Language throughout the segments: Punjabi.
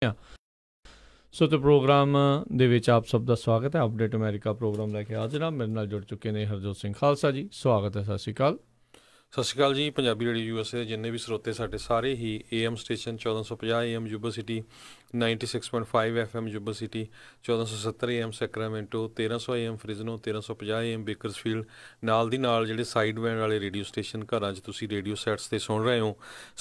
ਆ। ਸੋ ਤੇ ਪ੍ਰੋਗਰਾਮ ਦੇ ਵਿੱਚ ਆਪ ਸਭ ਦਾ ਸਵਾਗਤ ਹੈ। ਅਪਡੇਟ ਅਮਰੀਕਾ ਪ੍ਰੋਗਰਾਮ ਲੈ ਕੇ ਹਾਜ਼ਰ ਹਾਂ। ਮੇਰੇ ਨਾਲ ਜੁੜ ਚੁੱਕੇ ਨੇ ਹਰਜੋਤ ਸਿੰਘ ਖਾਲਸਾ ਜੀ, ਸਵਾਗਤ ਹੈ। ਸਤਿ ਸ਼੍ਰੀ ਅਕਾਲ। ਸਤਿ ਸ਼੍ਰੀ ਅਕਾਲ ਜੀ। ਪੰਜਾਬੀ ਰੇਡੀਓ USA ਦੇ ਜਿੰਨੇ ਵੀ ਸਰੋਤੇ ਸਾਡੇ ਸਾਰੇ ਹੀ AM station 1450 AM Yuba city, 96.5 FM Yuba city, 1470 AM Sacramento, 1300 AM Fresno, 1350 AM Bakersfield, ਨਾਲ ਦੀ ਨਾਲ ਜਿਹੜੇ ਸਾਈਡ ਬੈਂਡ ਵਾਲੇ ਰੇਡੀਓ ਸਟੇਸ਼ਨ ਘਰਾਂ 'ਚ ਤੁਸੀਂ ਰੇਡੀਓ ਸੈਟਸ 'ਤੇ ਸੁਣ ਰਹੇ ਹੋ,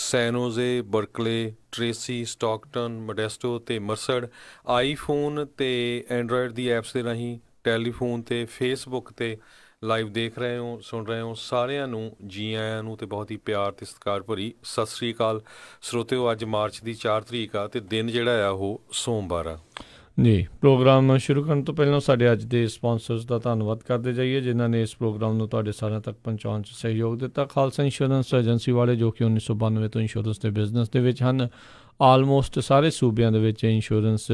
ਸੈਨੋਜ਼ੇ, ਬਰਕਲੇ, ਟ੍ਰੇਸੀ, ਸਟਾਕਟਨ, ਮੋਡੈਸਟੋ ਅਤੇ ਮਰਸਡ। ਆਈਫੋਨ ਅਤੇ ਐਂਡਰਾਇਡ ਦੀ ਐਪਸ ਦੇ ਰਾਹੀਂ ਟੈਲੀਫੋਨ 'ਤੇ, ਫੇਸਬੁੱਕ 'ਤੇ ਲਾਈਵ ਦੇਖ ਰਹੇ ਹੋ, ਸੁਣ ਰਹੇ ਹੋ, ਸਾਰਿਆਂ ਨੂੰ ਜੀ ਆਇਆਂ ਨੂੰ ਅਤੇ ਬਹੁਤ ਹੀ ਪਿਆਰ ਅਤੇ ਸਤਿਕਾਰ ਭਰੀ ਸਤਿ ਸ਼੍ਰੀ ਅਕਾਲ। ਸਰੋਤਿਓ, ਅੱਜ ਮਾਰਚ ਦੀ 4 ਤਰੀਕ ਆ ਅਤੇ ਦਿਨ ਜਿਹੜਾ ਆ ਉਹ ਸੋਮਵਾਰ ਆ ਜੀ। ਪ੍ਰੋਗਰਾਮ ਸ਼ੁਰੂ ਕਰਨ ਤੋਂ ਪਹਿਲਾਂ ਸਾਡੇ ਅੱਜ ਦੇ ਸਪਾਂਸਰਸ ਦਾ ਧੰਨਵਾਦ ਕਰਦੇ ਜਾਈਏ, ਜਿਨ੍ਹਾਂ ਨੇ ਇਸ ਪ੍ਰੋਗਰਾਮ ਨੂੰ ਤੁਹਾਡੇ ਸਾਰਿਆਂ ਤੱਕ ਪਹੁੰਚਾਉਣ 'ਚ ਸਹਿਯੋਗ ਦਿੱਤਾ। ਖਾਲਸਾ ਇੰਸ਼ੋਰੈਂਸ ਏਜੰਸੀ ਵਾਲੇ, ਜੋ ਕਿ 1992 ਤੋਂ ਇੰਸ਼ੋਰੈਂਸ ਦੇ ਬਿਜ਼ਨਸ ਦੇ ਵਿੱਚ ਹਨ। ਆਲਮੋਸਟ ਸਾਰੇ ਸੂਬਿਆਂ ਦੇ ਵਿੱਚ ਇੰਸ਼ੋਰੈਂਸ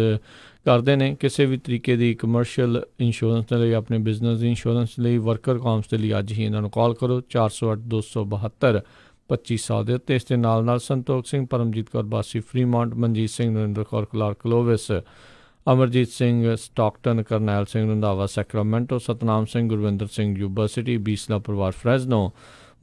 ਕਰਦੇ ਨੇ। ਕਿਸੇ ਵੀ ਤਰੀਕੇ ਦੀ ਕਮਰਸ਼ੀਅਲ ਇੰਸ਼ੋਰੈਂਸ ਦੇ ਲਈ, ਆਪਣੇ ਬਿਜ਼ਨਸ ਦੀ ਇੰਸ਼ੋਰੈਂਸ ਲਈ, ਵਰਕਰ ਕਾਮਸ ਦੇ ਲਈ ਅੱਜ ਹੀ ਇਹਨਾਂ ਨੂੰ ਕਾਲ ਕਰੋ 408-272-2500 ਦੇ ਉੱਤੇ। ਇਸ ਦੇ ਨਾਲ ਨਾਲ Santokh Singh, Paramjit Kaur Basi Fremont, Manjit Singh, Narinder Kaur Clark Clovis, Amarjit Singh Stockton, Karnail Singh Randhawa Sacramento, Satnam Singh Gurvinder Singh Yuba City, Bisla ਪਰਿਵਾਰ ਫਰੈਜ਼ਨੋ,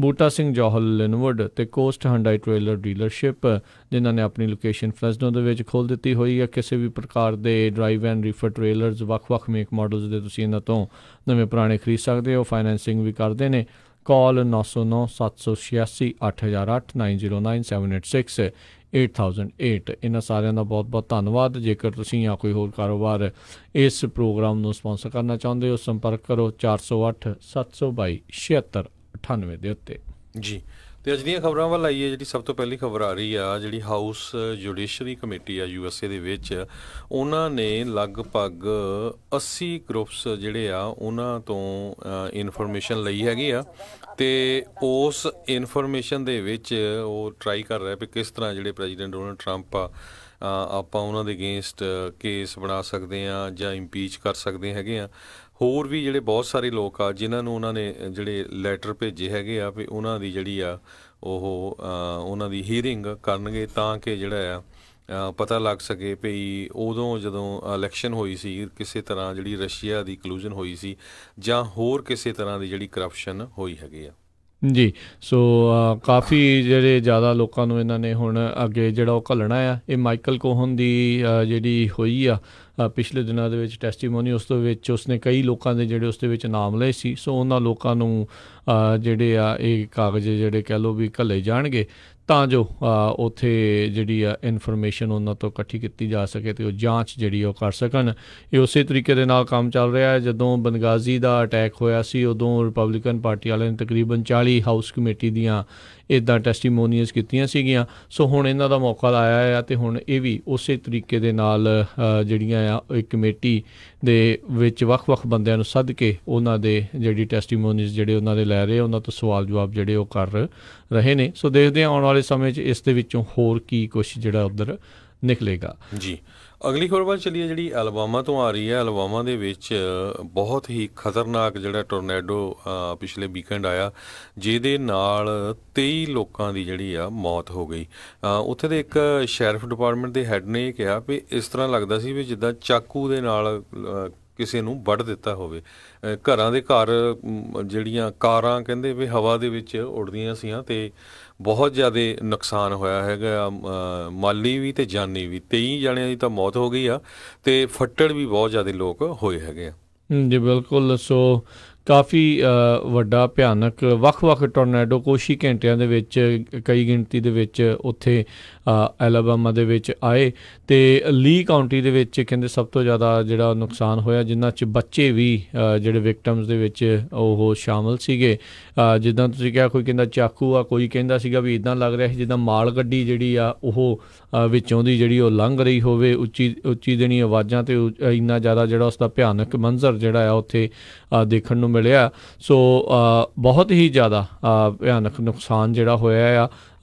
ਬੂਟਾ ਸਿੰਘ ਜੌਹਲ ਲਿਨਵੁੱਡ ਅਤੇ ਕੋਸਟ ਹੰਡਾਈ ਟ੍ਰੇਲਰ ਡੀਲਰਸ਼ਿਪ, ਜਿਨ੍ਹਾਂ ਨੇ ਆਪਣੀ ਲੋਕੇਸ਼ਨ ਫਰੈਜ਼ਨੋ ਦੇ ਵਿੱਚ ਖੋਲ੍ਹ ਦਿੱਤੀ ਹੋਈ ਹੈ। ਕਿਸੇ ਵੀ ਪ੍ਰਕਾਰ ਦੇ ਡਰਾਈਵ ਐਂਡ ਰੀਫਰ ਟ੍ਰੇਲਰਸ, ਵੱਖ-ਵੱਖ ਮੇਕ ਮਾਡਲਸ ਦੇ ਤੁਸੀਂ ਇਹਨਾਂ ਤੋਂ ਨਵੇਂ ਪੁਰਾਣੇ ਖਰੀਦ ਸਕਦੇ ਹੋ। ਫਾਈਨੈਂਸਿੰਗ ਵੀ ਕਰਦੇ ਨੇ। ਕਾਲ 909-786-8008, 909786-8008। ਇਹਨਾਂ ਸਾਰਿਆਂ ਦਾ ਬਹੁਤ ਬਹੁਤ ਧੰਨਵਾਦ। ਜੇਕਰ ਤੁਸੀਂ ਜਾਂ ਕੋਈ ਹੋਰ ਕਾਰੋਬਾਰ ਇਸ ਪ੍ਰੋਗਰਾਮ ਨੂੰ ਸਪਾਂਸਰ ਕਰਨਾ ਚਾਹੁੰਦੇ ਹੋ, ਸੰਪਰਕ ਕਰੋ 408-722-7698 ਦੇ ਉੱਤੇ ਜੀ। ਅਤੇ ਅੱਜ ਦੀਆਂ ਖਬਰਾਂ ਵੱਲ ਆਈਏ। ਜਿਹੜੀ ਸਭ ਤੋਂ ਪਹਿਲੀ ਖਬਰ ਆ ਰਹੀ ਆ, ਜਿਹੜੀ ਹਾਊਸ ਜੁਡੀਸ਼ਰੀ ਕਮੇਟੀ ਆ USA ਦੇ ਵਿੱਚ, ਉਹਨਾਂ ਨੇ ਲਗਭਗ 80 ਗਰੁੱਪਸ ਜਿਹੜੇ ਆ ਉਹਨਾਂ ਤੋਂ ਇਨਫੋਰਮੇਸ਼ਨ ਲਈ ਹੈਗੀ ਆ, ਅਤੇ ਉਸ ਇਨਫੋਰਮੇਸ਼ਨ ਦੇ ਵਿੱਚ ਉਹ ਟਰਾਈ ਕਰ ਰਿਹਾ ਵੀ ਕਿਸ ਤਰ੍ਹਾਂ ਜਿਹੜੇ ਪ੍ਰੈਜ਼ੀਡੈਂਟ ਡੋਨਲਡ ਟਰੰਪ ਆ, ਆਪਾਂ ਉਹਨਾਂ ਦੇ ਅਗੇਂਸਟ ਕੇਸ ਬਣਾ ਸਕਦੇ ਹਾਂ ਜਾਂ ਇੰਪੀਚ ਕਰ ਸਕਦੇ ਹੈਗੇ ਆ। ਹੋਰ ਵੀ ਜਿਹੜੇ ਬਹੁਤ ਸਾਰੇ ਲੋਕ ਆ ਜਿਨ੍ਹਾਂ ਨੂੰ ਉਹਨਾਂ ਨੇ ਜਿਹੜੇ ਲੈਟਰ ਭੇਜੇ ਹੈਗੇ ਆ ਵੀ ਉਹਨਾਂ ਦੀ ਜਿਹੜੀ ਆ ਉਹ ਉਹਨਾਂ ਦੀ ਹੀਅਰਿੰਗ ਕਰਨਗੇ, ਤਾਂ ਕਿ ਜਿਹੜਾ ਆ ਪਤਾ ਲੱਗ ਸਕੇ ਵੀ ਉਦੋਂ ਜਦੋਂ ਇਲੈਕਸ਼ਨ ਹੋਈ ਸੀ ਕਿਸੇ ਤਰ੍ਹਾਂ ਜਿਹੜੀ ਰਸ਼ੀਆ ਦੀ ਕਲੂਜਨ ਹੋਈ ਸੀ ਜਾਂ ਹੋਰ ਕਿਸੇ ਤਰ੍ਹਾਂ ਦੀ ਜਿਹੜੀ ਕਰਪਸ਼ਨ ਹੋਈ ਹੈਗੀ ਆ ਜੀ। ਸੋ ਕਾਫੀ ਜਿਹੜੇ ਜ਼ਿਆਦਾ ਲੋਕਾਂ ਨੂੰ ਇਹਨਾਂ ਨੇ ਹੁਣ ਅੱਗੇ ਜਿਹੜਾ ਉਹ ਘੱਲਣਾ ਆ। ਇਹ ਮਾਈਕਲ ਕੋਹਨ ਦੀ ਜਿਹੜੀ ਹੋਈ ਆ ਪਿਛਲੇ ਦਿਨਾਂ ਦੇ ਵਿੱਚ ਟੈਸਟੀਮੋਨੀ, ਉਸ ਦੇ ਵਿੱਚ ਉਸਨੇ ਕਈ ਲੋਕਾਂ ਦੇ ਜਿਹੜੇ ਉਸ ਦੇ ਵਿੱਚ ਨਾਮ ਲਏ ਸੀ। ਸੋ ਉਹਨਾਂ ਲੋਕਾਂ ਨੂੰ ਜਿਹੜੇ ਆ ਇਹ ਕਾਗਜ਼ ਜਿਹੜੇ ਕਹਿ ਲਓ ਵੀ ਘੱਲੇ ਜਾਣਗੇ, ਤਾਂ ਜੋ ਉੱਥੇ ਜਿਹੜੀ ਆ ਇਨਫੋਰਮੇਸ਼ਨ ਉਹਨਾਂ ਤੋਂ ਇਕੱਠੀ ਕੀਤੀ ਜਾ ਸਕੇ ਅਤੇ ਉਹ ਜਾਂਚ ਜਿਹੜੀ ਉਹ ਕਰ ਸਕਣ। ਇਹ ਉਸੇ ਤਰੀਕੇ ਦੇ ਨਾਲ ਕੰਮ ਚੱਲ ਰਿਹਾ ਹੈ। ਜਦੋਂ ਬੰਗਾਜ਼ੀ ਦਾ ਅਟੈਕ ਹੋਇਆ ਸੀ, ਉਦੋਂ ਰਿਪਬਲਿਕਨ ਪਾਰਟੀ ਵਾਲਿਆਂ ਨੇ ਤਕਰੀਬਨ 40 ਹਾਊਸ ਕਮੇਟੀ ਦੀਆਂ ਇੱਦਾਂ ਟੈਸਟੀਮੋਨੀਅਸ ਕੀਤੀਆਂ ਸੀਗੀਆਂ। ਸੋ ਹੁਣ ਇਹਨਾਂ ਦਾ ਮੌਕਾ ਆਇਆ ਆ, ਅਤੇ ਹੁਣ ਇਹ ਵੀ ਉਸੇ ਤਰੀਕੇ ਦੇ ਨਾਲ ਜਿਹੜੀਆਂ ਆ ਇੱਕ ਕਮੇਟੀ ਦੇ ਵਿੱਚ ਵੱਖ-ਵੱਖ ਬੰਦਿਆਂ ਨੂੰ ਸੱਦ ਕੇ ਉਹਨਾਂ ਦੇ ਜਿਹੜੀ ਟੈਸਟੀਮੋਨੀਜ਼ ਜਿਹੜੇ ਉਹਨਾਂ ਦੇ ਲੈ ਰਹੇ, ਉਹਨਾਂ ਤੋਂ ਸਵਾਲ ਜਵਾਬ ਜਿਹੜੇ ਉਹ ਕਰ ਰਹੇ ਨੇ। ਸੋ ਦੇਖਦੇ ਹਾਂ ਆਉਣ ਵਾਲੇ ਸਮੇਂ 'ਚ ਇਸ ਦੇ ਵਿੱਚੋਂ ਹੋਰ ਕੀ ਕੁਛ ਜਿਹੜਾ ਉੱਧਰ ਨਿਕਲੇਗਾ ਜੀ। ਅਗਲੀ ਖਬਰ ਵੱਲ ਚੱਲੀਏ, ਜਿਹੜੀ ਐਲਬਾਮਾ ਤੋਂ ਆ ਰਹੀ ਹੈ। ਐਲਬਾਮਾ ਦੇ ਵਿੱਚ ਬਹੁਤ ਹੀ ਖਤਰਨਾਕ ਜਿਹੜਾ ਟੋਰਨੈਡੋ ਪਿਛਲੇ ਵੀਕਐਂਡ ਆਇਆ, ਜਿਹਦੇ ਨਾਲ 23 ਲੋਕਾਂ ਦੀ ਜਿਹੜੀ ਆ ਮੌਤ ਹੋ ਗਈ। ਉੱਥੇ ਦੇ ਇੱਕ ਸ਼ੈਰਿਫ ਡਿਪਾਰਟਮੈਂਟ ਦੇ ਹੈੱਡ ਨੇ ਇਹ ਕਿਹਾ ਵੀ ਇਸ ਤਰ੍ਹਾਂ ਲੱਗਦਾ ਸੀ ਵੀ ਜਿੱਦਾਂ ਚਾਕੂ ਦੇ ਨਾਲ ਕਿਸੇ ਨੂੰ ਵੱਢ ਦਿੱਤਾ ਹੋਵੇ। ਘਰਾਂ ਦੇ ਘਰ, ਜਿਹੜੀਆਂ ਕਾਰਾਂ ਕਹਿੰਦੇ ਵੀ ਹਵਾ ਦੇ ਵਿੱਚ ਉੱਡਦੀਆਂ ਸੀਆਂ, ਅਤੇ ਬਹੁਤ ਜ਼ਿਆਦਾ ਨੁਕਸਾਨ ਹੋਇਆ ਹੈਗਾ, ਮਾਲੀ ਵੀ ਅਤੇ ਜਾਨੀ ਵੀ। 23 ਜਣਿਆਂ ਦੀ ਤਾਂ ਮੌਤ ਹੋ ਗਈ ਆ, ਅਤੇ ਫੱਟੜ ਵੀ ਬਹੁਤ ਜ਼ਿਆਦਾ ਲੋਕ ਹੋਏ ਹੈਗੇ ਆ ਜੀ। ਬਿਲਕੁਲ। ਸੋ ਕਾਫੀ ਵੱਡਾ ਭਿਆਨਕ ਵੱਖ-ਵੱਖ ਟੋਰਨੈਡੋ ਕੁਛ ਹੀ ਘੰਟਿਆਂ ਦੇ ਵਿੱਚ ਕਈ ਗਿਣਤੀ ਦੇ ਵਿੱਚ ਉੱਥੇ ਐਲਾਬਾਮਾ ਦੇ ਵਿੱਚ ਆਏ, ਅਤੇ ਲੀ ਕਾਊਂਟੀ ਦੇ ਵਿੱਚ ਕਹਿੰਦੇ ਸਭ ਤੋਂ ਜ਼ਿਆਦਾ ਜਿਹੜਾ ਨੁਕਸਾਨ ਹੋਇਆ, ਜਿਨ੍ਹਾਂ 'ਚ ਬੱਚੇ ਵੀ ਜਿਹੜੇ ਵਿਕਟਮਸ ਦੇ ਵਿੱਚ ਉਹ ਸ਼ਾਮਲ ਸੀਗੇ। ਜਿੱਦਾਂ ਤੁਸੀਂ ਕਿਹਾ, ਕੋਈ ਕਹਿੰਦਾ ਚਾਕੂ ਆ, ਕੋਈ ਕਹਿੰਦਾ ਸੀਗਾ ਵੀ ਇੱਦਾਂ ਲੱਗ ਰਿਹਾ ਸੀ ਜਿੱਦਾਂ ਮਾਲ ਗੱਡੀ ਜਿਹੜੀ ਆ ਉਹ ਵਿੱਚੋਂ ਦੀ ਜਿਹੜੀ ਉਹ ਲੰਘ ਰਹੀ ਹੋਵੇ, ਉੱਚੀ ਦੇਣੀ ਆਵਾਜ਼ਾਂ, ਅਤੇ ਇੰਨਾ ਜ਼ਿਆਦਾ ਜਿਹੜਾ ਉਸਦਾ ਭਿਆਨਕ ਮੰਜ਼ਰ ਜਿਹੜਾ ਆ ਉੱਥੇ ਦੇਖਣ ਨੂੰ ਮਿਲਿਆ। ਸੋ ਬਹੁਤ ਹੀ ਜ਼ਿਆਦਾ ਭਿਆਨਕ ਨੁਕਸਾਨ ਜਿਹੜਾ ਹੋਇਆ ਆ।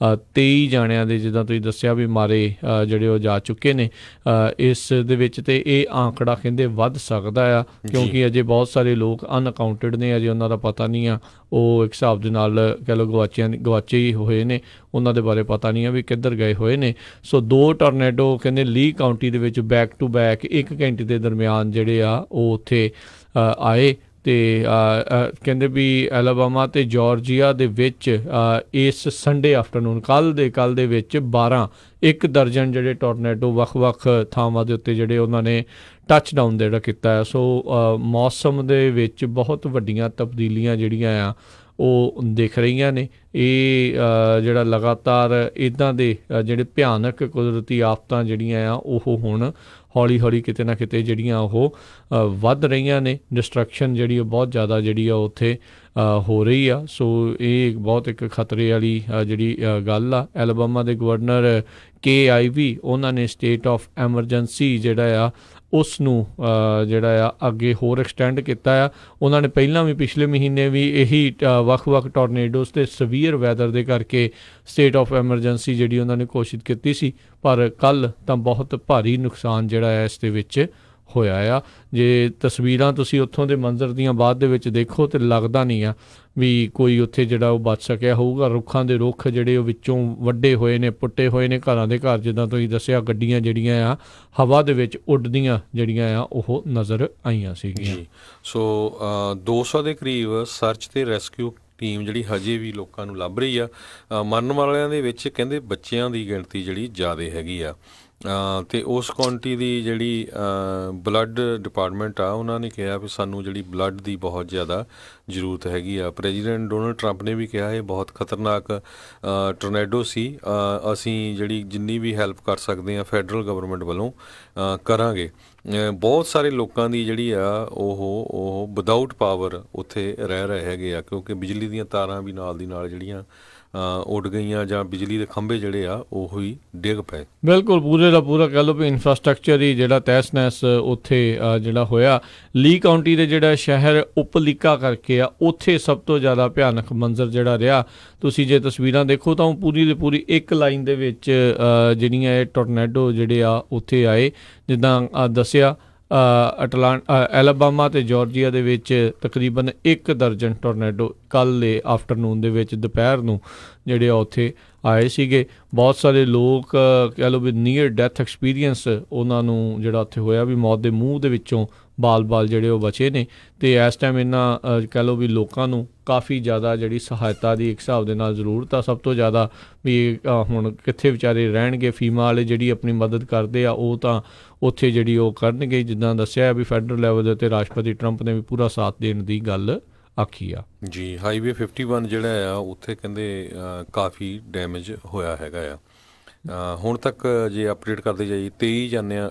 23 ਜਾਣਿਆਂ ਦੇ ਜਿੱਦਾਂ ਤੁਸੀਂ ਦੱਸਿਆ ਵੀ ਮਾਰੇ ਜਿਹੜੇ ਉਹ ਜਾ ਚੁੱਕੇ ਨੇ। ਇਸ ਦੇ ਵਿੱਚ ਤੇ ਇਹ ਆਂਕੜਾ ਕਹਿੰਦੇ ਵੱਧ ਸਕਦਾ ਆ, ਕਿਉਂਕਿ ਅਜੇ ਬਹੁਤ ਸਾਰੇ ਲੋਕ ਅਨਅਕਾਊਂਟਡ ਨੇ, ਅਜੇ ਉਹਨਾਂ ਦਾ ਪਤਾ ਨਹੀਂ ਆ। ਉਹ ਇੱਕ ਹਿਸਾਬ ਦੇ ਨਾਲ ਕਹਿ ਲਓ ਗਵਾਚੇ ਹੀ ਹੋਏ ਨੇ, ਉਹਨਾਂ ਦੇ ਬਾਰੇ ਪਤਾ ਨਹੀਂ ਆ ਵੀ ਕਿੱਧਰ ਗਏ ਹੋਏ ਨੇ। ਸੋ 2 ਟੋਰਨੇਡੋ ਕਹਿੰਦੇ ਲੀ ਕਾਊਂਟੀ ਦੇ ਵਿੱਚ ਬੈਕ ਟੂ ਬੈਕ 1 ਘੰਟੇ ਦੇ ਦਰਮਿਆਨ ਜਿਹੜੇ ਆ ਉਹ ਉੱਥੇ ਆਏ। ਅਤੇ ਕਹਿੰਦੇ ਵੀ ਐਲਾਬਾਮਾ ਅਤੇ ਜਾਰਜੀਆ ਦੇ ਵਿੱਚ ਇਸ ਸੰਡੇ ਆਫਟਰਨੂਨ ਕੱਲ੍ਹ ਦੇ ਵਿੱਚ 1 ਦਰਜਨ ਜਿਹੜੇ ਟੋਰਨੇਡੋ ਵੱਖ-ਵੱਖ ਥਾਵਾਂ ਦੇ ਉੱਤੇ ਜਿਹੜੇ ਉਹਨਾਂ ਨੇ ਟੱਚ ਡਾਊਨ ਜਿਹੜਾ ਕੀਤਾ ਹੈ। ਸੋ ਮੌਸਮ ਦੇ ਵਿੱਚ ਬਹੁਤ ਵੱਡੀਆਂ ਤਬਦੀਲੀਆਂ ਜਿਹੜੀਆਂ ਆ ਉਹ ਦਿਖ ਰਹੀਆਂ ਨੇ। ਇਹ ਜਿਹੜਾ ਲਗਾਤਾਰ ਇੱਦਾਂ ਦੇ ਜਿਹੜੇ ਭਿਆਨਕ ਕੁਦਰਤੀ ਆਫਤਾਂ ਜਿਹੜੀਆਂ ਆ ਉਹ ਹੁਣ ਹੌਲੀ ਕਿਤੇ ਨਾ ਕਿਤੇ ਜਿਹੜੀਆਂ ਉਹ ਵੱਧ ਰਹੀਆਂ ਨੇ। ਡਿਸਟਰਕਸ਼ਨ ਜਿਹੜੀ ਉਹ ਬਹੁਤ ਜ਼ਿਆਦਾ ਜਿਹੜੀ ਆ ਉੱਥੇ ਹੋ ਰਹੀ ਆ। ਸੋ ਇਹ ਬਹੁਤ ਇੱਕ ਖਤਰੇ ਵਾਲੀ ਜਿਹੜੀ ਗੱਲ ਆ। ਐਲਬਾਮਾ ਦੇ ਗਵਰਨਰ KIV ਉਹਨਾਂ ਨੇ ਸਟੇਟ ਆਫ ਐਮਰਜੈਂਸੀ ਜਿਹੜਾ ਆ ਉਸ ਨੂੰ ਜਿਹੜਾ ਆ ਅੱਗੇ ਹੋਰ ਐਕਸਟੈਂਡ ਕੀਤਾ ਆ। ਉਹਨਾਂ ਨੇ ਪਹਿਲਾਂ ਵੀ ਪਿਛਲੇ ਮਹੀਨੇ ਵੀ ਇਹੀ ਵੱਖ-ਵੱਖ ਟੋਰਨੇਡੋਸ ਅਤੇ ਸਵੀਅਰ ਵੈਦਰ ਦੇ ਕਰਕੇ ਸਟੇਟ ਆਫ ਐਮਰਜੈਂਸੀ ਜਿਹੜੀ ਉਹਨਾਂ ਨੇ ਘੋਸ਼ਿਤ ਕੀਤੀ ਸੀ, ਪਰ ਕੱਲ੍ਹ ਤਾਂ ਬਹੁਤ ਭਾਰੀ ਨੁਕਸਾਨ ਜਿਹੜਾ ਹੈ ਇਸ ਦੇ ਵਿੱਚ ਹੋਇਆ ਆ। ਜੇ ਤਸਵੀਰਾਂ ਤੁਸੀਂ ਉੱਥੋਂ ਦੇ ਮੰਜ਼ਰ ਦੀਆਂ ਬਾਅਦ ਦੇ ਵਿੱਚ ਦੇਖੋ ਤਾਂ ਲੱਗਦਾ ਨਹੀਂ ਆ ਵੀ ਕੋਈ ਉੱਥੇ ਜਿਹੜਾ ਉਹ ਬਚ ਸਕਿਆ ਹੋਊਗਾ। ਰੁੱਖਾਂ ਦੇ ਰੁੱਖ ਜਿਹੜੇ ਉਹ ਵਿੱਚੋਂ ਵੱਡੇ ਹੋਏ ਨੇ, ਪੁੱਟੇ ਹੋਏ ਨੇ, ਘਰਾਂ ਦੇ ਘਰ ਜਿੱਦਾਂ ਤੁਸੀਂ ਦੱਸਿਆ ਗੱਡੀਆਂ ਜਿਹੜੀਆਂ ਆ ਹਵਾ ਦੇ ਵਿੱਚ ਉੱਡਦੀਆਂ ਜਿਹੜੀਆਂ ਆ ਉਹ ਨਜ਼ਰ ਆਈਆਂ ਸੀਗੀਆਂ। ਸੋ 200 ਦੇ ਕਰੀਬ ਸਰਚ ਅਤੇ ਰੈਸਕਿਊ ਟੀਮ ਜਿਹੜੀ ਹਜੇ ਵੀ ਲੋਕਾਂ ਨੂੰ ਲੱਭ ਰਹੀ ਆ। ਮਰਨ ਵਾਲਿਆਂ ਦੇ ਵਿੱਚ ਕਹਿੰਦੇ ਬੱਚਿਆਂ ਦੀ ਗਿਣਤੀ ਜਿਹੜੀ ਜ਼ਿਆਦਾ ਹੈਗੀ ਆ। ਅਤੇ ਉਸ ਕਾਉਂਟੀ ਦੀ ਜਿਹੜੀ ਬਲੱਡ ਡਿਪਾਰਟਮੈਂਟ ਆ ਉਹਨਾਂ ਨੇ ਕਿਹਾ ਵੀ ਸਾਨੂੰ ਜਿਹੜੀ ਬਲੱਡ ਦੀ ਬਹੁਤ ਜ਼ਿਆਦਾ ਜ਼ਰੂਰਤ ਹੈਗੀ ਆ। ਪ੍ਰੈਜ਼ੀਡੈਂਟ ਡੋਨਲਡ ਟਰੰਪ ਨੇ ਵੀ ਕਿਹਾ ਇਹ ਬਹੁਤ ਖਤਰਨਾਕ ਟੋਰਨੇਡੋ ਸੀ, ਅਸੀਂ ਜਿਹੜੀ ਜਿੰਨੀ ਵੀ ਹੈਲਪ ਕਰ ਸਕਦੇ ਹਾਂ ਫੈਡਰਲ ਗਵਰਨਮੈਂਟ ਵੱਲੋਂ ਕਰਾਂਗੇ। ਬਹੁਤ ਸਾਰੇ ਲੋਕਾਂ ਦੀ ਜਿਹੜੀ ਆ ਉਹ ਵਿਦਾਊਟ ਪਾਵਰ ਉੱਥੇ ਰਹਿ ਰਹੇ ਹੈਗੇ ਆ, ਕਿਉਂਕਿ ਬਿਜਲੀ ਦੀਆਂ ਤਾਰਾਂ ਵੀ ਨਾਲ ਦੀ ਨਾਲ ਜਿਹੜੀਆਂ ਉੱਡ ਗਈਆਂ ਜਾਂ ਬਿਜਲੀ ਦੇ ਖੰਭੇ ਜਿਹੜੇ ਆ ਉਹ ਹੀ ਡਿੱਗ ਪਏ। ਬਿਲਕੁਲ ਪੂਰੇ ਦਾ ਪੂਰਾ ਕਹਿ ਲਓ ਵੀ ਇਨਫਰਾਸਟਰਕਚਰ ਹੀ ਜਿਹੜਾ ਤਹਿਸ ਨਹਿਸ ਉੱਥੇ ਜਿਹੜਾ ਹੋਇਆ। ਲੀ ਕਾਊਂਟੀ ਦੇ ਜਿਹੜਾ ਸ਼ਹਿਰ ਉਪਲੀਕਾ ਕਰਕੇ ਆ ਉੱਥੇ ਸਭ ਤੋਂ ਜ਼ਿਆਦਾ ਭਿਆਨਕ ਮੰਜ਼ਰ ਜਿਹੜਾ ਰਿਹਾ। ਤੁਸੀਂ ਜੇ ਤਸਵੀਰਾਂ ਦੇਖੋ ਤਾਂ ਉਹ ਪੂਰੀ ਦੀ ਪੂਰੀ ਇੱਕ ਲਾਈਨ ਦੇ ਵਿੱਚ ਜਿਹੜੀਆਂ ਇਹ ਟੋਰਨੇਡੋ ਜਿਹੜੇ ਆ ਉੱਥੇ ਆਏ। ਜਿੱਦਾਂ ਦੱਸਿਆ ਐਲਾਬਾਮਾ ਅਤੇ ਜਾਰਜੀਆ ਦੇ ਵਿੱਚ ਤਕਰੀਬਨ 1 ਦਰਜਨ ਟੋਰਨੇਡੋ ਕੱਲ੍ਹ ਦੇ ਆਫਟਰਨੂਨ ਦੇ ਵਿੱਚ ਦੁਪਹਿਰ ਨੂੰ ਜਿਹੜੇ ਆ ਉੱਥੇ ਆਏ ਸੀਗੇ। ਬਹੁਤ ਸਾਰੇ ਲੋਕ ਕਹਿ ਲਓ ਵੀ ਨੀਅਰ ਡੈਥ ਐਕਸਪੀਰੀਅੰਸ ਉਹਨਾਂ ਨੂੰ ਜਿਹੜਾ ਉੱਥੇ ਹੋਇਆ ਵੀ ਮੌਤ ਦੇ ਮੂੰਹ ਦੇ ਵਿੱਚੋਂ ਬਾਲ ਜਿਹੜੇ ਉਹ ਬਚੇ ਨੇ। ਅਤੇ ਇਸ ਟਾਈਮ ਇਹਨਾਂ ਕਹਿ ਲਓ ਵੀ ਲੋਕਾਂ ਨੂੰ ਕਾਫੀ ਜ਼ਿਆਦਾ ਜਿਹੜੀ ਸਹਾਇਤਾ ਦੀ ਇੱਕ ਹਿਸਾਬ ਦੇ ਨਾਲ ਜ਼ਰੂਰਤ ਆ। ਸਭ ਤੋਂ ਜ਼ਿਆਦਾ ਵੀ ਹੁਣ ਕਿੱਥੇ ਵਿਚਾਰੇ ਰਹਿਣਗੇ। ਫੀਮਾ ਵਾਲੇ ਜਿਹੜੀ ਆਪਣੀ ਮਦਦ ਕਰਦੇ ਆ ਉਹ ਤਾਂ ਉੱਥੇ ਜਿਹੜੀ ਉਹ ਕਰਨਗੇ। ਜਿੱਦਾਂ ਦੱਸਿਆ ਵੀ ਫੈਡਰਲ ਲੈਵਲ ਦੇ ਉੱਤੇ ਰਾਸ਼ਟਰਪਤੀ ਟਰੰਪ ਨੇ ਵੀ ਪੂਰਾ ਸਾਥ ਦੇਣ ਦੀ ਗੱਲ ਆਖੀ ਆ। ਜੀ ਹਾਈਵੇ 51 ਜਿਹੜਾ ਆ ਉੱਥੇ ਕਹਿੰਦੇ ਕਾਫੀ ਡੈਮੇਜ ਹੋਇਆ ਹੈਗਾ ਆ। ਹੁਣ ਤੱਕ ਜੇ ਅਪਡੇਟ ਕਰਦੇ ਜਾਈਏ 23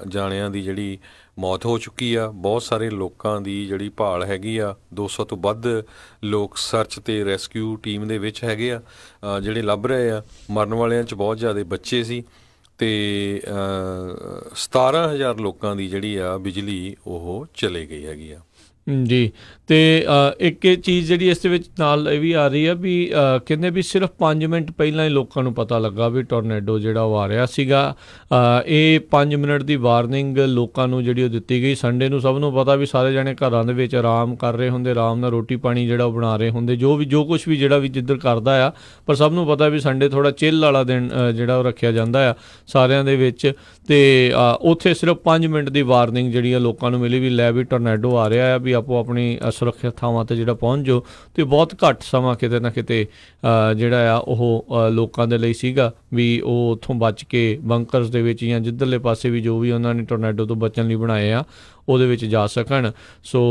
ਜਾਣਿਆਂ ਦੀ ਜਿਹੜੀ ਮੌਤ ਹੋ ਚੁੱਕੀ ਆ। ਬਹੁਤ ਸਾਰੇ ਲੋਕਾਂ ਦੀ ਜਿਹੜੀ ਭਾਲ ਹੈਗੀ ਆ। 200 ਤੋਂ ਵੱਧ ਲੋਕ ਸਰਚ ਅਤੇ ਰੈਸਕਿਊ ਟੀਮ ਦੇ ਵਿੱਚ ਹੈਗੇ ਆ ਜਿਹੜੇ ਲੱਭ ਰਹੇ ਆ। ਮਰਨ ਵਾਲਿਆਂ 'ਚ ਬਹੁਤ ਜ਼ਿਆਦਾ ਬੱਚੇ ਸੀ ਅਤੇ 17,000 ਲੋਕਾਂ ਦੀ ਜਿਹੜੀ ਆ ਬਿਜਲੀ ਉਹ ਚਲੇ ਗਈ ਹੈਗੀ ਆ। ਜੀ ਅਤੇ ਇੱਕ ਇਹ ਚੀਜ਼ ਜਿਹੜੀ ਇਸ ਦੇ ਵਿੱਚ ਨਾਲ ਇਹ ਵੀ ਆ ਰਹੀ ਆ ਵੀ ਕਹਿੰਦੇ ਵੀ ਸਿਰਫ 5 ਮਿੰਟ ਪਹਿਲਾਂ ਹੀ ਲੋਕਾਂ ਨੂੰ ਪਤਾ ਲੱਗਾ ਵੀ ਟੋਰਨੇਡੋ ਜਿਹੜਾ ਉਹ ਆ ਰਿਹਾ ਸੀਗਾ। ਇਹ 5 ਮਿੰਟ ਦੀ ਵਾਰਨਿੰਗ ਲੋਕਾਂ ਨੂੰ ਜਿਹੜੀ ਉਹ ਦਿੱਤੀ ਗਈ। ਸੰਡੇ ਨੂੰ ਸਭ ਨੂੰ ਪਤਾ ਵੀ ਸਾਰੇ ਜਾਣੇ ਘਰਾਂ ਦੇ ਵਿੱਚ ਆਰਾਮ ਕਰ ਰਹੇ ਹੁੰਦੇ, ਆਰਾਮ ਨਾਲ ਰੋਟੀ ਪਾਣੀ ਜਿਹੜਾ ਉਹ ਬਣਾ ਰਹੇ ਹੁੰਦੇ, ਜੋ ਕੁਛ ਵੀ ਜਿਹੜਾ ਵੀ ਜਿੱਧਰ ਕਰਦਾ ਆ। ਪਰ ਸਭ ਨੂੰ ਪਤਾ ਵੀ ਸੰਡੇ ਥੋੜ੍ਹਾ ਚਿੱਲ ਵਾਲਾ ਦਿਨ ਜਿਹੜਾ ਉਹ ਰੱਖਿਆ ਜਾਂਦਾ ਆ ਸਾਰਿਆਂ ਦੇ ਵਿੱਚ। ਅਤੇ ਉੱਥੇ ਸਿਰਫ 5 ਮਿੰਟ ਦੀ ਵਾਰਨਿੰਗ ਜਿਹੜੀ ਆ ਲੋਕਾਂ ਨੂੰ ਮਿਲੀ ਵੀ ਲੈ ਵੀ ਟੋਰਨੇਡੋ ਆ ਰਿਹਾ ਆ, ਵੀ ਆਪੋ ਆਪਣੀ ਸੁਰੱਖਿਅਤ ਥਾਵਾਂ 'ਤੇ ਜਿਹੜਾ ਪਹੁੰਚ ਜਾਓ। ਅਤੇ ਬਹੁਤ ਘੱਟ ਸਮਾਂ ਕਿਤੇ ਨਾ ਕਿਤੇ ਜਿਹੜਾ ਆ ਉਹ ਲੋਕਾਂ ਦੇ ਲਈ ਸੀਗਾ ਵੀ ਉਹ ਉੱਥੋਂ ਬਚ ਕੇ ਬੰਕਰਸ ਦੇ ਵਿੱਚ ਜਾਂ ਜਿੱਧਰਲੇ ਪਾਸੇ ਵੀ ਜੋ ਵੀ ਉਹਨਾਂ ਨੇ ਟੋਰਨੇਡੋ ਤੋਂ ਬਚਣ ਲਈ ਬਣਾਏ ਆ ਉਹਦੇ ਵਿੱਚ ਜਾ ਸਕਣ। ਸੋ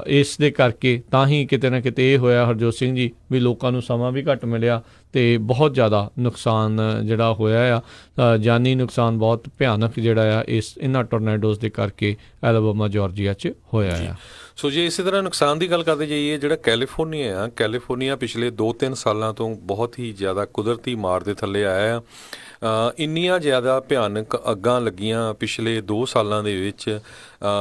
ਇਸ ਦੇ ਕਰਕੇ ਤਾਂ ਹੀ ਕਿਤੇ ਨਾ ਕਿਤੇ ਇਹ ਹੋਇਆ ਹਰਜੋਤ ਸਿੰਘ ਜੀ ਵੀ ਲੋਕਾਂ ਨੂੰ ਸਮਾਂ ਵੀ ਘੱਟ ਮਿਲਿਆ ਤੇ ਬਹੁਤ ਜ਼ਿਆਦਾ ਨੁਕਸਾਨ ਜਿਹੜਾ ਹੋਇਆ ਆ, ਜਾਨੀ ਨੁਕਸਾਨ ਬਹੁਤ ਭਿਆਨਕ ਜਿਹੜਾ ਆ ਇਹਨਾਂ ਟੋਰਨੇਡੋਜ਼ ਦੇ ਕਰਕੇ ਐਲਬਾਮਾ ਜਾਰਜੀਆ 'ਚ ਹੋਇਆ ਆ। ਸੋ ਜੇ ਇਸੇ ਤਰ੍ਹਾਂ ਨੁਕਸਾਨ ਦੀ ਗੱਲ ਕਰਦੇ ਜਾਈਏ, ਜਿਹੜਾ ਕੈਲੀਫੋਰਨੀਆ ਪਿਛਲੇ 2-3 ਸਾਲਾਂ ਤੋਂ ਬਹੁਤ ਹੀ ਜ਼ਿਆਦਾ ਕੁਦਰਤੀ ਮਾਰ ਦੇ ਥੱਲੇ ਆਇਆ ਆ। ਇੰਨੀਆਂ ਜ਼ਿਆਦਾ ਭਿਆਨਕ ਅੱਗਾਂ ਲੱਗੀਆਂ ਪਿਛਲੇ 2 ਸਾਲਾਂ ਦੇ ਵਿੱਚ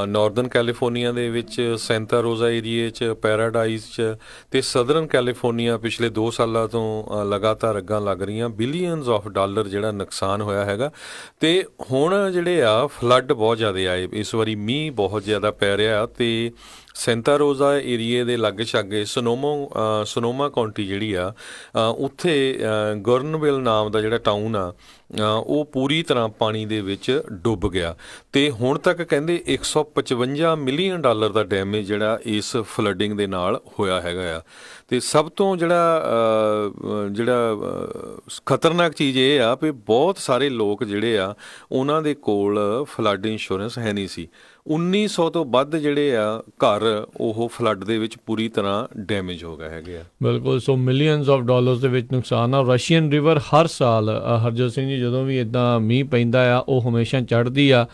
ਨਾਰਦਰਨ ਕੈਲੀਫੋਰਨੀਆ ਦੇ ਵਿੱਚ, ਸੈਂਟਾ ਰੋਜ਼ਾ ਏਰੀਏ 'ਚ, ਪੈਰਾਡਾਈਜ਼ 'ਚ, ਅਤੇ ਸਦਰਨ ਕੈਲੀਫੋਰਨੀਆ ਪਿਛਲੇ 2 ਸਾਲਾਂ ਤੋਂ ਲਗਾਤਾਰ ਅੱਗਾਂ ਲੱਗ ਰਹੀਆਂ। ਬਿਲੀਅਨਸ ਆਫ ਡਾਲਰ ਜਿਹੜਾ ਨੁਕਸਾਨ ਹੋਇਆ ਹੈਗਾ। ਅਤੇ ਹੁਣ ਜਿਹੜੇ ਆ ਫਲੱਡ ਬਹੁਤ ਜ਼ਿਆਦਾ ਆਏ ਇਸ ਵਾਰੀ, ਮੀਂਹ ਬਹੁਤ ਜ਼ਿਆਦਾ ਪੈ ਰਿਹਾ। ਅਤੇ ਸੈਂਟਾ ਰੋਜ਼ਾ ਏਰੀਏ ਦੇ ਲਾਗੇ ਛਾਗੇ ਸੋਨੋਮਾ ਕਾਉਂਟੀ ਜਿਹੜੀ ਆ, ਉੱਥੇ ਗੁਰਨਵਿਲ ਨਾਮ ਦਾ ਜਿਹੜਾ ਟਾਊਨ ਆ, ਉਹ ਪੂਰੀ ਤਰ੍ਹਾਂ ਪਾਣੀ ਦੇ ਵਿੱਚ ਡੁੱਬ ਗਿਆ। ਅਤੇ ਹੁਣ ਤੱਕ ਕਹਿੰਦੇ $155 ਮਿਲੀਅਨ ਦਾ ਡੈਮੇਜ ਜਿਹੜਾ ਇਸ ਫਲੱਡਿੰਗ ਦੇ ਨਾਲ ਹੋਇਆ ਹੈਗਾ ਆ। ਅਤੇ ਸਭ ਤੋਂ ਜਿਹੜਾ ਖਤਰਨਾਕ ਚੀਜ਼ ਇਹ ਆ ਵੀ ਬਹੁਤ ਸਾਰੇ ਲੋਕ ਜਿਹੜੇ ਆ ਉਹਨਾਂ ਦੇ ਕੋਲ ਫਲੱਡ ਇੰਸ਼ੋਰੈਂਸ ਹੈ ਨਹੀਂ ਸੀ। 1900 ਤੋਂ ਵੱਧ ਜਿਹੜੇ ਆ ਘਰ ਉਹ ਫਲੱਡ ਦੇ ਵਿੱਚ ਪੂਰੀ ਤਰ੍ਹਾਂ ਡੈਮੇਜ ਹੋ ਗਏ ਹੈਗੇ ਆ। ਬਿਲਕੁਲ। ਸੋ ਮਿਲੀਅਨਸ ਆਫ ਡਾਲਰਸ ਦੇ ਵਿੱਚ ਨੁਕਸਾਨ ਆ। ਰਸ਼ੀਅਨ ਰਿਵਰ ਹਰ ਸਾਲ, ਹਰਜੋਤ ਸਿੰਘ ਜੀ, ਜਦੋਂ ਵੀ ਇੱਦਾਂ ਮੀਂਹ ਪੈਂਦਾ ਆ ਉਹ ਹਮੇਸ਼ਾ ਚੜ੍ਹਦੀ ਆ।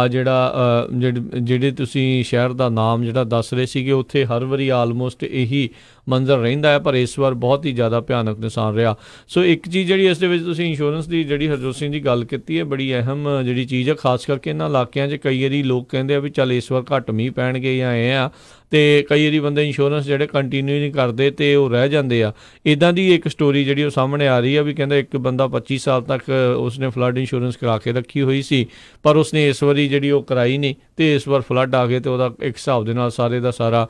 ਜਿਹੜੇ ਤੁਸੀਂ ਸ਼ਹਿਰ ਦਾ ਨਾਮ ਜਿਹੜਾ ਦੱਸ ਰਹੇ ਸੀਗੇ, ਉੱਥੇ ਹਰ ਵਾਰੀ ਆਲਮੋਸਟ ਇਹੀ ਮੰਜ਼ਰ ਰਹਿੰਦਾ ਹੈ, ਪਰ ਇਸ ਵਾਰ ਬਹੁਤ ਹੀ ਜ਼ਿਆਦਾ ਭਿਆਨਕ ਨੁਕਸਾਨ ਰਿਹਾ। ਸੋ ਇੱਕ ਚੀਜ਼ ਜਿਹੜੀ ਇਸ ਦੇ ਵਿੱਚ ਤੁਸੀਂ ਇੰਸ਼ੋਰੈਂਸ ਦੀ ਜਿਹੜੀ ਹਰਜੋਤ ਸਿੰਘ ਜੀ ਗੱਲ ਕੀਤੀ ਹੈ, ਬੜੀ ਅਹਿਮ ਜਿਹੜੀ ਚੀਜ਼ ਹੈ, ਖਾਸ ਕਰਕੇ ਇਹਨਾਂ ਇਲਾਕਿਆਂ 'ਚ ਕਈ ਵਾਰੀ ਲੋਕ ਕਹਿੰਦੇ ਆ ਵੀ ਚੱਲ ਇਸ ਵਾਰ ਘੱਟ ਮੀਂਹ ਪੈਣਗੇ ਜਾਂ ਇਹ ਆ, ਅਤੇ ਕਈ ਵਾਰੀ ਬੰਦੇ ਇੰਸ਼ੋਰੈਂਸ ਜਿਹੜੇ ਕੰਟੀਨਿਊ ਨਹੀਂ ਕਰਦੇ ਅਤੇ ਉਹ ਰਹਿ ਜਾਂਦੇ ਆ। ਇੱਦਾਂ ਦੀ ਇੱਕ ਸਟੋਰੀ ਜਿਹੜੀ ਉਹ ਸਾਹਮਣੇ ਆ ਰਹੀ ਆ ਵੀ ਕਹਿੰਦਾ ਇੱਕ ਬੰਦਾ 25 ਸਾਲ ਤੱਕ ਉਸਨੇ ਫਲੱਡ ਇੰਸ਼ੋਰੈਂਸ ਕਰਾ ਕੇ ਰੱਖੀ ਹੋਈ ਸੀ, ਪਰ ਉਸਨੇ ਇਸ ਵਾਰੀ ਜਿਹੜੀ ਉਹ ਕਰਾਈ ਨਹੀਂ, ਅਤੇ ਇਸ ਵਾਰ ਫਲੱਡ ਆ ਗਏ ਅਤੇ ਉਹਦਾ ਇੱਕ ਹਿਸਾਬ ਦੇ ਨਾਲ ਸਾਰੇ ਦਾ ਸਾਰਾ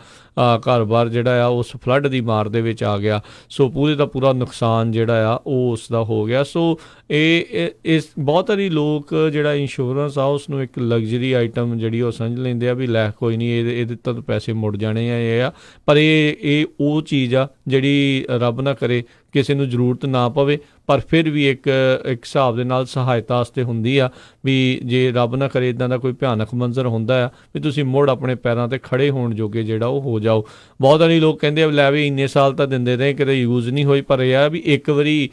ਘਰ-ਬਾਰ ਜਿਹੜਾ ਆ ਉਸ ਫਲੱਡ ਦੀ ਮਾਰ ਦੇ ਵਿੱਚ ਆ ਗਿਆ। ਸੋ ਪੂਰੇ ਦਾ ਪੂਰਾ ਨੁਕਸਾਨ ਜਿਹੜਾ ਆ ਉਹ ਉਸ ਦਾ ਹੋ ਗਿਆ। ਸੋ ਇਸ ਬਹੁਤ ਸਾਰੀ ਲੋਕ ਜਿਹੜਾ ਇੰਸ਼ੋਰੈਂਸ ਆ ਉਸ ਨੂੰ ਇੱਕ ਲਗਜ਼ਰੀ ਆਈਟਮ ਜਿਹੜੀ ਉਹ ਸਮਝ ਲੈਂਦੇ ਆ ਵੀ ਲੈ ਕੋਈ ਨਹੀਂ, ਇਹਦੇ ਤਾਂ ਪੈਸੇ ਮੁੜ ਜਾਣੇ ਆ, ਇਹ ਆ। ਪਰ ਇਹ ਉਹ ਚੀਜ਼ ਆ ਜਿਹੜੀ ਰੱਬ ਨਾ ਕਰੇ ਕਿਸੇ ਨੂੰ ਜ਼ਰੂਰਤ ਨਾ ਪਵੇ, ਪਰ ਫਿਰ ਵੀ ਇੱਕ ਹਿਸਾਬ ਦੇ ਨਾਲ ਸਹਾਇਤਾ ਵਾਸਤੇ ਹੁੰਦੀ ਆ ਵੀ ਜੇ ਰੱਬ ਨਾ ਕਰੇ ਇੱਦਾਂ ਦਾ ਕੋਈ ਭਿਆਨਕ ਮੰਜ਼ਰ ਹੁੰਦਾ ਆ ਵੀ ਤੁਸੀਂ ਮੁੜ ਆਪਣੇ ਪੈਰਾਂ 'ਤੇ ਖੜ੍ਹੇ ਹੋਣ ਜੋਗੇ ਜਿਹੜਾ ਉਹ ਹੋ ਜਾਓ। ਬਹੁਤ ਸਾਰੇ ਲੋਕ ਕਹਿੰਦੇ ਆ ਲੈ ਵੀ ਇੰਨੇ ਸਾਲ ਤਾਂ ਦਿੰਦੇ ਰਹੇ, ਕਿਤੇ ਯੂਜ਼ ਨਹੀਂ ਹੋਈ, ਪਰ ਇਹ ਆ ਵੀ ਇੱਕ ਵਾਰੀ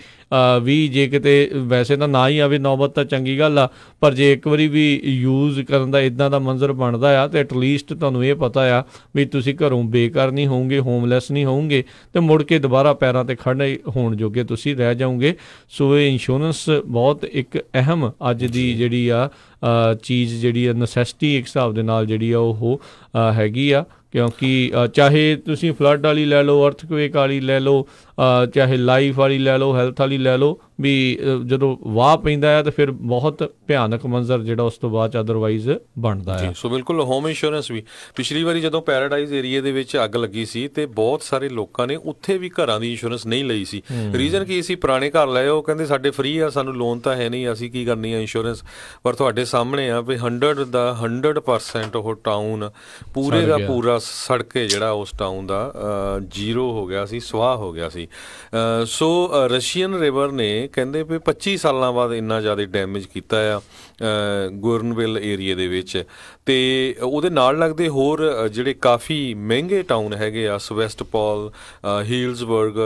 ਵੀ ਜੇ ਕਿਤੇ ਵੈਸੇ ਤਾਂ ਨਾ ਹੀ ਆਵੇ ਨੌਬਤ ਤਾਂ ਚੰਗੀ ਗੱਲ ਆ, ਪਰ ਜੇ ਇੱਕ ਵਾਰੀ ਵੀ ਯੂਜ਼ ਕਰਨ ਦਾ ਇੱਦਾਂ ਦਾ ਮੰਜ਼ਰ ਬਣਦਾ ਆ ਤਾਂ ਐਟਲੀਸਟ ਤੁਹਾਨੂੰ ਇਹ ਪਤਾ ਆ ਵੀ ਤੁਸੀਂ ਘਰੋਂ ਬੇਘਰ ਨਹੀਂ ਹੋਵੋਗੇ, ਹੋਮਲੈਸ ਨਹੀਂ ਹੋਵੋਗੇ, ਅਤੇ ਮੁੜ ਕੇ ਦੁਬਾਰਾ ਪੈਰਾਂ 'ਤੇ ਖੜ੍ਹੇ ਹੋਣ ਜੋਗੇ ਤੁਸੀਂ ਰਹਿ ਜਾਓਗੇ। ਸੋ ਇਹ ਇੰਸ਼ੋਰੈਂਸ ਬਹੁਤ ਇੱਕ ਅਹਿਮ ਅੱਜ ਦੀ ਜਿਹੜੀ ਆ ਚੀਜ਼ ਜਿਹੜੀ ਆ ਨਸੈਸਿਟੀ ਇੱਕ ਹਿਸਾਬ ਦੇ ਨਾਲ ਜਿਹੜੀ ਆ ਉਹ ਹੈਗੀ ਆ, ਕਿਉਂਕਿ ਚਾਹੇ ਤੁਸੀਂ ਫਲੱਡ ਵਾਲੀ ਲੈ ਲਓ, ਅਰਥਕਵੇਕ ਵਾਲੀ ਲੈ ਲਓ, ਚਾਹੇ ਲਾਈਫ ਵਾਲੀ ਲੈ ਲਓ, ਹੈਲਥ ਵਾਲੀ ਲੈ ਲਓ, ਵੀ ਜਦੋਂ ਵਾਹ ਪੈਂਦਾ ਹੈ ਤਾਂ ਫਿਰ ਬਹੁਤ ਭਿਆਨਕ ਮੰਜ਼ਰ ਜਿਹੜਾ ਉਸ ਤੋਂ ਬਾਅਦ ਅਦਰਵਾਈਜ਼ ਬਣਦਾ ਹੈ। ਸੋ ਬਿਲਕੁਲ ਹੋਮ ਇੰਸ਼ੋਰੈਂਸ ਵੀ ਪਿਛਲੀ ਵਾਰੀ ਜਦੋਂ ਪੈਰਾਡਾਈਜ਼ ਏਰੀਏ ਦੇ ਵਿੱਚ ਅੱਗ ਲੱਗੀ ਸੀ ਤੇ ਬਹੁਤ ਸਾਰੇ ਲੋਕਾਂ ਨੇ ਉੱਥੇ ਵੀ ਘਰਾਂ ਦੀ ਇੰਸ਼ੋਰੈਂਸ ਨਹੀਂ ਲਈ ਸੀ। ਰੀਜ਼ਨ ਕੀ ਸੀ? ਪੁਰਾਣੇ ਘਰ ਲਏ, ਉਹ ਕਹਿੰਦੇ ਸਾਡੇ ਫ੍ਰੀ ਆ, ਸਾਨੂੰ ਲੋਨ ਤਾਂ ਹੈ ਨਹੀਂ, ਅਸੀਂ ਕੀ ਕਰਨੀ ਆ ਇੰਸ਼ੋਰੈਂਸ। ਪਰ ਤੁਹਾਡੇ ਸਾਹਮਣੇ ਆ ਵੀ 100% ਉਹ ਟਾਊਨ ਪੂਰੇ ਦਾ ਪੂਰਾ ਸੜ ਕੇ ਜਿਹੜਾ ਉਸ ਟਾਊਨ ਦਾ ਜ਼ੀਰੋ ਹੋ ਗਿਆ ਸੀ, ਸਵਾਹ ਹੋ ਗਿਆ ਸੀ। ਸੋ ਰਸ਼ੀਅਨ ਰਿਵਰ ਨੇ ਕਹਿੰਦੇ ਵੀ 25 ਸਾਲਾਂ ਬਾਅਦ ਇੰਨਾ ਜ਼ਿਆਦਾ ਡੈਮੇਜ ਕੀਤਾ ਆ ਗੁਰਨਵਿਲ ਏਰੀਏ ਦੇ ਵਿੱਚ। ਅਤੇ ਉਹਦੇ ਨਾਲ ਲੱਗਦੇ ਹੋਰ ਜਿਹੜੇ ਕਾਫੀ ਮਹਿੰਗੇ ਟਾਊਨ ਹੈਗੇ ਆ, ਸਵੈਸਟ ਪੌਲ, ਹੀਲਸਬਰਗ,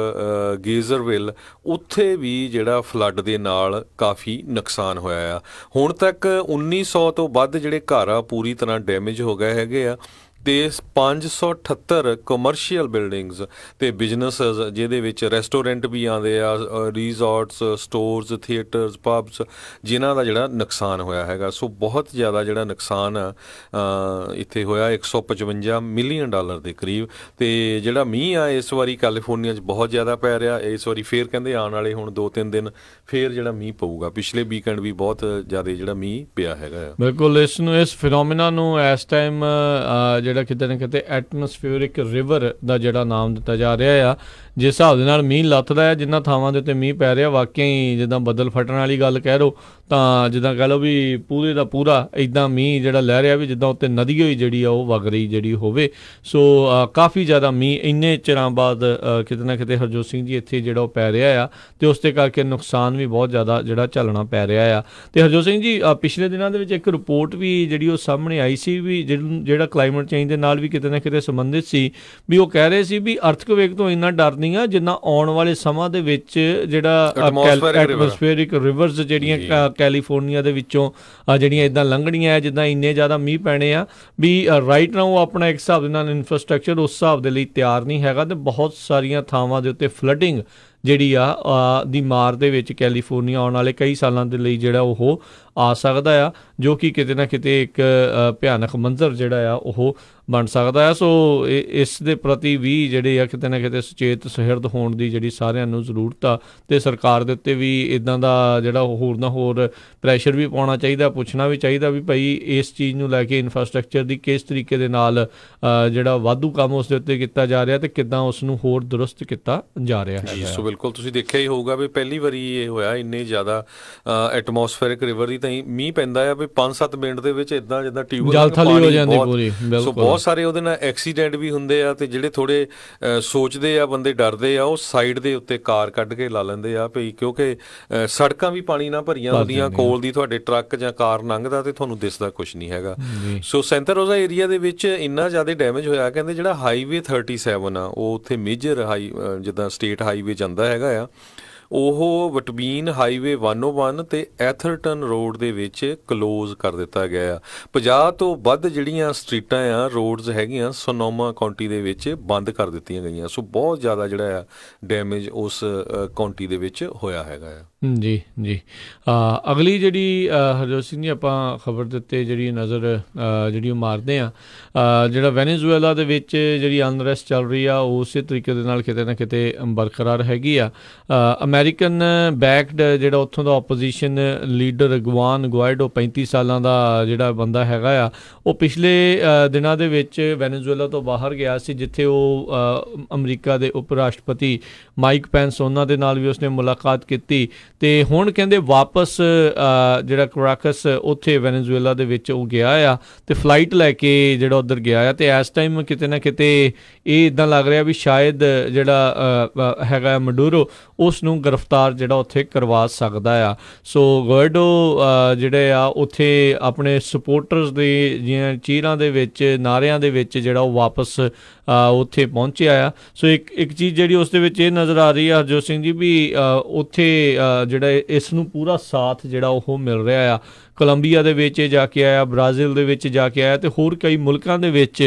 ਗੇਜ਼ਰਵਿਲ, ਉੱਥੇ ਵੀ ਜਿਹੜਾ ਫਲੱਡ ਦੇ ਨਾਲ ਕਾਫੀ ਨੁਕਸਾਨ ਹੋਇਆ ਆ। ਹੁਣ ਤੱਕ 1900 ਤੋਂ ਵੱਧ ਜਿਹੜੇ ਘਰ ਆ ਪੂਰੀ ਤਰ੍ਹਾਂ ਡੈਮੇਜ ਹੋ ਗਏ ਹੈਗੇ ਆ, ਅਤੇ 578 ਕਮਰਸ਼ੀਅਲ ਬਿਲਡਿੰਗਸ ਅਤੇ ਬਿਜ਼ਨਸਿਸ, ਜਿਹਦੇ ਵਿੱਚ ਰੈਸਟੋਰੈਂਟ ਵੀ ਆਉਂਦੇ ਆ, ਰਿਜ਼ੋਰਟਸ, ਸਟੋਰਸ, ਥੀਏਟਰਸ, ਪਬਸ, ਜਿਨ੍ਹਾਂ ਦਾ ਜਿਹੜਾ ਨੁਕਸਾਨ ਹੋਇਆ ਹੈਗਾ। ਸੋ ਬਹੁਤ ਜ਼ਿਆਦਾ ਜਿਹੜਾ ਨੁਕਸਾਨ ਇੱਥੇ ਹੋਇਆ $155 ਮਿਲੀਅਨ ਦੇ ਕਰੀਬ। ਅਤੇ ਜਿਹੜਾ ਮੀਂਹ ਆ ਇਸ ਵਾਰੀ ਕੈਲੀਫੋਰਨੀਆ 'ਚ ਬਹੁਤ ਜ਼ਿਆਦਾ ਪੈ ਰਿਹਾ। ਇਸ ਵਾਰੀ ਫੇਰ ਕਹਿੰਦੇ ਆਉਣ ਵਾਲੇ ਹੁਣ 2-3 ਦਿਨ ਫੇਰ ਜਿਹੜਾ ਮੀਂਹ ਪਊਗਾ। ਪਿਛਲੇ ਵੀਕਐਂਡ ਵੀ ਬਹੁਤ ਜ਼ਿਆਦਾ ਜਿਹੜਾ ਮੀਂਹ ਪਿਆ ਹੈਗਾ। ਬਿਲਕੁਲ। ਇਸ ਫਿਨੋਮੀਨਾ ਨੂੰ ਇਸ ਟਾਈਮ ਜਿਹੜਾ ਕਿਤੇ ਨਾ ਕਿਤੇ ਐਟਮੋਸਫੀਅਰਿਕ ਰਿਵਰ ਦਾ ਜਿਹੜਾ ਨਾਮ ਦਿੱਤਾ ਜਾ ਰਿਹਾ ਆ। ਜਿਸ ਹਿਸਾਬ ਦੇ ਨਾਲ ਮੀਂਹ ਲੱਥਦਾ ਹੈ, ਜਿਨ੍ਹਾਂ ਥਾਵਾਂ ਦੇ ਉੱਤੇ ਮੀਂਹ ਪੈ ਰਿਹਾ, ਵਾਕਿਆ ਹੀ ਜਿੱਦਾਂ ਬੱਦਲ ਫਟਣ ਵਾਲੀ ਗੱਲ ਕਹਿ ਲਓ, ਤਾਂ ਜਿੱਦਾਂ ਕਹਿ ਲਓ ਵੀ ਪੂਰੇ ਦਾ ਪੂਰਾ ਇੱਦਾਂ ਮੀਂਹ ਜਿਹੜਾ ਲੈ ਰਿਹਾ ਵੀ ਜਿੱਦਾਂ ਉੱਤੇ ਨਦੀ ਹੋਈ ਜਿਹੜੀ ਆ ਉਹ ਵਗ ਰਹੀ ਜਿਹੜੀ ਹੋਵੇ। ਸੋ ਕਾਫੀ ਜ਼ਿਆਦਾ ਮੀਂਹ ਇੰਨੇ ਚਿਰਾਂ ਬਾਅਦ ਕਿਤੇ ਨਾ ਕਿਤੇ ਹਰਜੋਤ ਸਿੰਘ ਜੀ ਇੱਥੇ ਜਿਹੜਾ ਉਹ ਪੈ ਰਿਹਾ ਆ, ਅਤੇ ਉਸ ਦੇ ਕਰਕੇ ਨੁਕਸਾਨ ਵੀ ਬਹੁਤ ਜ਼ਿਆਦਾ ਜਿਹੜਾ ਝੱਲਣਾ ਪੈ ਰਿਹਾ ਆ। ਅਤੇ ਹਰਜੋਤ ਸਿੰਘ ਜੀ, ਪਿਛਲੇ ਦਿਨਾਂ ਦੇ ਵਿੱਚ ਇੱਕ ਰਿਪੋਰਟ ਵੀ ਜਿਹੜੀ ਉਹ ਸਾਹਮਣੇ ਆਈ ਸੀ ਵੀ ਜਿਹੜਾ ਕਲਾਈਮੇਟ ਚੇਂਜ ਐਕਸਚੇਂਜ ਦੇ ਨਾਲ ਵੀ ਕਿਤੇ ਨਾ ਕਿਤੇ ਸੰਬੰਧਿਤ ਸੀ ਵੀ ਉਹ ਕਹਿ ਰਹੇ ਸੀ ਵੀ ਅਰਥਕਵੇਕ ਤੋਂ ਇੰਨਾ ਡਰ ਨਹੀਂ ਆ ਜਿੰਨਾ ਆਉਣ ਵਾਲੇ ਸਮਾਂ ਦੇ ਵਿੱਚ ਜਿਹੜਾ ਐਟਮੋਸਫੇਰਿਕ ਰਿਵਰਸ ਜਿਹੜੀਆਂ ਕੈਲੀਫੋਰਨੀਆ ਦੇ ਵਿੱਚੋਂ ਜਿਹੜੀਆਂ ਇੱਦਾਂ ਲੰਘਣੀਆਂ ਹੈ, ਜਿੱਦਾਂ ਇੰਨੇ ਜ਼ਿਆਦਾ ਮੀਂਹ ਪੈਣੇ ਆ ਵੀ ਰਾਈਟ ਨਾਓ ਆਪਣਾ ਇੱਕ ਹਿਸਾਬ ਦੇ ਨਾਲ ਇਨਫਰਾਸਟਰਕਚਰ ਉਸ ਹਿਸਾਬ ਦੇ ਲਈ ਤਿਆਰ ਨਹੀਂ ਹੈਗਾ, ਅਤੇ ਬਹੁਤ ਸਾਰੀਆਂ ਥਾਵਾਂ ਦੇ ਉੱਤੇ ਫਲੱਡਿੰਗ ਜਿਹੜੀ ਦੀ ਮਾਰ ਦੇ ਵਿੱਚ ਕੈਲੀਫੋਰਨੀਆ ਆਉਣ ਵਾਲੇ ਕਈ ਸਾਲਾਂ ਦੇ ਲਈ ਜਿਹੜਾ ਉਹ ਆ ਸਕਦਾ ਆ, ਜੋ ਕਿ ਕਿਤੇ ਨਾ ਕਿਤੇ ਇੱਕ ਭਿਆਨਕ ਮੰਜ਼ਰ ਜਿਹੜਾ ਆ ਉਹ ਬਣ ਸਕਦਾ ਆ। ਸੋ ਇਸ ਦੇ ਪ੍ਰਤੀ ਵੀ ਜਿਹੜੇ ਆ ਕਿਤੇ ਨਾ ਕਿਤੇ ਸੁਚੇਤ ਸੁਹਿਰਦ ਹੋਣ ਦੀ ਜਿਹੜੀ ਸਾਰਿਆਂ ਨੂੰ ਜ਼ਰੂਰਤ ਆ, ਅਤੇ ਸਰਕਾਰ ਦੇ ਉੱਤੇ ਵੀ ਇੱਦਾਂ ਦਾ ਜਿਹੜਾ ਹੋਰ ਨਾ ਹੋਰ ਪ੍ਰੈਸ਼ਰ ਵੀ ਪਾਉਣਾ ਚਾਹੀਦਾ, ਪੁੱਛਣਾ ਵੀ ਚਾਹੀਦਾ ਵੀ ਭਾਈ ਇਸ ਚੀਜ਼ ਨੂੰ ਲੈ ਕੇ ਇਨਫਰਾਸਟਰਕਚਰ ਦੀ ਕਿਸ ਤਰੀਕੇ ਦੇ ਨਾਲ ਜਿਹੜਾ ਵਾਧੂ ਕੰਮ ਉਸ ਦੇ ਉੱਤੇ ਕੀਤਾ ਜਾ ਰਿਹਾ ਅਤੇ ਕਿੱਦਾਂ ਉਸ ਨੂੰ ਹੋਰ ਦੁਰਸਤ ਕੀਤਾ ਜਾ ਰਿਹਾ ਹੈ। ਸੋ ਬਿਲਕੁਲ ਤੁਸੀਂ ਦੇਖਿਆ ਹੀ ਹੋਊਗਾ ਵੀ ਪਹਿਲੀ ਵਾਰੀ ਇਹ ਹੋਇਆ ਇੰਨੇ ਜ਼ਿਆਦਾ ਐਟਮੋਸਫੇਰਿਕ ਰਿਵਰ ਦੀ ਤਾਂ ਮੀਂਹ ਪੈਂਦਾ ਆ ਵੀ 5-7 ਮਿੰਟ ਦੇ ਵਿੱਚ ਇੱਦਾਂ ਜਿੱਦਾਂ ਟਿਊਬਵੈੱਲ ਹੋ ਜਾਂਦੀ ਪੂਰੀ। ਸੋ ਬਹੁਤ ਸਾਰੇ ਉਹਦੇ ਨਾਲ ਐਕਸੀਡੈਂਟ ਵੀ ਹੁੰਦੇ ਆ, ਅਤੇ ਜਿਹੜੇ ਥੋੜ੍ਹੇ ਸੋਚਦੇ ਆ ਬੰਦੇ ਡਰਦੇ ਆ ਉਹ ਸਾਈਡ ਦੇ ਉੱਤੇ ਕਾਰ ਕੱਢ ਕੇ ਲਾ ਲੈਂਦੇ ਆ ਵੀ ਕਿਉਂਕਿ ਸੜਕਾਂ ਵੀ ਪਾਣੀ ਨਾਲ ਭਰੀਆਂ ਹੁੰਦੀਆਂ, ਕੋਲ ਦੀ ਤੁਹਾਡੇ ਟਰੱਕ ਜਾਂ ਕਾਰ ਲੰਘਦਾ ਅਤੇ ਤੁਹਾਨੂੰ ਦਿਸਦਾ ਕੁਛ ਨਹੀਂ ਹੈਗਾ। ਸੋ ਸੈਂਟਾ ਰੋਜ਼ਾ ਏਰੀਆ ਦੇ ਵਿੱਚ ਇੰਨਾ ਜ਼ਿਆਦਾ ਡੈਮੇਜ ਹੋਇਆ, ਕਹਿੰਦੇ ਜਿਹੜਾ ਹਾਈਵੇ 37 ਆ ਉਹ ਉੱਥੇ ਮੇਜਰ ਜਿੱਦਾਂ ਸਟੇਟ ਹਾਈਵੇ ਜਾਂਦਾ ਹੈਗਾ ਆ, ਉਹ ਬਟਵੀਨ ਹਾਈਵੇ 101 ਅਤੇ ਐਥਰਟਨ ਰੋਡ ਦੇ ਵਿੱਚ ਕਲੋਜ਼ ਕਰ ਦਿੱਤਾ ਗਿਆ ਆ। 50 ਤੋਂ ਵੱਧ ਜਿਹੜੀਆਂ ਸਟਰੀਟਾਂ ਆ, ਰੋਡਸ ਹੈਗੀਆਂ ਸੋਨੋਮਾ ਕਾਉਂਟੀ ਦੇ ਵਿੱਚ ਬੰਦ ਕਰ ਦਿੱਤੀਆਂ ਗਈਆਂ। ਸੋ ਬਹੁਤ ਜ਼ਿਆਦਾ ਜਿਹੜਾ ਆ ਡੈਮੇਜ ਉਸ ਕਾਉਂਟੀ ਦੇ ਵਿੱਚ ਹੋਇਆ ਹੈਗਾ ਆ। ਜੀ ਜੀ ਅਗਲੀ ਜਿਹੜੀ ਹਰਜੋਤ ਸਿੰਘ ਜੀ ਆਪਾਂ ਖਬਰ ਦੇ ਉੱਤੇ ਜਿਹੜੀ ਨਜ਼ਰ ਜਿਹੜੀ ਉਹ ਮਾਰਦੇ ਹਾਂ, ਜਿਹੜਾ ਵੈਨੇਜ਼ੁਏਲਾ ਦੇ ਵਿੱਚ ਜਿਹੜੀ ਅਨਰੈਸਟ ਚੱਲ ਰਹੀ ਆ ਉਸੇ ਤਰੀਕੇ ਦੇ ਨਾਲ ਕਿਤੇ ਨਾ ਕਿਤੇ ਬਰਕਰਾਰ ਹੈਗੀ ਆ। ਅਮੈਰੀਕਨ ਬੈਕਡ ਜਿਹੜਾ ਉੱਥੋਂ ਦਾ ਓਪੋਜੀਸ਼ਨ ਲੀਡਰ ਗੁਆਨ ਗੁਆਇਡੋ 35 ਸਾਲਾਂ ਦਾ ਜਿਹੜਾ ਬੰਦਾ ਹੈਗਾ ਆ, ਉਹ ਪਿਛਲੇ ਦਿਨਾਂ ਦੇ ਵਿੱਚ ਵੈਨੇਜ਼ੁਏਲਾ ਤੋਂ ਬਾਹਰ ਗਿਆ ਸੀ, ਜਿੱਥੇ ਉਹ ਅਮਰੀਕਾ ਦੇ ਉਪ ਰਾਸ਼ਟਰਪਤੀ ਮਾਈਕ ਪੈਂਸ ਉਹਨਾਂ ਦੇ ਨਾਲ ਵੀ ਉਸਨੇ ਮੁਲਾਕਾਤ ਕੀਤੀ, ਅਤੇ ਹੁਣ ਕਹਿੰਦੇ ਵਾਪਸ ਜਿਹੜਾ ਕਰਾਕਸ ਉੱਥੇ ਵੈਨੇਜ਼ੁਏਲਾ ਦੇ ਵਿੱਚ ਉਹ ਗਿਆ ਆ, ਅਤੇ ਫਲਾਈਟ ਲੈ ਕੇ ਜਿਹੜਾ ਉੱਧਰ ਗਿਆ ਆ, ਅਤੇ ਇਸ ਟਾਈਮ ਕਿਤੇ ਨਾ ਕਿਤੇ ਇਹ ਇੱਦਾਂ ਲੱਗ ਰਿਹਾ ਵੀ ਸ਼ਾਇਦ ਜਿਹੜਾ ਹੈਗਾ ਮਡੂਰੋ ਉਸ ਨੂੰ ਗ੍ਰਿਫਤਾਰ ਜਿਹੜਾ ਉੱਥੇ ਕਰਵਾ ਸਕਦਾ ਆ। ਸੋ ਗੁਆਇਡੋ ਜਿਹੜੇ ਆ ਉੱਥੇ ਆਪਣੇ ਸਪੋਰਟਰਸ ਦੇ ਜਿਹੀਆਂ ਚੀਰਾਂ ਦੇ ਵਿੱਚ, ਨਾਰਿਆਂ ਦੇ ਵਿੱਚ ਜਿਹੜਾ ਉਹ ਵਾਪਸ ਉੱਥੇ ਪਹੁੰਚਿਆ ਆ। ਸੋ ਇੱਕ ਚੀਜ਼ ਜਿਹੜੀ ਉਸ ਦੇ ਵਿੱਚ ਇਹ ਨਜ਼ਰ ਆ ਰਹੀ ਆ ਹਰਜੋਤ ਸਿੰਘ ਜੀ ਵੀ ਉੱਥੇ ਜਿਹੜਾ ਇਸ ਨੂੰ ਪੂਰਾ ਸਾਥ ਜਿਹੜਾ ਉਹ ਮਿਲ ਰਿਹਾ ਆ। ਕੋਲੰਬੀਆ ਦੇ ਵਿੱਚ ਜਾ ਕੇ ਆਇਆ, ਬ੍ਰਾਜ਼ੀਲ ਦੇ ਵਿੱਚ ਜਾ ਕੇ ਆਇਆ, ਅਤੇ ਹੋਰ ਕਈ ਮੁਲਕਾਂ ਦੇ ਵਿੱਚ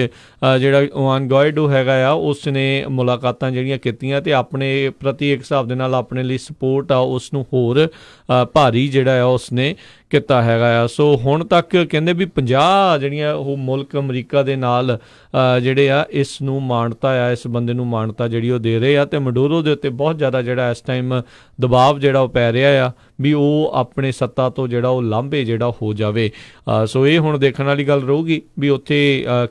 ਜਿਹੜਾ ਗੁਆਨ ਗੁਆਇਡੋ ਹੈਗਾ ਆ ਉਸ ਨੇ ਮੁਲਾਕਾਤਾਂ ਜਿਹੜੀਆਂ ਕੀਤੀਆਂ, ਅਤੇ ਆਪਣੇ ਪ੍ਰਤੀ ਇੱਕ ਹਿਸਾਬ ਦੇ ਨਾਲ ਆਪਣੇ ਲਈ ਸਪੋਰਟ ਆ ਉਸ ਨੂੰ ਹੋਰ ਭਾਰੀ ਜਿਹੜਾ ਆ ਉਸਨੇ ਕੀਤਾ ਹੈਗਾ ਆ। ਸੋ ਹੁਣ ਤੱਕ ਕਹਿੰਦੇ ਵੀ 50 ਜਿਹੜੀਆਂ ਉਹ ਮੁਲਕ ਅਮਰੀਕਾ ਦੇ ਨਾਲ ਜਿਹੜੇ ਆ ਇਸ ਨੂੰ ਮਾਨਤਾ ਆ, ਇਸ ਬੰਦੇ ਨੂੰ ਮਾਨਤਾ ਜਿਹੜੀ ਉਹ ਦੇ ਰਹੇ ਆ, ਅਤੇ ਮਡੂਰੋ ਦੇ ਉੱਤੇ ਬਹੁਤ ਜ਼ਿਆਦਾ ਜਿਹੜਾ ਇਸ ਟਾਈਮ ਦਬਾਅ ਜਿਹੜਾ ਉਹ ਪੈ ਰਿਹਾ ਆ ਵੀ ਉਹ ਆਪਣੇ ਸੱਤਾ ਤੋਂ ਜਿਹੜਾ ਉਹ ਲਾਂਭੇ ਜਿਹੜਾ ਹੋ ਜਾਵੇ। ਸੋ ਇਹ ਹੁਣ ਦੇਖਣ ਵਾਲੀ ਗੱਲ ਰਹੂਗੀ ਵੀ ਉੱਥੇ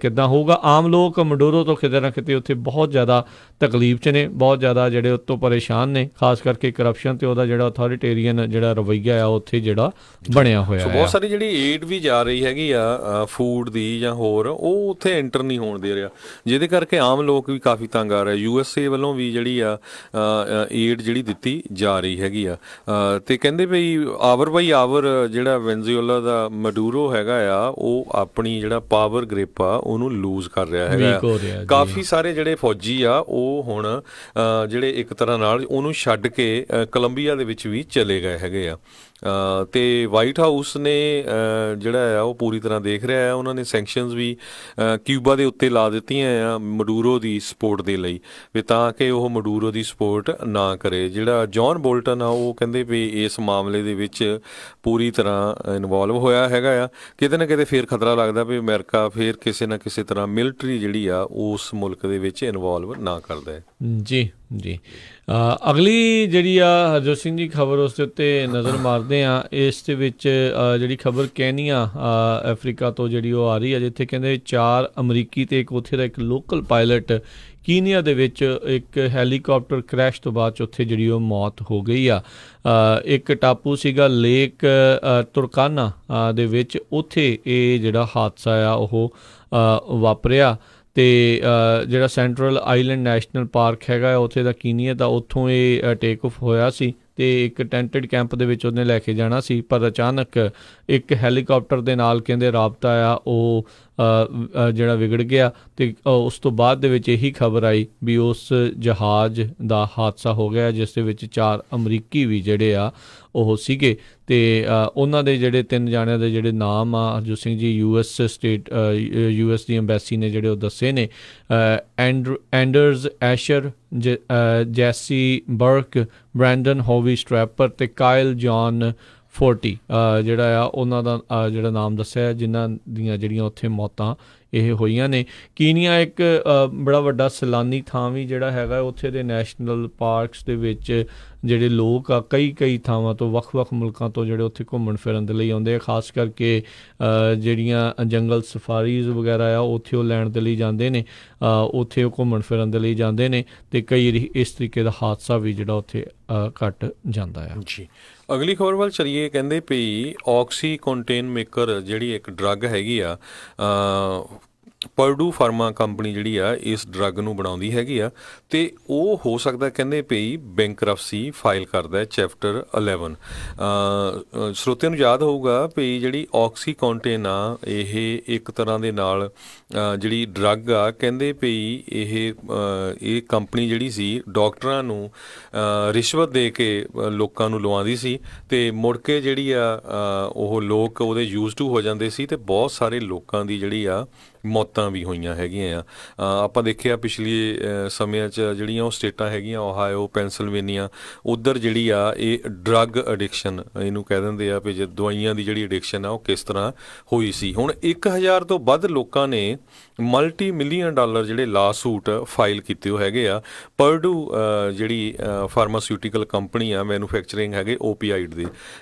ਕਿੱਦਾਂ ਹੋਊਗਾ। ਆਮ ਲੋਕ ਮਡੂਰੋ ਤੋਂ ਕਿਤੇ ਨਾ ਕਿਤੇ ਉੱਥੇ ਬਹੁਤ ਜ਼ਿਆਦਾ ਤਕਲੀਫ 'ਚ ਨੇ, ਬਹੁਤ ਜ਼ਿਆਦਾ ਜਿਹੜੇ ਉੱਤੋਂ ਪਰੇਸ਼ਾਨ ਨੇ, ਖਾਸ ਕਰਕੇ ਕਰਪਸ਼ਨ ਅਤੇ ਉਹਦਾ ਜਿਹੜਾ ਅਥਾਰਟੇਰੀਅਨ ਜਿਹੜਾ ਰਵੱਈਆ ਆ ਉੱਥੇ ਜਿਹੜਾ ਬਣਿਆ ਹੋਇਆ। ਬਹੁਤ ਸਾਰੀ ਜਿਹੜੀ ਏਡ ਵੀ ਜਾ ਰਹੀ ਹੈਗੀ ਆ ਫੂਡ ਦੀ ਜਾਂ ਹੋਰ, ਉਹ ਉੱਥੇ ਐਂਟਰ ਨਹੀਂ ਹੋਣ ਦੇ ਰਿਹਾ, ਜਿਹਦੇ ਕਰਕੇ ਆਮ ਲੋਕ ਵੀ ਕਾਫੀ ਤੰਗ ਆ ਰਹੇ। USA ਵੱਲੋਂ ਵੀ ਜਿਹੜੀ ਆ ਏਡ ਜਿਹੜੀ ਦਿੱਤੀ ਜਾ ਰਹੀ ਹੈਗੀ ਆ, ਅਤੇ ਕਹਿੰਦੇ ਬਈ ਆਵਰ ਬਾਈ ਆਵਰ ਜਿਹੜਾ ਵੈਨੇਜ਼ੁਏਲਾ ਦਾ ਮਡੂਰੋ ਹੈਗਾ ਆ ਉਹ ਆਪਣੀ ਜਿਹੜਾ ਪਾਵਰ ਗ੍ਰਿਪ ਆ ਉਹਨੂੰ ਲੂਜ਼ ਕਰ ਰਿਹਾ ਹੈਗਾ। ਕਾਫੀ ਸਾਰੇ ਜਿਹੜੇ ਫੌਜੀ ਆ ਉਹ ਹੁਣ ਜਿਹੜੇ ਇੱਕ ਤਰ੍ਹਾਂ ਨਾਲ ਉਹਨੂੰ ਛੱਡ ਕੇ ਕੋਲੰਬੀਆ ਦੇ ਵਿੱਚ ਵੀ ਚਲੇ ਗਏ ਹੈਗੇ ਆ, ਅਤੇ ਵਾਈਟ ਹਾਊਸ ਨੇ ਜਿਹੜਾ ਆ ਉਹ ਪੂਰੀ ਤਰ੍ਹਾਂ ਦੇਖ ਰਿਹਾ ਆ। ਉਹਨਾਂ ਨੇ ਸੈਂਕਸ਼ਨਸ ਵੀ ਕਿਊਬਾ ਦੇ ਉੱਤੇ ਲਾ ਦਿੱਤੀਆਂ ਆ ਮਡੂਰੋ ਦੀ ਸਪੋਰਟ ਦੇ ਲਈ, ਵੀ ਤਾਂ ਕਿ ਉਹ ਮਡੂਰੋ ਦੀ ਸਪੋਰਟ ਨਾ ਕਰੇ। ਜਿਹੜਾ ਜੌਨ ਬੋਲਟਨ ਆ ਉਹ ਕਹਿੰਦੇ ਵੀ ਇਸ ਮਾਮਲੇ ਦੇ ਵਿੱਚ ਪੂਰੀ ਤਰ੍ਹਾਂ ਇਨਵੋਲਵ ਹੋਇਆ ਹੈਗਾ ਆ। ਕਿਤੇ ਨਾ ਕਿਤੇ ਫਿਰ ਖਤਰਾ ਲੱਗਦਾ ਵੀ ਅਮਰੀਕਾ ਫਿਰ ਕਿਸੇ ਨਾ ਕਿਸੇ ਤਰ੍ਹਾਂ ਮਿਲਟਰੀ ਜਿਹੜੀ ਆ ਉਸ ਮੁਲਕ ਦੇ ਵਿੱਚ ਇਨਵੋਲਵ ਨਾ ਕਰਦਾ ਹੈ। ਜੀ ਜੀ ਅਗਲੀ ਜਿਹੜੀ ਆ ਹਰਜੋਤ ਸਿੰਘ ਜੀ ਖਬਰ ਉਸ ਦੇ ਉੱਤੇ ਨਜ਼ਰ ਮਾਰਦੇ ਹਾਂ। ਇਸ ਦੇ ਵਿੱਚ ਜਿਹੜੀ ਖਬਰ ਕੈਨੀਆ ਅਫਰੀਕਾ ਤੋਂ ਜਿਹੜੀ ਉਹ ਆ ਰਹੀ ਹੈ, ਜਿੱਥੇ ਕਹਿੰਦੇ 4 ਅਮਰੀਕੀ ਅਤੇ ਇੱਕ ਉੱਥੇ ਦਾ ਇੱਕ ਲੋਕਲ ਪਾਇਲਟ ਕੀਨੀਆ ਦੇ ਵਿੱਚ ਇੱਕ ਹੈਲੀਕਾਪਟਰ ਕ੍ਰੈਸ਼ ਤੋਂ ਬਾਅਦ 'ਚ ਉੱਥੇ ਜਿਹੜੀ ਉਹ ਮੌਤ ਹੋ ਗਈ ਆ। ਇੱਕ ਟਾਪੂ ਸੀਗਾ ਲੇਕ ਤੁਰਕਾਨਾ ਦੇ ਵਿੱਚ, ਉੱਥੇ ਇਹ ਜਿਹੜਾ ਹਾਦਸਾ ਆ ਉਹ ਵਾਪਰਿਆ, ਅਤੇ ਜਿਹੜਾ ਸੈਂਟਰਲ ਆਈਲੈਂਡ ਨੈਸ਼ਨਲ ਪਾਰਕ ਹੈਗਾ ਉੱਥੇ ਦਾ ਕੀਨੀਆ ਦਾ, ਉੱਥੋਂ ਇਹ ਟੇਕ ਆਫ ਹੋਇਆ ਸੀ, ਅਤੇ ਤੇ ਇੱਕ ਟੈਂਟਡ ਕੈਂਪ ਦੇ ਵਿੱਚ ਉਹਨੇ ਲੈ ਕੇ ਜਾਣਾ ਸੀ, ਪਰ ਅਚਾਨਕ ਇੱਕ ਹੈਲੀਕਾਪਟਰ ਦੇ ਨਾਲ ਕਹਿੰਦੇ ਰਾਬਤਾ ਆ ਉਹ ਜਿਹੜਾ ਵਿਗੜ ਗਿਆ ਤੇ ਉਸ ਤੋਂ ਬਾਅਦ ਦੇ ਵਿੱਚ ਇਹੀ ਖਬਰ ਆਈ ਵੀ ਉਸ ਜਹਾਜ਼ ਦਾ ਹਾਦਸਾ ਹੋ ਗਿਆ ਜਿਸ ਦੇ ਵਿੱਚ 4 ਅਮਰੀਕੀ ਵੀ ਜਿਹੜੇ ਆ ਉਹ ਸੀਗੇ ਤੇ ਉਹਨਾਂ ਦੇ ਜਿਹੜੇ 3 ਜਾਣਿਆਂ ਦੇ ਜਿਹੜੇ ਨਾਮ ਆ ਹਰਜੋਤ ਸਿੰਘ ਜੀ US ਦੀ ਅੰਬੈਸੀ ਨੇ ਜਿਹੜੇ ਉਹ ਦੱਸੇ ਨੇ, ਐਂਡਰਸ ਐਸ਼ਰ, ਜੈਸੀ ਬਰਕ, ਬ੍ਰੈਂਡਨ ਹੋਵੀ ਸਟ੍ਰੈਪਰ ਤੇ ਕਾਇਲ ਜੌਨ ਫੋਰਟੀ ਜਿਹੜਾ ਆ ਉਹਨਾਂ ਦਾ ਜਿਹੜਾ ਨਾਮ ਦੱਸਿਆ ਜਿਨ੍ਹਾਂ ਦੀਆਂ ਜਿਹੜੀਆਂ ਉੱਥੇ ਮੌਤਾਂ ਇਹ ਹੋਈਆਂ ਨੇ। ਕੀਨੀਆ ਇੱਕ ਬੜਾ ਵੱਡਾ ਸੈਲਾਨੀ ਥਾਂ ਵੀ ਜਿਹੜਾ ਹੈਗਾ ਉੱਥੇ ਦੇ ਨੈਸ਼ਨਲ ਪਾਰਕਸ ਦੇ ਵਿੱਚ ਜਿਹੜੇ ਲੋਕ ਆ ਕਈ ਥਾਵਾਂ ਤੋਂ ਵੱਖ-ਵੱਖ ਮੁਲਕਾਂ ਤੋਂ ਜਿਹੜੇ ਉੱਥੇ ਘੁੰਮਣ ਫਿਰਨ ਦੇ ਲਈ ਆਉਂਦੇ ਆ, ਖਾਸ ਕਰਕੇ ਜਿਹੜੀਆਂ ਜੰਗਲ ਸਫਾਰੀਜ਼ ਵਗੈਰਾ ਆ ਉੱਥੇ ਉਹ ਲੈਣ ਦੇ ਲਈ ਜਾਂਦੇ ਨੇ, ਉੱਥੇ ਉਹ ਘੁੰਮਣ ਫਿਰਨ ਦੇ ਲਈ ਜਾਂਦੇ ਨੇ ਤੇ ਕਈ ਇਸ ਤਰੀਕੇ ਦਾ ਹਾਦਸਾ ਵੀ ਜਿਹੜਾ ਉੱਥੇ ਘਟ ਜਾਂਦਾ ਆ ਜੀ। ਅਗਲੀ ਖਬਰ ਵੱਲ ਚਲੀਏ। ਕਹਿੰਦੇ ਪਈ ਆਕਸੀਕੋਂਟੇਨ ਮੇਕਰ ਜਿਹੜੀ ਇੱਕ ਡਰੱਗ ਹੈਗੀ ਆ, ਪਰਡੂ ਫਾਰਮਾ ਕੰਪਨੀ ਜਿਹੜੀ ਆ ਇਸ ਡਰੱਗ ਨੂੰ ਬਣਾਉਂਦੀ ਹੈਗੀ ਆ ਤੇ ਉਹ ਹੋ ਸਕਦਾ ਕਹਿੰਦੇ ਪਈ ਬੈਂਕਰਪਸੀ ਫਾਈਲ ਕਰਦਾ ਚੈਪਟਰ 11। ਸਰੋਤਿਆਂ ਨੂੰ ਯਾਦ ਹੋਊਗਾ ਵੀ ਜਿਹੜੀ ਆਕਸੀਕੋਂਟੇਨ ਆ ਇਹ ਇੱਕ ਤਰ੍ਹਾਂ ਦੇ ਨਾਲ ਜਿਹੜੀ ਡਰੱਗ ਆ ਕਹਿੰਦੇ ਪਈ ਇਹ ਕੰਪਨੀ ਜਿਹੜੀ ਸੀ ਡਾਕਟਰਾਂ ਨੂੰ ਰਿਸ਼ਵਤ ਦੇ ਕੇ ਲੋਕਾਂ ਨੂੰ ਲਵਾਉਂਦੀ ਸੀ ਤੇ ਮੁੜ ਕੇ ਜਿਹੜੀ ਆ ਉਹ ਲੋਕ ਉਹਦੇ ਯੂਜ਼ ਟੂ ਹੋ ਜਾਂਦੇ ਸੀ ਤੇ ਬਹੁਤ ਸਾਰੇ ਲੋਕਾਂ ਦੀ ਜਿਹੜੀ ਆ ਮੌਤਾਂ ਵੀ ਹੋਈਆਂ ਹੈਗੀਆਂ ਆ। ਆਪਾਂ ਦੇਖਿਆ ਪਿਛਲੇ ਸਮਿਆਂ 'ਚ ਜਿਹੜੀਆਂ ਉਹ ਸਟੇਟਾਂ ਹੈਗੀਆਂ ਓਹਾਇਓ, ਪੈਨਸਿਲਵੇਨੀਆ, ਉੱਧਰ ਜਿਹੜੀ ਆ ਇਹ ਡਰੱਗ ਅਡਿਕਸ਼ਨ ਇਹਨੂੰ ਕਹਿ ਦਿੰਦੇ ਆ ਵੀ ਜੇ ਦਵਾਈਆਂ ਦੀ ਜਿਹੜੀ ਅਡਿਕਸ਼ਨ ਆ ਉਹ ਕਿਸ ਤਰ੍ਹਾਂ ਹੋਈ ਸੀ। ਹੁਣ 1000 ਤੋਂ ਵੱਧ ਲੋਕਾਂ ਨੇ ਮਲਟੀ-ਮਿਲੀਅਨ ਡਾਲਰ ਜਿਹੜੇ ਲਾਸੂਟ ਫਾਈਲ ਕੀਤੇ ਹੋ ਹੈਗੇ ਆ। ਪਰਡੂ ਜਿਹੜੀ ਫਾਰਮਾਸਿਊਟੀਕਲ ਕੰਪਨੀ ਆ, ਮੈਨੂਫੈਕਚਰਿੰਗ ਹੈਗੇ ਓਪੀਆਈਡ ਦੇ,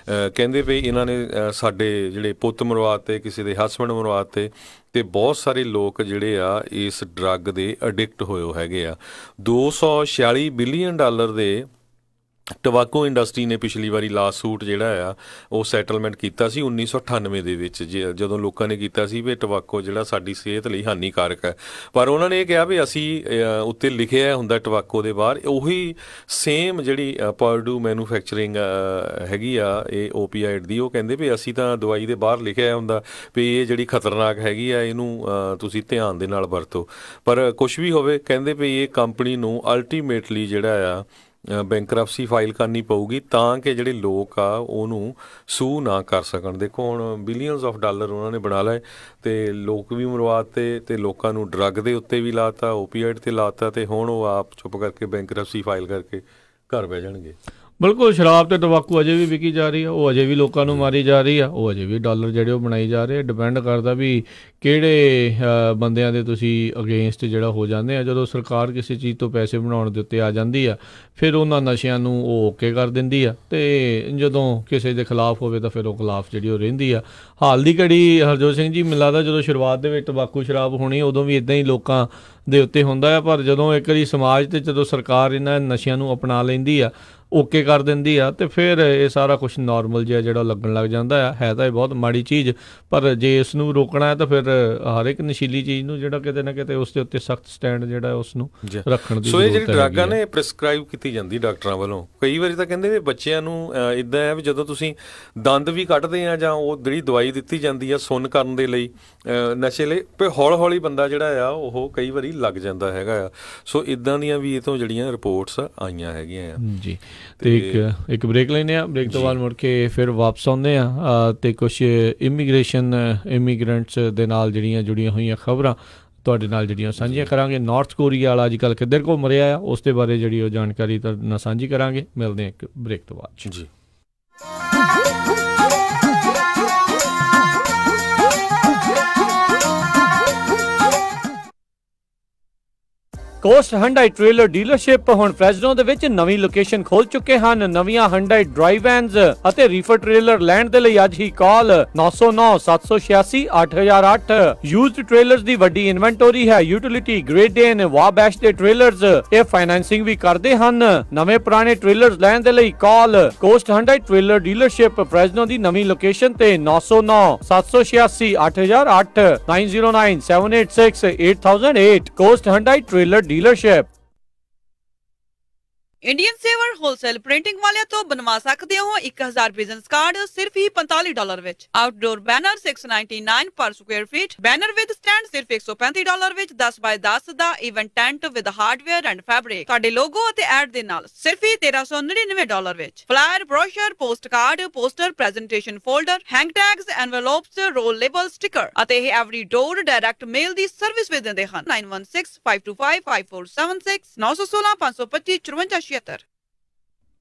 ਕਹਿੰਦੇ ਵੀ ਇਹਨਾਂ ਨੇ ਸਾਡੇ ਜਿਹੜੇ ਪੁੱਤ ਮਰਵਾਤੇ, ਕਿਸੇ ਦੇ ਹਸਬੈਂਡ ਮਰਵਾਤੇ ਤੇ ਬਹੁਤ ਸਾਰੇ ਲੋਕ ਜਿਹੜੇ ਆ ਇਸ ਡਰੱਗ ਦੇ ਅਡਿਕਟ ਹੋਏ ਹੈਗੇ ਆ। 246 ਬਿਲੀਅਨ ਡਾਲਰ ਦੇ ਟਬਾਕੋ ਇੰਡਸਟਰੀ ਨੇ ਪਿਛਲੀ ਵਾਰੀ ਲਾਸੂਟ ਜਿਹੜਾ ਆ ਉਹ ਸੈਟਲਮੈਂਟ ਕੀਤਾ ਸੀ 1998 ਦੇ ਵਿੱਚ, ਜਦੋਂ ਲੋਕਾਂ ਨੇ ਕੀਤਾ ਸੀ ਵੀ ਟਬਾਕੋ ਜਿਹੜਾ ਸਾਡੀ ਸਿਹਤ ਲਈ ਹਾਨੀਕਾਰਕ ਹੈ। ਪਰ ਉਹਨਾਂ ਨੇ ਇਹ ਕਿਹਾ ਵੀ ਅਸੀਂ ਉੱਤੇ ਲਿਖਿਆ ਹੁੰਦਾ ਟਬਾਕੋ ਦੇ ਬਾਹਰ ਉਹੀ ਸੇਮ ਜਿਹੜੀ ਪਰਡੂ ਮੈਨੂਫੈਕਚਰਿੰਗ ਹੈਗੀ ਆ ਇਹ ਓਪੀਆਈਡ ਦੀ, ਉਹ ਕਹਿੰਦੇ ਵੀ ਅਸੀਂ ਤਾਂ ਦਵਾਈ ਦੇ ਬਾਹਰ ਲਿਖਿਆ ਹੁੰਦਾ ਵੀ ਇਹ ਜਿਹੜੀ ਖਤਰਨਾਕ ਹੈਗੀ ਆ ਇਹਨੂੰ ਤੁਸੀਂ ਧਿਆਨ ਦੇ ਨਾਲ ਵਰਤੋ। ਪਰ ਕੁਛ ਵੀ ਹੋਵੇ ਕਹਿੰਦੇ ਵੀ ਇਹ ਕੰਪਨੀ ਨੂੰ ਅਲਟੀਮੇਟਲੀ ਜਿਹੜਾ ਆ ਬੈਂਕਰਪਸੀ ਫਾਈਲ ਕਰਨੀ ਪਊਗੀ ਤਾਂ ਕਿ ਜਿਹੜੇ ਲੋਕ ਆ ਉਹਨੂੰ ਸੂ ਨਾ ਕਰ ਸਕਣ। ਦੇਖੋ ਹੁਣ ਬਿਲੀਅਨਸ ਆਫ ਡਾਲਰ ਉਹਨਾਂ ਨੇ ਬਣਾ ਲਏ ਤੇ ਲੋਕ ਵੀ ਮਰਵਾਤੇ ਤੇ ਲੋਕਾਂ ਨੂੰ ਡਰੱਗ ਦੇ ਉੱਤੇ ਵੀ ਲਾਤਾ, ਓਪੀਆਈਡ ਤੇ ਲਾਤਾ ਤੇ ਹੁਣ ਉਹ ਆਪ ਚੁੱਪ ਕਰਕੇ ਬੈਂਕਰਪਸੀ ਫਾਈਲ ਕਰਕੇ ਘਰ ਬਹਿ ਜਾਣਗੇ। ਬਿਲਕੁਲ, ਸ਼ਰਾਬ ਤੇ ਤੰਬਾਕੂ ਅਜੇ ਵੀ ਵਿਕੀ ਜਾ ਰਹੀ ਆ, ਉਹ ਅਜੇ ਵੀ ਲੋਕਾਂ ਨੂੰ ਮਾਰੀ ਜਾ ਰਹੀ ਆ, ਉਹ ਅਜੇ ਵੀ ਡਾਲਰ ਜਿਹੜੇ ਉਹ ਬਣਾਈ ਜਾ ਰਹੇ। ਡਿਪੈਂਡ ਕਰਦਾ ਵੀ ਕਿਹੜੇ ਬੰਦਿਆਂ ਦੇ ਤੁਸੀਂ ਅਗੇਂਸਟ ਜਿਹੜਾ ਹੋ ਜਾਂਦੇ ਆ। ਜਦੋਂ ਸਰਕਾਰ ਕਿਸੇ ਚੀਜ਼ ਤੋਂ ਪੈਸੇ ਬਣਾਉਣ ਦੇ ਉੱਤੇ ਆ ਜਾਂਦੀ ਆ ਫਿਰ ਉਹਨਾਂ ਨਸ਼ਿਆਂ ਨੂੰ ਉਹ ਓਕੇ ਕਰ ਦਿੰਦੀ ਆ ਤੇ ਜਦੋਂ ਕਿਸੇ ਦੇ ਖਿਲਾਫ ਹੋਵੇ ਤਾਂ ਫਿਰ ਉਹ ਖਿਲਾਫ ਜਿਹੜੀ ਉਹ ਰਹਿੰਦੀ ਆ। ਹਾਲ ਦੀ ਘੜੀ ਹਰਜੋਤ ਸਿੰਘ ਜੀ ਮੈਨੂੰ ਲੱਗਦਾ ਜਦੋਂ ਸ਼ੁਰੂਆਤ ਦੇ ਵਿੱਚ ਤੰਬਾਕੂ ਸ਼ਰਾਬ ਹੋਣੀ ਉਦੋਂ ਵੀ ਇੱਦਾਂ ਹੀ ਲੋਕਾਂ ਦੇ ਉੱਤੇ ਹੁੰਦਾ ਆ, ਪਰ ਜਦੋਂ ਇੱਕ ਵਾਰੀ ਸਮਾਜ ਤੇ ਜਦੋਂ ਸਰਕਾਰ ਇਹਨਾਂ ਨਸ਼ਿਆਂ ਨੂੰ ਅਪਣਾ ਲੈਂਦੀ ਆ, ਓਕੇ ਕਰ ਦਿੰਦੀ ਆ ਤੇ ਫਿਰ ਇਹ ਸਾਰਾ ਕੁਛ ਨੋਰਮਲ ਜਿਹਾ ਜਿਹੜਾ ਲੱਗਣ ਲੱਗ ਜਾਂਦਾ ਆ। ਹੈ ਤਾਂ ਇਹ ਬਹੁਤ ਮਾੜੀ ਚੀਜ਼, ਪਰ ਜੇ ਇਸ ਨੂੰ ਰੋਕਣਾ ਹੈ ਤਾਂ ਫਿਰ ਹਰ ਇੱਕ ਨਸ਼ੀਲੀ ਚੀਜ਼ ਨੂੰ ਜਿਹੜਾ ਕਿਤੇ ਨਾ ਕਿਤੇ ਉਸ ਦੇ ਉੱਤੇ ਸਖਤ ਸਟੈਂਡ ਜਿਹੜਾ ਉਸ ਨੂੰ ਰੱਖਣ ਦੀ ਸੋ ਇਹ ਜਿਹੜੀ ਡਰੱਗਾਂ ਨੇ ਪ੍ਰਿਸਕ੍ਰਾਈਬ ਕੀਤੀ ਜਾਂਦੀ ਡਾਕਟਰਾਂ ਵੱਲੋਂ। ਕਈ ਵਾਰੀ ਤਾਂ ਕਹਿੰਦੇ ਵੀ ਬੱਚਿਆਂ ਨੂੰ ਇੱਦਾਂ ਹੈ ਵੀ ਜਦੋਂ ਤੁਸੀਂ ਦੰਦ ਵੀ ਕੱਢਦੇ ਆ ਜਾਂ ਉਹ ਜਿਹੜੀ ਦਵਾਈ ਦਿੱਤੀ ਜਾਂਦੀ ਆ ਸੁੰਨ ਕਰਨ ਦੇ ਲਈ ਨਸ਼ੇ ਲਈ, ਫਿਰ ਹੌਲੀ ਹੌਲੀ ਬੰਦਾ ਜਿਹੜਾ ਆ ਉਹ ਕਈ ਵਾਰੀ ਲੱਗ ਜਾਂਦਾ ਹੈਗਾ ਆ। ਸੋ ਇੱਦਾਂ ਦੀਆਂ ਵੀ ਇਹ ਤੋਂ ਜਿਹੜੀਆਂ ਰਿਪੋਰਟਸ ਆਈਆਂ ਹੈਗੀਆਂ ਆ ਜੀ। ਤੇ ਇੱਕ ਬ੍ਰੇਕ ਲੈਂਦੇ ਆ, ਬ੍ਰੇਕ ਤੋਂ ਬਾਅਦ ਮੁੜ ਕੇ ਫਿਰ ਵਾਪਸ ਆਉਂਦੇ ਆ ਤੇ ਕੁਛ ਇਮੀਗ੍ਰੈਂਟਸ ਦੇ ਨਾਲ ਜਿਹੜੀਆਂ ਜੁੜੀਆਂ ਹੋਈਆਂ ਖਬਰਾਂ ਤੁਹਾਡੇ ਨਾਲ ਜਿਹੜੀਆਂ ਸਾਂਝੀਆਂ ਕਰਾਂਗੇ। ਨਾਰਥ ਕੋਰੀਆ ਵਾਲਾ ਅੱਜ ਕੱਲ੍ਹ ਕਿੱਧਰ ਘੁੰਮ ਰਿਹਾ ਆ ਉਸ ਦੇ ਬਾਰੇ ਜਿਹੜੀ ਉਹ ਜਾਣਕਾਰੀ ਤੁਹਾਡੇ ਨਾਲ ਸਾਂਝੀ ਕਰਾਂਗੇ। ਮਿਲਦੇ ਹਾਂ ਇੱਕ ਬ੍ਰੇਕ ਤੋਂ ਬਾਅਦ ਜੀ। ਕੋਸਟ ਹੰਡਾਈ ਟ੍ਰੇਲਰ ਡੀਲਰਸ਼ਿਪ ਹੁਣ ਫ੍ਰੈਜ਼ਨੋ ਦੇ ਵਿੱਚ ਨਵੀਂ ਲੋਕੇਸ਼ਨ ਖੋਲ ਚੁੱਕੇ ਹਨ। ਨਵੀਆਂ ਹੰਡਾਈ ਡਰਾਈਵ ਵੈਨਸ ਅਤੇ ਰੀਫਰ ਟ੍ਰੇਲਰ ਲੈਣ ਦੇ ਲਈ ਅੱਜ ਹੀ ਕਾਲ 909-786-8008। ਯੂਜ਼ਡ ਟ੍ਰੇਲਰਸ ਦੀ ਵੱਡੀ ਇਨਵੈਂਟਰੀ ਹੈ। ਯੂਟਿਲਿਟੀ, ਗ੍ਰੇਟ ਡੇਨ, ਵਾਬੈਸ਼ ਦੇ ਟ੍ਰੇਲਰਸ ਇਹ ਫਾਈਨੈਂਸਿੰਗ ਵੀ ਕਰਦੇ ਹਨ। ਨਵੇਂ ਪੁਰਾਣੇ ਟ੍ਰੇਲਰਸ ਲੈਣ ਦੇ ਲਈ call Coast Hyundai trailer dealership Fresno ਦੀ ਨਵੀਂ ਲੋਕੇਸ਼ਨ ਤੇ 909-786-8008 909-786-8008 Coast Hyundai trailer dealership। Indian saver wholesale printing ਵਾਲਿਆਂ ਤੋਂ ਬਣਵਾ ਸਕਦੇ ਹੋ 1000 ਬਿਜ਼ਨਸ ਕਾਰਡ ਸਿਰਫ ਹੀ $45 ਵਿੱਚ। ਆਊਟਡੋਰ ਬੈਨਰ $699 ਪਰ square feet. Banner with stand ਸਿਰਫ $135 ਵਿੱਚ 10x10 ਦਾ event tent with hardware and fabric ਤੁਹਾਡੇ ਲੋਗੋ ਅਤੇ ਐਡ ਦੇ ਨਾਲ ਸਿਰਫ ਹੀ $1399 ਵਿੱਚ। Flyer, brochure, post card, poster, presentation folder, hang tags, envelopes, roll label, sticker ਅਤੇ ਇਹ ਐਵਰੀ ਡੋਰ ਡਾਇਰੈਕਟ ਮੇਲ ਦੀ ਸਰਵਿਸ ਵੀ ਦਿੰਦੇ ਹਨ। 9165255476 916 525 5476।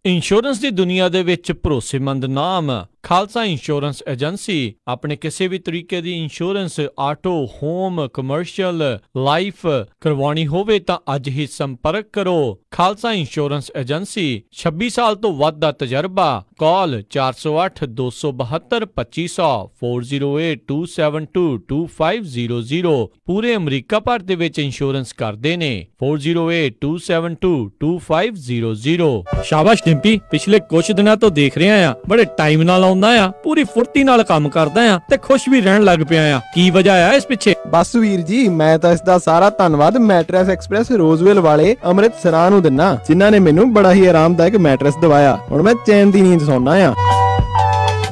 ਇੰਸ਼ੋਰੈਂਸ ਦੀ ਦੁਨੀਆ ਦੇ ਵਿੱਚ ਭਰੋਸੇਮੰਦ ਨਾਮ ਖਾਲਸਾ ਇੰਸ਼ੋਰੈਂਸ ਏਜੰਸੀ। ਆਪਣੇ ਕਿਸੇ ਵੀ ਤਰੀਕੇ ਦੀ insurance auto, home, commercial, life ਕਰਵਾਉਣੀ ਹੋਵੇ ਤਾਂ ਅੱਜ ਹੀ ਸੰਪਰਕ ਕਰੋ। ਖਾਲਸਾ ਇੰਸ਼ੋਰੈਂਸ ਏਜੰਸੀ 26 ਸਾਲ ਤੋਂ ਵੱਧ ਦਾ ਤਜਰਬਾ। ਕਾਲ 408-272-2500 408-272-2500। ਪੂਰੇ ਅਮਰੀਕਾ ਭਰ ਦੇ ਵਿੱਚ ਇੰਸ਼ੋਰੈਂਸ ਕਰਦੇ ਨੇ। 408-272-2500। ਸ਼ਾਬਾਸ਼ ਡਿੰਪੀ, ਪਿਛਲੇ ਕੁਝ ਦਿਨਾਂ ਤੋਂ ਦੇਖ ਰਿਹਾ ਆ ਬੜੇ ਟਾਈਮ ਨਾਲ ਆਉਂਦਾ ਆ, ਪੂਰੀ ਫੁਰਤੀ ਨਾਲ ਕੰਮ ਕਰਦਾ ਆ ਤੇ ਖੁਸ਼ ਵੀ ਰਹਿਣ ਲੱਗ ਪਿਆ ਆ। ਕੀ ਵਜ੍ਹਾ ਆ ਇਸ ਪਿੱਛੇ? ਬਸ ਵੀਰ ਜੀ, ਮੈਂ ਤਾਂ ਇਸ ਦਾ ਸਾਰਾ ਧੰਨਵਾਦ ਮੈਟਰੈਸ ਐਕਸਪ੍ਰੈਸ ਰੋਜ਼ਵੈਲ ਵਾਲੇ ਅੰਮ੍ਰਿਤਸਰਾਂ ਨੂੰ ਦਿੰਨਾ, ਜਿਨ੍ਹਾਂ ਨੇ ਮੈਨੂੰ ਬੜਾ ਹੀ ਆਰਾਮਦਾਇਕ ਮੈਟਰੈਸ ਦਵਾਇਆ। ਹੁਣ ਮੈਂ ਚੈਨ ਦੀ ਨੀਂਦ ਸੌਣਾ ਆ।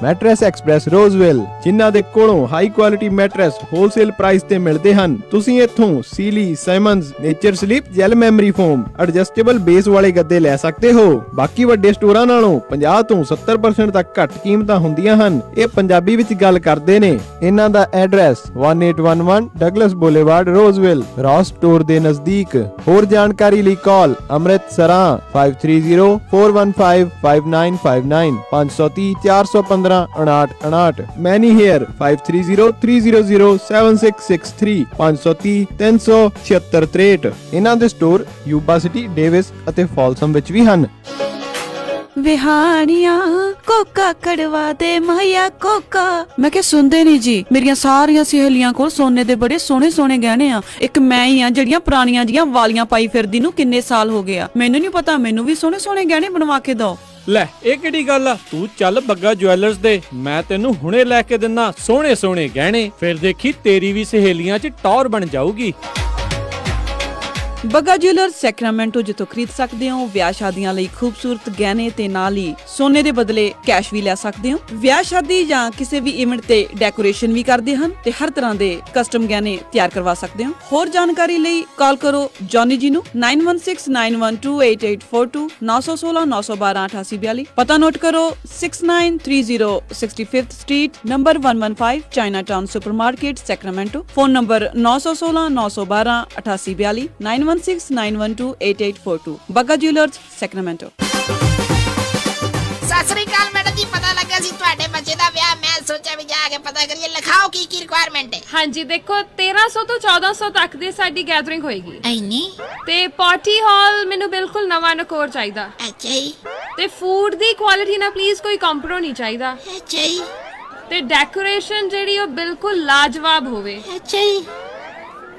ਮੈਟਰੈਸ ਐਕਸਪ੍ਰੈਸ ਰੋਜ਼ਵੈਲ, ਜਿਨ੍ਹਾਂ ਦੇ ਕੋਲੋਂ high quality mattress wholesale price ਤੇ ਮਿਲਦੇ ਹਨ। ਤੁਸੀਂ ਇੱਥੋਂ Sealy, Simmons, Nature Sleep, gel memory foam, adjustable base ਵਾਲੇ ਗੱਦੇ ਲੈ ਸਕਦੇ ਹੋ। ਬਾਕੀ ਵੱਡੇ ਸਟੋਰਾਂ ਨਾਲੋਂ 50 ਤੋਂ 70% ਤੱਕ ਘੱਟ ਕੀਮਤਾਂ ਹੁੰਦੀਆਂ ਹਨ। ਇਹ ਪੰਜਾਬੀ ਵਿੱਚ ਗੱਲ ਕਰਦੇ ਨੇ। ਇਹਨਾਂ ਦਾ address 1811 Douglas Boulevard, Roswell, Ross store ਦੇ ਨਜ਼ਦੀਕ। ਹੋਰ ਜਾਣਕਾਰੀ ਲਈ ਕਾਲ ਅੰਮ੍ਰਿਤਸਰਾਂ 5304155959 530 415 5959। ਮੈਨੀ ਹੇਅਰ 5303007663 530 37663। ਇਹਨਾਂ ਦੇ ਸਟੋਰ ਯੂਬਾ ਸਿਟੀ, ਡੇਵਿਸ ਅਤੇ ਫਾਲਸਮ ਵਿੱਚ ਵੀ ਹਨ। ਵਿਹਾਨੀਆਂ ਕੋਕਾ ਕੜਵਾ ਦੇ ਮਾਇਆ ਕੋਕਾ। ਮੈਂ ਕਿਹਾ ਸੁਣਦੇ ਨਹੀਂ ਜੀ, ਮੇਰੀਆਂ ਸਾਰੀਆਂ ਸਹੇਲੀਆਂ ਕੋਲ ਸੋਨੇ ਦੇ ਬੜੇ ਸੋਹਣੇ ਸੋਹਣੇ ਗਹਿਣੇ ਆ। ਇੱਕ ਮੈਂ ਹੀ ਆ ਜਿਹੜੀਆਂ ਪੁਰਾਣੀਆਂ ਜੀਆਂ ਵਾਲੀਆਂ ਪਾਈ ਫਿਰਦੀ ਨੂੰ ਕਿੰਨੇ ਸਾਲ ਹੋ ਗਏ ਆ। ਮੈਨੂੰ ਨਹੀਂ ਪਤਾ, ਮੈਨੂੰ ਵੀ ਸੋਹਣੇ ਸੋਹਣੇ ਗਹਿਣੇ ਬਣਵਾ ਕੇ ਦਿਓ। ਲੈ ਇਹ ਕਿਹੜੀ ਗੱਲ ਆ? ਤੂੰ ਚੱਲ ਬੱਗਾ ਜੁਐਲਰਸ ਦੇ, ਮੈਂ ਤੈਨੂੰ ਹੁਣੇ ਲੈ ਕੇ ਦਿੰਨਾ ਸੋਹਣੇ ਸੋਹਣੇ ਗਹਿਣੇ। ਫਿਰ ਦੇਖੀ ਤੇਰੀ ਵੀ ਸਹੇਲੀਆਂ 'ਚ ਟੌਰ ਬਣ ਜਾਊਗੀ। ਬੱਗਾ ਜੁਐਲਰਸ ਸੈਕਰਾਮੈਂਟੋ, ਜਿੱਥੋਂ ਖਰੀਦ ਸਕਦੇ ਹੋ ਵਿਆਹ ਸ਼ਾਦੀਆਂ ਲਈ ਖੂਬਸੂਰਤ ਗਹਿਣੇ ਤੇ ਨਾਲ ਹੀ ਸੋਨੇ ਦੇ ਬਦਲੇ ਕੈਸ਼ ਵੀ ਲੈ ਸਕਦੇ ਹੋ। ਵਿਆਹ ਸ਼ਾਦੀ ਜਾਂ ਕਿਸੇ ਵੀ ਇਵੈਂਟ ਤੇ ਡੈਕੋਰੇਸ਼ਨ ਵੀ ਕਰਦੇ ਹਨ ਤੇ ਹਰ ਤਰ੍ਹਾਂ ਦੇ ਕਸਟਮ ਗਹਿਣੇ ਤਿਆਰ ਕਰਵਾ ਸਕਦੇ ਹੋ। ਹੋਰ ਜਾਣਕਾਰੀ ਲਈ ਕਾਲ ਕਰੋ ਜੌਨੀ ਜੀ ਨੂੰ 9169128842 916 912 8842। ਪਤਾ ਨੋਟ ਕਰੋ 6930 65th street, number 115, Chinatown supermarket, Sacramento. Phone number 916 912 8842 9169128842। Bagga jewellers, Sacramento. Sat Sri ਅਕਾਲ ਮੈਡਮ ਜੀ, ਪਤਾ ਲੱਗਾ ਸੀ ਤੁਹਾਡੇ ਬੱਚੇ ਦਾ ਵਿਆਹ। ਮੈਂ ਸੋਚਿਆ ਵੀ ਜਾ ਕੇ ਪਤਾ ਕਰੀਏ। ਲਿਖਾਓ ਕੀ ਕੀ ਰਿਕੁਆਇਰਮੈਂਟ ਹੈ। ਹਾਂਜੀ ਦੇਖੋ, 1300 ਤੋਂ 1400 ਤੱਕ ਦੀ ਸਾਡੀ ਗੈਦਰਿੰਗ ਹੋਏਗੀ। ਐਨੀ ਤੇ ਪਾਰਟੀ ਹਾਲ ਮੈਨੂੰ ਬਿਲਕੁਲ ਨਵਾਂ ਨਕੋਰ ਚਾਹੀਦਾ। ਅੱਛਾ ਜੀ। ਤੇ ਫੂਡ ਦੀ ਕੁਆਲਿਟੀ ਨਾਲ ਪਲੀਜ਼ ਕੋਈ ਕੰਪਰੋ ਨਹੀਂ ਚਾਹੀਦਾ। ਅੱਛਾ ਜੀ। ਤੇ ਡੈਕੋਰੇਸ਼ਨ ਜਿਹੜੀ ਉਹ ਬਿਲਕੁਲ ਲਾਜਵਾਬ ਹੋਵੇ। ਅੱਛਾ ਜੀ।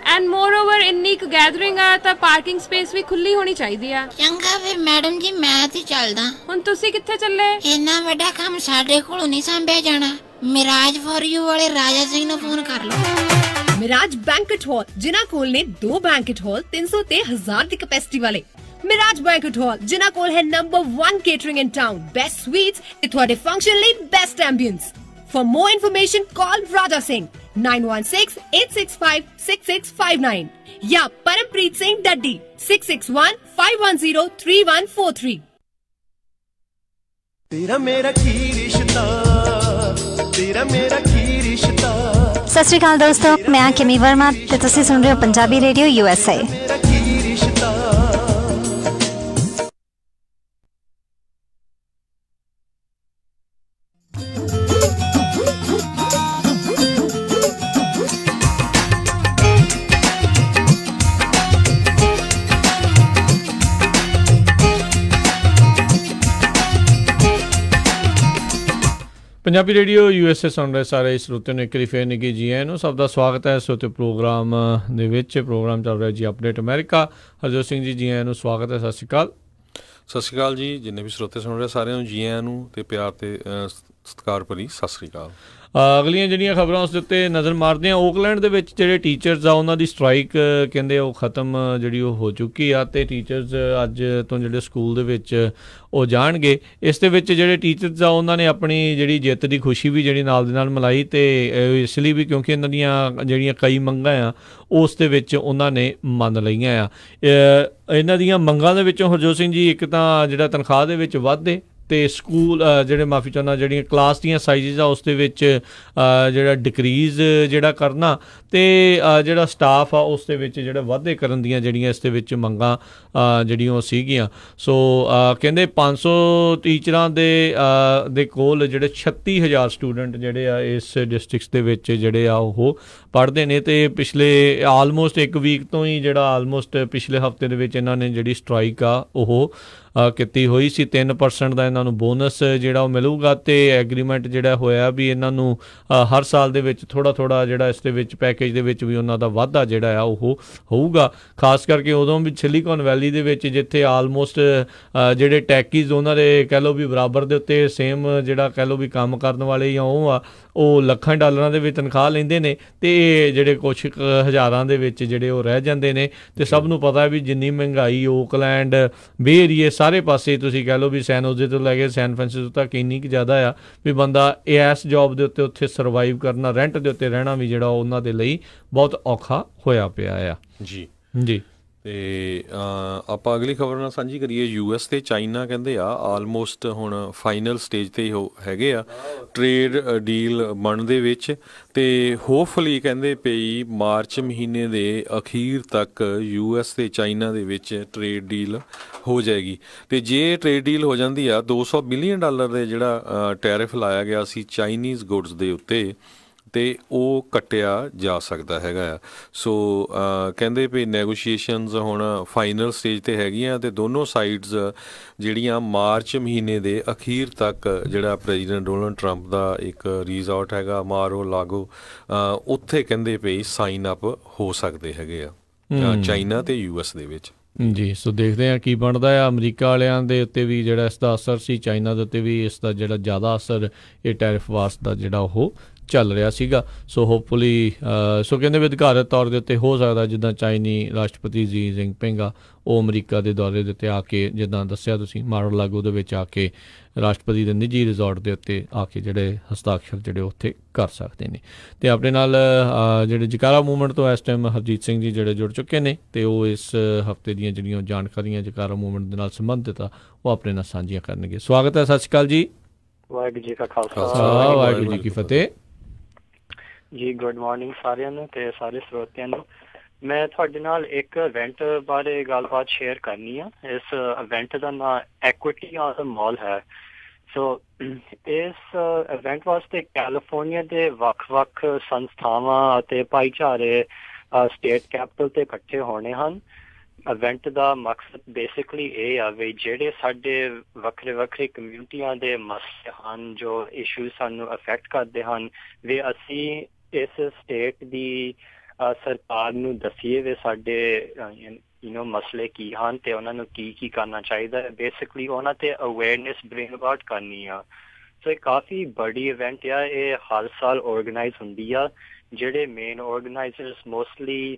ਐਂਡ ਮੋਰ ਓਵਰ ਇੰਨੀ ਕੁ ਗੈਦਰਿੰਗ ਆ ਤਾਂ ਪਾਰਕਿੰਗ ਸਪੇਸ ਵੀ ਖੁੱਲੀ ਹੋਣੀ ਚਾਹੀਦੀ ਆ। ਚੰਗਾ ਫਿਰ ਮੈਡਮ ਜੀ, ਮੈਂ ਤੇ ਚੱਲਦਾ। ਹੁਣ ਤੁਸੀਂ ਕਿੱਥੇ ਚੱਲੇ? ਇੰਨਾ ਵੱਡਾ ਕੰਮ ਸਾਡੇ ਕੋਲੋਂ ਨਹੀਂ ਸੰਭਿਆ ਜਾਣਾ। ਮਿਰਾਜ ਫॉर ਯੂ ਵਾਲੇ ਰਾਜਾ ਸਿੰਘ ਨੂੰ ਫੋਨ ਕਰ ਲਓ। ਮਿਰਾਜ ਬੈਂਕਟ ਹਾਲ, ਜਿਨ੍ਹਾਂ ਕੋਲ ਨੇ 2 ਬੈਂਕਟ ਹਾਲ 300 ਤੇ 1000 ਦੀ ਕੈਪੈਸਿਟੀ ਵਾਲੇ। ਮਿਰਾਜ ਬੈਂਕਟ ਹਾਲ, ਜਿਨ੍ਹਾਂ ਕੋਲ ਹੈ ਨੰਬਰ 1 ਕੇਟਰਿੰਗ ਇਨ ਟਾਊਨ, ਬੈਸਟ ਸਵੀਟਸ ਤੇ ਤੁਹਾਡੇ ਫੰਕਸ਼ਨ ਲਈ best ambience. For more information, call Raja Singh 9168656659 या Parampreet Singh Daddi 6615103143। तेरा मेरा की रिश्ता, तेरा मेरा की रिश्ता। सत श्री अकाल दोस्तों, मैं किमी वर्मा ते तुसीं सुन रहे हो Punjabi radio USA। Punjabi radio USA ਸੁਣ ਰਹੇ ਸਾਰੇ ਸਰੋਤਿਆਂ ਨੂੰ ਇੱਕ ਵਾਰੀ ਫੇਰ ਨਿੱਘੀ ਜੀ ਆਇਆਂ ਨੂੰ। ਸਭ ਦਾ ਸਵਾਗਤ ਹੈ ਇਸ ਉੱਤੇ ਪ੍ਰੋਗਰਾਮ ਦੇ ਵਿੱਚ। ਪ੍ਰੋਗਰਾਮ ਚੱਲ ਰਿਹਾ ਜੀ ਅਪਡੇਟ ਅਮਰੀਕਾ। ਹਰਜੋਤ ਸਿੰਘ ਜੀ, ਜੀ ਆਇਆਂ ਨੂੰ ਸਵਾਗਤ ਹੈ। ਸਤਿ ਸ਼੍ਰੀ ਅਕਾਲ। ਸਤਿ ਸ਼੍ਰੀ ਅਕਾਲ ਜੀ। ਜਿੰਨੇ ਵੀ ਸਰੋਤੇ ਸੁਣ ਰਹੇ ਸਾਰਿਆਂ ਨੂੰ ਜੀ ਆਇਆਂ ਨੂੰ ਤੇ ਪਿਆਰ ਤੇ ਸਤਿਕਾਰ ਭਰੀ ਸਤਿ ਸ਼੍ਰੀ ਅਕਾਲ। ਅਗਲੀਆਂ ਜਿਹੜੀਆਂ ਖਬਰਾਂ ਉਸ ਦੇ ਉੱਤੇ ਨਜ਼ਰ ਮਾਰਦੇ ਹਾਂ। ਓਕਲੈਂਡ ਦੇ ਵਿੱਚ ਜਿਹੜੇ ਟੀਚਰਸ ਆ ਉਹਨਾਂ ਦੀ ਸਟ੍ਰਾਈਕ ਕਹਿੰਦੇ ਉਹ ਖਤਮ ਜਿਹੜੀ ਉਹ ਹੋ ਚੁੱਕੀ ਆ, ਅਤੇ ਟੀਚਰਸ ਅੱਜ ਤੋਂ ਜਿਹੜੇ ਸਕੂਲ ਦੇ ਵਿੱਚ ਉਹ ਜਾਣਗੇ। ਇਸ ਦੇ ਵਿੱਚ ਜਿਹੜੇ ਟੀਚਰਸ ਆ ਉਹਨਾਂ ਨੇ ਆਪਣੀ ਜਿਹੜੀ ਜਿੱਤ ਦੀ ਖੁਸ਼ੀ ਵੀ ਜਿਹੜੀ ਨਾਲ ਦੇ ਨਾਲ ਮਨਾਈ, ਅਤੇ ਇਸ ਲਈ ਵੀ ਕਿਉਂਕਿ ਇਹਨਾਂ ਦੀਆਂ ਜਿਹੜੀਆਂ ਕਈ ਮੰਗਾਂ ਆ ਉਸ ਦੇ ਵਿੱਚ ਉਹਨਾਂ ਨੇ ਮੰਨ ਲਈਆਂ ਆ। ਇਹਨਾਂ ਦੀਆਂ ਮੰਗਾਂ ਦੇ ਵਿੱਚੋਂ ਹਰਜੋਤ ਸਿੰਘ ਜੀ, ਇੱਕ ਤਾਂ ਜਿਹੜਾ ਤਨਖਾਹ ਦੇ ਵਿੱਚ ਵਾਧੇ, ਅਤੇ ਸਕੂਲ ਜਿਹੜੇ ਮਾਫੀ ਚਾਹੁੰਦਾ ਜਿਹੜੀਆਂ ਕਲਾਸ ਦੀਆਂ ਸਾਈਜ਼ਿਸ ਆ ਉਸ ਦੇ ਵਿੱਚ ਜਿਹੜਾ ਡਿਕਰੀਜ਼ ਜਿਹੜਾ ਕਰਨਾ, ਅਤੇ ਜਿਹੜਾ ਸਟਾਫ ਆ ਉਸ ਦੇ ਵਿੱਚ ਜਿਹੜਾ ਵਾਧੇ ਕਰਨ ਦੀਆਂ ਜਿਹੜੀਆਂ ਇਸ ਦੇ ਵਿੱਚ ਮੰਗਾਂ ਜਿਹੜੀਆਂ ਉਹ ਸੀਗੀਆਂ। ਸੋ ਕਹਿੰਦੇ 500 ਟੀਚਰਾਂ ਦੇ ਕੋਲ ਜਿਹੜੇ 36,000 ਸਟੂਡੈਂਟ ਜਿਹੜੇ ਆ ਇਸ ਡਿਸਟ੍ਰਿਕਟਸ ਦੇ ਵਿੱਚ ਜਿਹੜੇ ਆ ਉਹ ਪੜ੍ਹਦੇ ਨੇ, ਅਤੇ ਪਿਛਲੇ ਆਲਮੋਸਟ 1 ਵੀਕ ਤੋਂ ਹੀ ਜਿਹੜਾ ਆਲਮੋਸਟ ਪਿਛਲੇ ਹਫ਼ਤੇ ਦੇ ਵਿੱਚ ਇਹਨਾਂ ਨੇ ਜਿਹੜੀ ਸਟ੍ਰਾਈਕ ਆ ਉਹ ਕੀਤੀ ਹੋਈ ਸੀ। 3% ਦਾ ਇਹਨਾਂ ਨੂੰ ਬੋਨਸ ਜਿਹੜਾ ਉਹ ਮਿਲੂਗਾ, ਅਤੇ ਐਗਰੀਮੈਂਟ ਜਿਹੜਾ ਹੋਇਆ ਵੀ ਇਹਨਾਂ ਨੂੰ ਹਰ ਸਾਲ ਦੇ ਵਿੱਚ ਥੋੜ੍ਹਾ ਜਿਹੜਾ ਇਸ ਦੇ ਵਿੱਚ ਪੈਕੇਜ ਦੇ ਵਿੱਚ ਵੀ ਉਹਨਾਂ ਦਾ ਵਾਧਾ ਜਿਹੜਾ ਆ ਉਹ ਹੋਊਗਾ। ਖਾਸ ਕਰਕੇ ਉਦੋਂ ਵੀ ਸਿਲੀਕਨ ਵੈਲੀ ਦੇ ਵਿੱਚ ਜਿੱਥੇ ਆਲਮੋਸਟ ਜਿਹੜੇ ਟੈਕੀਜ਼ ਉਹਨਾਂ ਦੇ ਕਹਿ ਲਓ ਵੀ ਬਰਾਬਰ ਦੇ ਉੱਤੇ ਸੇਮ ਜਿਹੜਾ ਕਹਿ ਲਓ ਵੀ ਕੰਮ ਕਰਨ ਵਾਲੇ ਜਾਂ ਉਹ ਲੱਖਾਂ ਡਾਲਰਾਂ ਦੇ ਵਿੱਚ ਤਨਖਾਹ ਲੈਂਦੇ ਨੇ, ਅਤੇ ਜਿਹੜੇ ਕੁਛ ਹਜ਼ਾਰਾਂ ਦੇ ਵਿੱਚ ਜਿਹੜੇ ਉਹ ਰਹਿ ਜਾਂਦੇ ਨੇ। ਅਤੇ ਸਭ ਨੂੰ ਪਤਾ ਵੀ ਜਿੰਨੀ ਮਹਿੰਗਾਈ ਓਕਲੈਂਡ ਬੇ ਏਰੀਏ ਸਾਰੇ ਪਾਸੇ ਤੁਸੀਂ ਕਹਿ ਲਓ ਵੀ ਸੈਨ ਹੋਜ਼ੇ ਤੋਂ ਲੈ ਕੇ ਸੈਨ ਫਰਾਂਸਿਸਕੋ ਤੱਕ ਇੰਨੀ ਕੁ ਜ਼ਿਆਦਾ ਆ ਵੀ ਬੰਦਾ ਇਸ ਜੋਬ ਦੇ ਉੱਤੇ ਉੱਥੇ ਸਰਵਾਈਵ ਕਰਨਾ, ਰੈਂਟ ਦੇ ਉੱਤੇ ਰਹਿਣਾ ਵੀ ਜਿਹੜਾ ਉਹਨਾਂ ਦੇ ਲਈ ਬਹੁਤ ਔਖਾ ਹੋਇਆ ਪਿਆ ਆ। ਜੀ ਜੀ। ਅਤੇ ਆਪਾਂ ਅਗਲੀ ਖਬਰ ਨਾਲ ਸਾਂਝੀ ਕਰੀਏ। US ਅਤੇ ਚਾਈਨਾ ਕਹਿੰਦੇ ਆ ਆਲਮੋਸਟ ਹੁਣ ਫਾਈਨਲ ਸਟੇਜ 'ਤੇ ਹੈਗੇ ਆ ਟਰੇਡ ਡੀਲ ਬਣਨ ਦੇ ਵਿੱਚ, ਅਤੇ ਹੋਪਫੁਲੀ ਕਹਿੰਦੇ ਪਈ ਮਾਰਚ ਮਹੀਨੇ ਦੇ ਅਖੀਰ ਤੱਕ US ਅਤੇ ਚਾਈਨਾ ਦੇ ਵਿੱਚ ਟਰੇਡ ਡੀਲ ਹੋ ਜਾਏਗੀ। ਅਤੇ ਜੇ ਟਰੇਡ ਡੀਲ ਹੋ ਜਾਂਦੀ ਆ, $200 ਬਿਲੀਅਨ ਦੇ ਜਿਹੜਾ ਟੈਰਿਫ ਲਾਇਆ ਗਿਆ ਸੀ ਚਾਈਨੀਜ਼ ਗੁੱਡਸ ਦੇ ਉੱਤੇ, ਅਤੇ ਉਹ ਕੱਟਿਆ ਜਾ ਸਕਦਾ ਹੈਗਾ ਆ। ਸੋ ਕਹਿੰਦੇ ਵੀ ਨੈਗੋਸ਼ੀਏਸ਼ਨਸ ਹੁਣ ਫਾਈਨਲ ਸਟੇਜ 'ਤੇ ਹੈਗੀਆਂ, ਅਤੇ ਦੋਨੋਂ ਸਾਈਡਸ ਜਿਹੜੀਆਂ ਮਾਰਚ ਮਹੀਨੇ ਦੇ ਅਖੀਰ ਤੱਕ ਜਿਹੜਾ ਪ੍ਰੈਜ਼ੀਡੈਂਟ ਡੋਨਲਡ ਟਰੰਪ ਦਾ ਇੱਕ ਰਿਜ਼ੋਰਟ ਹੈਗਾ ਮਾਰੋ ਲਾਗੋ, ਉੱਥੇ ਕਹਿੰਦੇ ਪਈ ਸਾਈਨ ਅਪ ਹੋ ਸਕਦੇ ਹੈਗੇ ਆ ਚਾਈਨਾ ਅਤੇ US ਦੇ ਵਿੱਚ। ਜੀ, ਸੋ ਦੇਖਦੇ ਹਾਂ ਕੀ ਬਣਦਾ ਆ। ਅਮਰੀਕਾ ਵਾਲਿਆਂ ਦੇ ਉੱਤੇ ਵੀ ਜਿਹੜਾ ਇਸ ਦਾ ਅਸਰ ਸੀ, ਚਾਈਨਾ ਦੇ ਉੱਤੇ ਵੀ ਇਸ ਦਾ ਜਿਹੜਾ ਜ਼ਿਆਦਾ ਅਸਰ ਇਹ ਟੈਰਿਫ ਵਾਰਸ ਦਾ ਜਿਹੜਾ ਉਹ ਚੱਲ ਰਿਹਾ ਸੀਗਾ। ਸੋ ਹੋਪਫੁਲੀ ਸੋ ਕਹਿੰਦੇ ਵੀ ਅਧਿਕਾਰਤ ਤੌਰ ਦੇ ਉੱਤੇ ਹੋ ਸਕਦਾ ਜਿੱਦਾਂ ਚਾਈਨੀ ਰਾਸ਼ਟਰਪਤੀ ਜੀ ਜਿੰਗਪਿੰਗ ਆ ਉਹ ਅਮਰੀਕਾ ਦੇ ਦੌਰੇ ਦੇ ਉੱਤੇ ਆ ਕੇ, ਜਿੱਦਾਂ ਦੱਸਿਆ ਤੁਸੀਂ ਮਾਰੋ ਲਾਗੋ ਦੇ ਵਿੱਚ ਆ ਕੇ ਰਾਸ਼ਟਰਪਤੀ ਦੇ ਨਿੱਜੀ ਰਿਜ਼ੋਰਟ ਦੇ ਉੱਤੇ ਆ ਕੇ ਜਿਹੜੇ ਹਸਤਾਖਰ ਜਿਹੜੇ ਉੱਥੇ ਕਰ ਸਕਦੇ ਨੇ। ਅਤੇ ਆਪਣੇ ਨਾਲ ਜਿਹੜੇ ਜਕਾਰਾ ਮੂਵਮੈਂਟ ਤੋਂ ਇਸ ਟਾਈਮ ਹਰਜੀਤ ਸਿੰਘ ਜੀ ਜਿਹੜੇ ਜੁੜ ਚੁੱਕੇ ਨੇ, ਅਤੇ ਉਹ ਇਸ ਹਫ਼ਤੇ ਦੀਆਂ ਜਿਹੜੀਆਂ ਜਾਣਕਾਰੀਆਂ ਜਕਾਰਾ ਮੂਵਮੈਂਟ ਦੇ ਨਾਲ ਸੰਬੰਧਿਤ ਆ ਉਹ ਆਪਣੇ ਨਾਲ ਸਾਂਝੀਆਂ ਕਰਨਗੇ। ਸਵਾਗਤ ਹੈ, ਸਤਿ ਸ਼੍ਰੀ ਅਕਾਲ ਜੀ। ਵਾਹਿਗੁਰੂ ਜੀ ਕਾ ਖਾਲਸਾ, ਵਾਹਿਗੁਰੂ ਜੀ ਕੀ ਫਤਿਹ ਜੀ। ਗੁੱਡ ਮਾਰਨਿੰਗ ਸਾਰਿਆਂ ਨੂੰ ਅਤੇ ਸਾਰੇ ਸਰੋਤਿਆਂ ਨੂੰ। ਮੈਂ ਤੁਹਾਡੇ ਨਾਲ ਇੱਕ ਇਵੈਂਟ ਬਾਰੇ ਗੱਲਬਾਤ ਸ਼ੇਅਰ ਕਰਨੀ ਆ। ਇਸ ਇਵੈਂਟ ਦਾ ਨਾਂ ਐਕੁਇਟੀ ਆਨ ਦ ਮਾਲ ਹੈ। ਸੋ ਇਸ ਇਵੈਂਟ ਵਾਸਤੇ ਕੈਲੀਫੋਰਨੀਆ ਦੇ ਵੱਖ-ਵੱਖ ਸੰਸਥਾਵਾਂ ਅਤੇ ਭਾਈਚਾਰੇ ਸਟੇਟ ਕੈਪੀਟਲ 'ਤੇ ਇਕੱਠੇ ਹੋਣੇ ਹਨ। ਇਵੈਂਟ ਦਾ ਮਕਸਦ ਬੇਸਿਕਲੀ ਇਹ ਆ ਵੀ ਜਿਹੜੇ ਸਾਡੇ ਵੱਖਰੇ ਵੱਖਰੇ ਕਮਿਊਨਿਟੀਆਂ ਦੇ ਮਸਲੇ ਹਨ, ਜੋ ਇਸ਼ੂ ਸਾਨੂੰ ਅਫੈਕਟ ਕਰਦੇ ਹਨ, ਵੀ ਅਸੀਂ ਇਸ ਸਟੇਟ ਦੀ ਸਰਕਾਰ ਨੂੰ ਦੱਸੀਏ ਵੀ ਸਾਡੇ ਮਸਲੇ ਕੀ ਹਨ ਅਤੇ ਉਹਨਾਂ ਨੂੰ ਕੀ ਕਰਨਾ ਚਾਹੀਦਾ ਹੈ। ਬੇਸਿਕਲੀ ਉਹਨਾਂ 'ਤੇ ਅਵੇਅਰਨੈਸ ਬ੍ਰਿੰਗ ਅਬਾਊਟ ਕਰਨੀ ਆ। ਸੋ ਇਹ ਕਾਫੀ ਬੜੀ ਇਵੈਂਟ ਆ। ਇਹ ਹਰ ਸਾਲ ਔਰਗਨਾਈਜ਼ ਹੁੰਦੀ ਆ। ਜਿਹੜੇ ਮੇਨ ਔਰਗਨਾਈਜ਼ਰਸ ਮੋਸਟਲੀ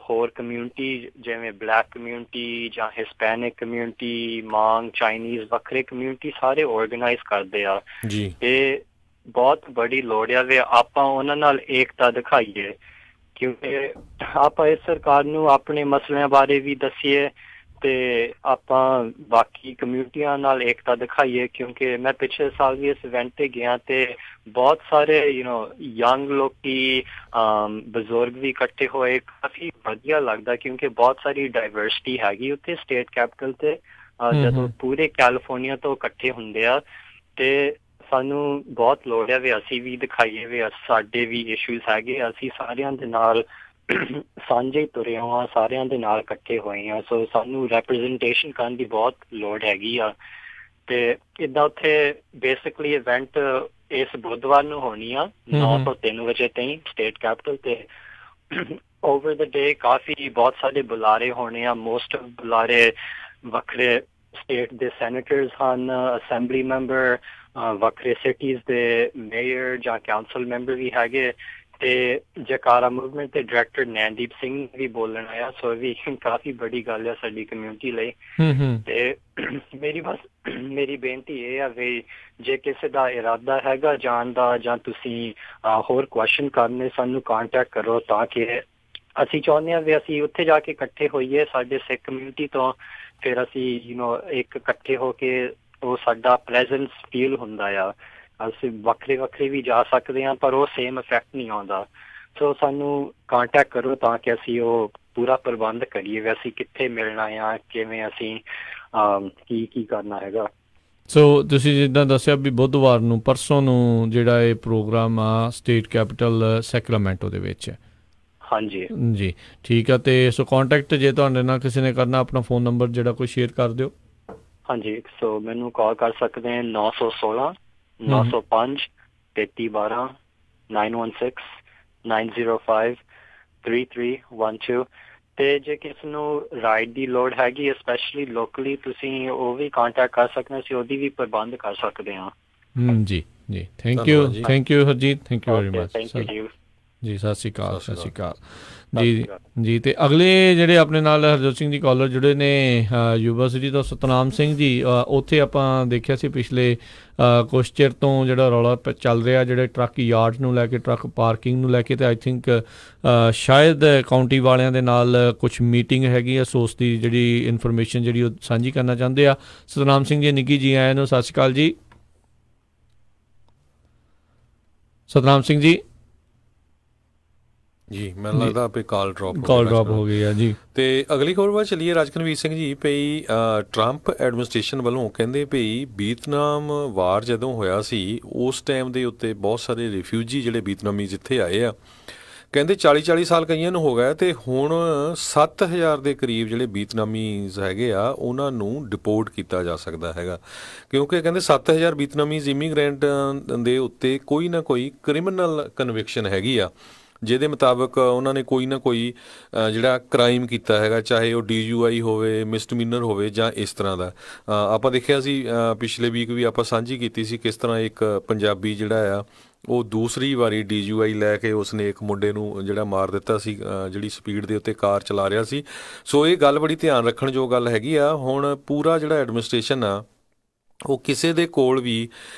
ਹੋਰ ਕਮਿਊਨਿਟੀ ਜਿਵੇਂ ਬਲੈਕ ਕਮਿਊਨਿਟੀ ਜਾਂ ਹਿਸਪੈਨਿਕ ਕਮਿਊਨਿਟੀ, ਮਾਂਗ, ਚਾਈਨੀਜ਼, ਵੱਖਰੇ ਕਮਿਊਨਿਟੀ ਸਾਰੇ ਔਰਗਨਾਈਜ਼ ਕਰਦੇ ਆ। ਇਹ ਬਹੁਤ ਬੜੀ ਲੋੜ ਆ ਵੀ ਆਪਾਂ ਉਹਨਾਂ ਨਾਲ ਏਕਤਾ ਦਿਖਾਈਏ, ਕਿਉਂਕਿ ਆਪਾਂ ਇਸ ਸਰਕਾਰ ਨੂੰ ਆਪਣੇ ਮਸਲਿਆਂ ਬਾਰੇ ਵੀ ਦੱਸੀਏ ਅਤੇ ਆਪਾਂ ਬਾਕੀ ਕਮਿਊਨਿਟੀਆਂ ਨਾਲ ਏਕਤਾ ਦਿਖਾਈਏ। ਕਿਉਂਕਿ ਮੈਂ ਪਿਛਲੇ ਸਾਲ ਵੀ ਇਸ ਇਵੈਂਟ 'ਤੇ ਗਿਆ ਅਤੇ ਬਹੁਤ ਸਾਰੇ ਯੰਗ ਲੋਕੀ, ਬਜ਼ੁਰਗ ਵੀ ਇਕੱਠੇ ਹੋਏ। ਕਾਫੀ ਵਧੀਆ ਲੱਗਦਾ ਕਿਉਂਕਿ ਬਹੁਤ ਸਾਰੀ ਡਾਇਵਰਸਿਟੀ ਹੈਗੀ ਉੱਥੇ ਸਟੇਟ ਕੈਪੀਟਲ 'ਤੇ। ਜਦੋਂ ਪੂਰੇ ਕੈਲੀਫੋਰਨੀਆ ਤੋਂ ਇਕੱਠੇ ਹੁੰਦੇ ਆ ਅਤੇ ਸਾਨੂੰ ਬਹੁਤ ਲੋੜ ਹੈ ਵੀ ਅਸੀਂ ਵੀ ਦਿਖਾਈਏ ਵੀ ਸਾਡੇ ਵੀ ਇਸ਼ੂਜ਼ ਹੈਗੇ, ਅਸੀਂ ਸਾਰਿਆਂ ਦੇ ਨਾਲ ਸਾਂਝੇ ਤੁਰੇ ਹਾਂ, ਸਾਰਿਆਂ ਦੇ ਨਾਲ ਇਕੱਠੇ ਹੋਏ ਹਾਂ। ਸੋ ਸਾਨੂੰ ਰੈਪ੍ਰਜੈਂਟੇਸ਼ਨ ਕਰਨ ਦੀ ਬਹੁਤ ਲੋੜ ਹੈਗੀ ਆ। ਅਤੇ ਇੱਦਾਂ ਉੱਥੇ ਬੇਸਿਕਲੀ ਇਵੈਂਟ ਇਸ ਬੁੱਧਵਾਰ ਨੂੰ ਹੋਣੀ ਆ 9 ਤੋਂ 3 ਵਜੇ ਤਾਈਂ ਸਟੇਟ ਕੈਪੀਟਲ 'ਤੇ। ਓਵਰ ਦ ਡੇ ਕਾਫੀ ਬਹੁਤ ਸਾਰੇ ਬੁਲਾਰੇ ਹੋਣੇ ਆ। ਮੋਸਟ ਬੁਲਾਰੇ ਵੱਖਰੇ ਸਟੇਟ ਦੇ ਸੈਨੇਟਰਸ ਹਨ, ਅਸੈਂਬਲੀ ਮੈਂਬਰ, ਵੱਖਰੇ ਸਿਟੀਜ਼ ਦੇ ਮੇਅਰ ਜਾਂ ਕਾਉਂਸਲ ਮੈਂਬਰ ਵੀ ਹੈਗੇ ਤੇ ਜਕਾਰਾ ਮੂਵਮੈਂਟ ਦੇ ਡਾਇਰੈਕਟਰ ਨੈਨਦੀਪ ਸਿੰਘ ਵੀ ਬੋਲਣ ਆਇਆ। ਸੋ ਇਹ ਵੀ ਕਾਫੀ ਬੜੀ ਗੱਲ ਹੈ ਸਾਡੀ ਕਮਿਊਨਿਟੀ ਲਈ। ਤੇ ਮੇਰੀ ਬੇਨਤੀ ਇਹ ਆ ਵੀ ਜੇ ਕਿਸੇ ਦਾ ਇਰਾਦਾ ਹੈਗਾ ਜਾਣ ਦਾ ਜਾਂ ਤੁਸੀਂ ਹੋਰ ਕੁਐਸਚਨ ਕਰਨੇ ਸਾਨੂੰ ਕੰਟੈਕਟ ਕਰੋ, ਤਾਂ ਕਿ ਅਸੀਂ ਚਾਹੁੰਦੇ ਹਾਂ ਵੀ ਅਸੀਂ ਉੱਥੇ ਜਾ ਕੇ ਇਕੱਠੇ ਹੋਈਏ ਸਾਡੇ ਸਿੱਖ ਕਮਿਊਨਿਟੀ ਤੋਂ। ਫਿਰ ਅਸੀਂ ਇੱਕ ਇਕੱਠੇ ਹੋ ਕੇ ਉਹ ਸਾਡਾ ਪ੍ਰੈਜ਼ੈਂਸ ਫੀਲ ਹੁੰਦਾ ਆ। ਅਸੀਂ ਵੱਖਰੇ ਵੀ ਜਾ ਸਕਦੇ ਹਾਂ ਪਰ ਉਹ ਸੇਮ ਇਫੈਕਟ ਨਹੀਂ ਆਉਂਦਾ। ਸੋ ਸਾਨੂੰ ਕੰਟੈਕਟ ਕਰੋ ਤਾਂ ਕਿ ਅਸੀਂ ਉਹ ਪੂਰਾ ਪ੍ਰਬੰਧ ਕਰੀਏ ਵੀ ਅਸੀਂ ਕਿੱਥੇ ਮਿਲਣਾ ਆ, ਕਿਵੇਂ ਅਸੀਂ ਕੀ ਕਰਨਾ ਹੈਗਾ। ਸੋ ਤੁਸੀਂ ਜਿੱਦਾਂ ਦੱਸਿਆ ਵੀ ਬੁੱਧਵਾਰ ਨੂੰ ਪਰਸੋਂ ਨੂੰ ਜਿਹੜਾ ਇਹ ਪ੍ਰੋਗਰਾਮ ਆ ਸਟੇਟ ਕੈਪੀਟਲ ਸੈਕਰਾਮੈਂਟੋ ਦੇ ਵਿੱਚ ਹੈ। ਹਾਂਜੀ ਜੀ, ਠੀਕ ਆ। ਤੇ ਸੋ ਕੰਟੈਕਟ ਜੇ ਤੁਹਾਡੇ ਨਾਲ ਕਿਸੇ ਨੇ ਕਰਨਾ, ਆਪਣਾ ਫੋਨ ਨੰਬਰ ਜਿਹੜਾ ਕੋਈ ਸ਼ੇਅਰ ਕਰ ਦਿਓ। ਹਾਂਜੀ, ਸੋ ਮੈਨੂੰ ਕਾਲ ਕਰ ਸਕਦੇ हैं 916 905 3312 916 905 3312। ਤੇ ਜੇ ਕਿਸੇ ਨੂੰ ਰਾਈਡ ਦੀ ਲੋੜ ਹੈਗੀ ਸਪੈਸ਼ਲੀ ਲੋਕਲੀ, ਤੁਸੀਂ ਉਹ ਵੀ ਕੰਟੈਕਟ ਕਰ ਸਕਦੇ, ਅਸੀਂ ਉਹਦੀ ਵੀ ਪ੍ਰਬੰਧ ਕਰ ਸਕਦੇ ਹਾਂ। ਜੀ ਜੀ, thank you Harjeet, thank you very much ਜੀ। ਸਤਿ ਸ਼੍ਰੀ ਅਕਾਲ, ਸਤਿ ਸ਼੍ਰੀ ਅਕਾਲ ਜੀ। ਤੇ ਅਗਲੇ ਜਿਹੜੇ ਆਪਣੇ ਨਾਲ ਹਰਜੋਤ ਸਿੰਘ ਜੀ ਕਾਲਰ ਜੁੜੇ ਨੇ ਯੂਬਾ ਸਿਟੀ ਤੋਂ ਸਤਨਾਮ ਸਿੰਘ ਜੀ, ਉੱਥੇ ਆਪਾਂ ਦੇਖਿਆ ਸੀ ਪਿਛਲੇ ਕੁਛ ਚਿਰ ਤੋਂ ਜਿਹੜਾ ਰੌਲਾ ਚੱਲ ਰਿਹਾ ਜਿਹੜੇ ਟਰੱਕ ਯਾਰਡ ਨੂੰ ਲੈ ਕੇ, ਟਰੱਕ ਪਾਰਕਿੰਗ ਨੂੰ ਲੈ ਕੇ। ਤੇ ਆਈ ਥਿੰਕ ਸ਼ਾਇਦ ਕਾਊਂਟੀ ਵਾਲਿਆਂ ਦੇ ਨਾਲ ਕੁਛ ਮੀਟਿੰਗ ਹੈਗੀ ਆ, ਸੋ ਉਸ ਦੀ ਜਿਹੜੀ ਇਨਫੋਰਮੇਸ਼ਨ ਜਿਹੜੀ ਉਹ ਸਾਂਝੀ ਕਰਨਾ ਚਾਹੁੰਦੇ ਆ। ਸਤਨਾਮ ਸਿੰਘ ਜੀ, ਨਿੱਕੀ ਜੀ ਆਇਆਂ ਨੂੰ ਸਤਿ ਸ਼੍ਰੀ ਅਕਾਲ ਜੀ। ਸਤਨਾਮ ਸਿੰਘ ਜੀ ਜੀ, ਮੈਨੂੰ ਲੱਗਦਾ ਆਪੇ ਕਾਲ ਡ੍ਰੌਪ ਹੋ ਗਈ ਆ ਜੀ। ਤੇ ਅਗਲੀ ਖਬਰ ਵੱਲ ਚੱਲੀਏ। ਰਾਜਕਨਵੀਰ ਸਿੰਘ ਜੀ, ਪਈ ਟਰੰਪ ਐਡਮਿਨਿਸਟ੍ਰੇਸ਼ਨ ਵੱਲੋਂ ਕਹਿੰਦੇ ਪਈ ਵੀਅਤਨਾਮ ਵਾਰ ਜਦੋਂ ਹੋਇਆ ਸੀ ਉਸ ਟਾਈਮ ਦੇ ਉੱਤੇ ਬਹੁਤ ਸਾਰੇ ਰਿਫਿਊਜੀ ਜਿਹੜੇ ਵੀਅਤਨਾਮੀ ਜਿੱਥੇ ਆਏ ਆ, ਕਹਿੰਦੇ 40 ਸਾਲ ਕਈਆਂ ਨੂੰ ਹੋ ਗਿਆ ਤੇ ਹੁਣ 7000 ਦੇ ਕਰੀਬ ਜਿਹੜੇ ਵੀਅਤਨਾਮੀਜ਼ ਹੈਗੇ ਆ ਉਹਨਾਂ ਨੂੰ ਡਿਪੋਰਟ ਕੀਤਾ ਜਾ ਸਕਦਾ ਹੈਗਾ, ਕਿਉਂਕਿ ਕਹਿੰਦੇ 7000 ਵੀਅਤਨਾਮੀਜ਼ ਇਮੀਗ੍ਰੈਂਟ ਦੇ ਉੱਤੇ ਕੋਈ ਨਾ ਕੋਈ ਕ੍ਰਿਮੀਨਲ ਕਨਵਿਕਸ਼ਨ ਹੈਗੀ ਆ, ਜਿਹਦੇ ਮੁਤਾਬਕ ਉਹਨਾਂ ਨੇ ਕੋਈ ਨਾ ਕੋਈ ਜਿਹੜਾ ਕ੍ਰਾਈਮ ਕੀਤਾ ਹੈਗਾ, ਚਾਹੇ ਉਹ DUI ਹੋਵੇ, ਮਿਸਡਮੀਨਰ ਹੋਵੇ ਜਾਂ ਇਸ ਤਰ੍ਹਾਂ ਦਾ। ਆਪਾਂ ਦੇਖਿਆ ਸੀ ਪਿਛਲੇ ਵੀਕ ਵੀ ਆਪਾਂ ਸਾਂਝੀ ਕੀਤੀ ਸੀ ਕਿਸ ਤਰ੍ਹਾਂ ਇੱਕ ਪੰਜਾਬੀ ਜਿਹੜਾ ਆ ਉਹ ਦੂਸਰੀ ਵਾਰੀ DUI ਲੈ ਕੇ ਉਸਨੇ ਇੱਕ ਮੁੰਡੇ ਨੂੰ ਜਿਹੜਾ ਮਾਰ ਦਿੱਤਾ ਸੀ ਜਿਹੜੀ ਸਪੀਡ ਦੇ ਉੱਤੇ ਕਾਰ ਚਲਾ ਰਿਹਾ ਸੀ। ਸੋ ਇਹ ਗੱਲ ਬੜੀ ਧਿਆਨ ਰੱਖਣ ਯੋਗ ਗੱਲ ਹੈਗੀ ਆ। ਹੁਣ ਪੂਰਾ ਜਿਹੜਾ ਐਡਮਿਨਿਸਟ੍ਰੇਸ਼ਨ ਆ ਉਹ ਕਿਸੇ ਦੇ ਕੋਲ ਵੀ